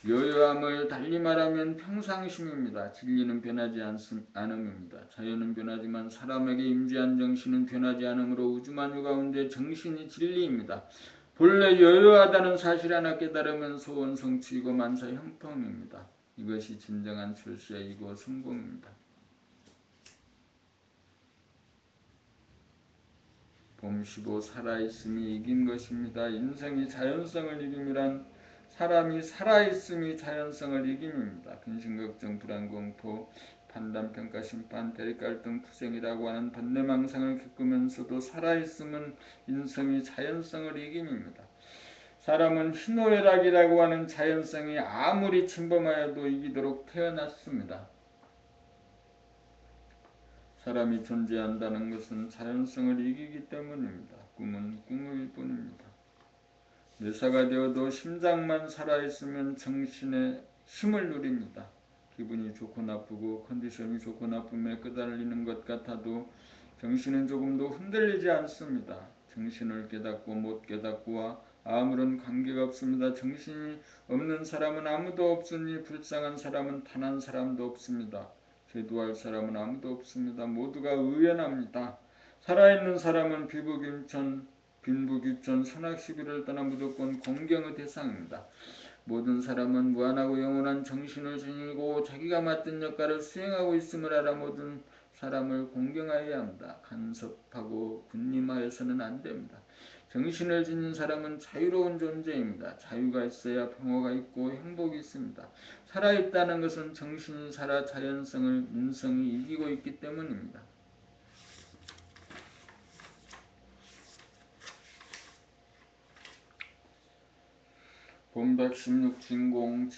여여함을 달리 말하면 평상심입니다. 진리는 변하지 않음입니다. 자연은 변하지만 사람에게 임재한 정신은 변하지 않으므로 우주만유 가운데 정신이 진리입니다. 본래 여여하다는 사실 하나 깨달으면 소원 성취이고 만사 형통입니다. 이것이 진정한 출세이고 성공입니다. 봄 15 살아있음이 이긴 것입니다. 인생이 자연성을 이김이란 사람이 살아있음이 자연성을 이김입니다. 근심, 걱정, 불안, 공포, 판단, 평가, 심판, 대립갈등, 투쟁이라고 하는 번뇌망상을 겪으면서도 살아있음은 인생이 자연성을 이김입니다. 사람은 희노애락이라고 하는 자연성이 아무리 침범하여도 이기도록 태어났습니다. 사람이 존재한다는 것은 자연성을 이기기 때문입니다. 꿈은 꿈일 뿐입니다. 뇌사가 되어도 심장만 살아있으면 정신의 힘을 누립니다. 기분이 좋고 나쁘고 컨디션이 좋고 나쁨에 끄달리는 것 같아도 정신은 조금도 흔들리지 않습니다. 정신을 깨닫고 못 깨닫고와 아무런 관계가 없습니다. 정신이 없는 사람은 아무도 없으니 불쌍한 사람은 단 한 사람도 없습니다. 제도할 사람은 아무도 없습니다. 모두가 의연합니다. 살아있는 사람은 빈부귀천, 선악시비를 떠나 무조건 공경의 대상입니다. 모든 사람은 무한하고 영원한 정신을 지니고 자기가 맡은 역할을 수행하고 있음을 알아 모든 사람을 공경하여야 합니다. 간섭하고 군림하여서는 안 됩니다. 정신을 지닌 사람은 자유로운 존재입니다. 자유가 있어야 평화가 있고 행복이 있습니다. 살아있다는 것은 정신이 살아 자연성을 인성이 이기고 있기 때문입니다. 본 116 진공,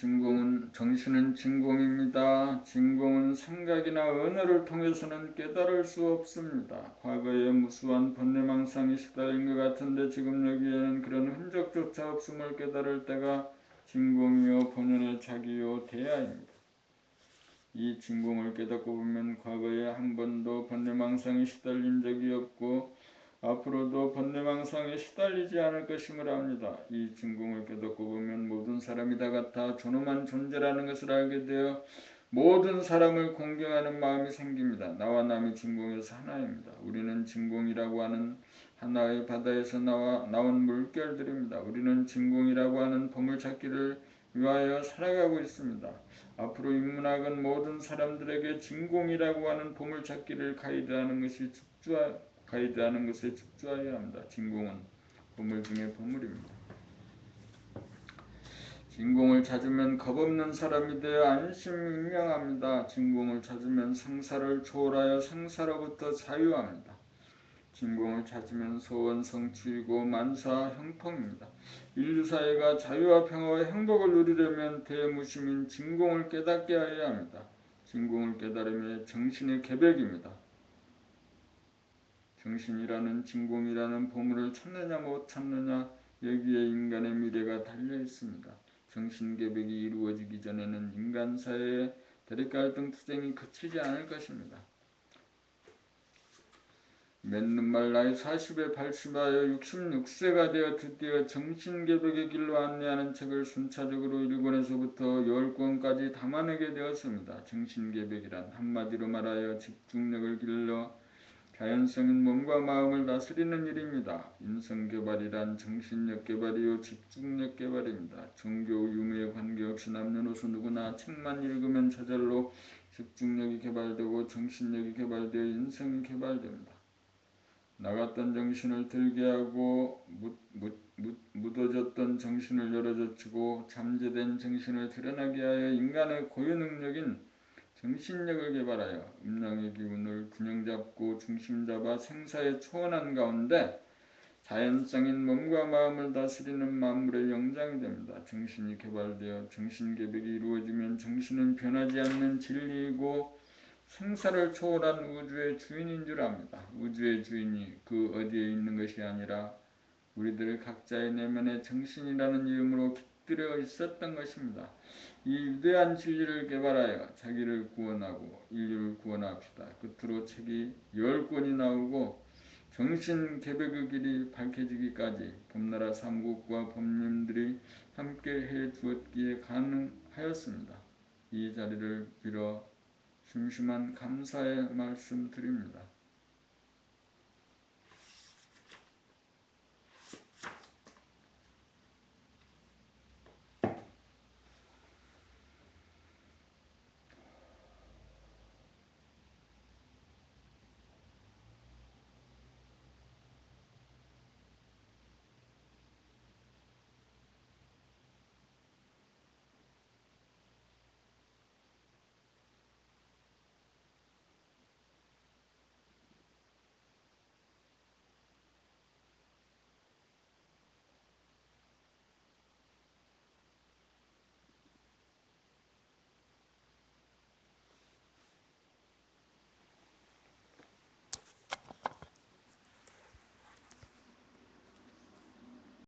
정신은 진공입니다. 진공은 생각이나 언어를 통해서는 깨달을 수 없습니다. 과거에 무수한 번뇌망상이 시달린 것 같은데 지금 여기에는 그런 흔적조차 없음을 깨달을 때가 진공이요 본연의 자기요 대야입니다. 이 진공을 깨닫고 보면 과거에 한 번도 번뇌망상에 시달린 적이 없고 앞으로도 번뇌망상에 시달리지 않을 것임을 압니다. 이 진공을 깨닫고 보면 모든 사람이 다 같아 존엄한 존재라는 것을 알게 되어 모든 사람을 공경하는 마음이 생깁니다. 나와 남이 진공에서 하나입니다. 우리는 진공이라고 하는 하나의 바다에서 나온 물결들입니다. 우리는 진공이라고 하는 보물찾기를 위하여 살아가고 있습니다. 앞으로 인문학은 모든 사람들에게 진공이라고 하는 보물찾기를 가이드하는 것에 집중해야 합니다. 진공은 보물 중에 보물입니다. 진공을 찾으면 겁없는 사람이 되어 안심임명합니다. 진공을 찾으면 생사를 초월하여 생사로부터 자유합니다. 진공을 찾으면 소원 성취이고 만사 형통입니다. 인류사회가 자유와 평화와 행복을 누리려면 대무심인 진공을 깨닫게 하여야 합니다. 진공을 깨달음이 정신의 계백입니다. 정신이라는 진공이라는 보물을 찾느냐 못 찾느냐 여기에 인간의 미래가 달려 있습니다. 정신계백이 이루어지기 전에는 인간사회의 대립갈등 투쟁이 그치지 않을 것입니다. 맺는 말 나이 40에 발심하여 66세가 되어 드디어 정신계백의 길로 안내하는 책을 순차적으로 1권에서부터 10권까지 담아내게 되었습니다. 정신계백이란 한마디로 말하여 집중력을 길러 자연성인 몸과 마음을 다스리는 일입니다. 인성개발이란 정신력 개발이요 집중력 개발입니다. 종교 유무에 관계없이 남녀노소 누구나 책만 읽으면 저절로 집중력이 개발되고 정신력이 개발되어 인성이 개발됩니다. 나갔던 정신을 들게 하고 묻어졌던 정신을 열어젖히고 잠재된 정신을 드러나게 하여 인간의 고유 능력인 정신력을 개발하여 음양의 기운을 균형잡고 중심잡아 생사에 초원한 가운데 자연성인 몸과 마음을 다스리는 만물의 영장이 됩니다. 정신이 개발되어 정신계백이 이루어지면 정신은 변하지 않는 진리이고 생사를 초월한 우주의 주인인 줄 압니다. 우주의 주인이 그 어디에 있는 것이 아니라 우리들 각자의 내면에 정신이라는 이름으로 깃들여 있었던 것입니다. 이 위대한 진리를 개발하여 자기를 구원하고 인류를 구원합시다. 끝으로 책이 10권이 나오고 정신 개백의 길이 밝혀지기까지 봄나라 삼국과 법님들이 함께 해 주었기에 가능하였습니다. 이 자리를 빌어 심심한 감사의 말씀 드립니다.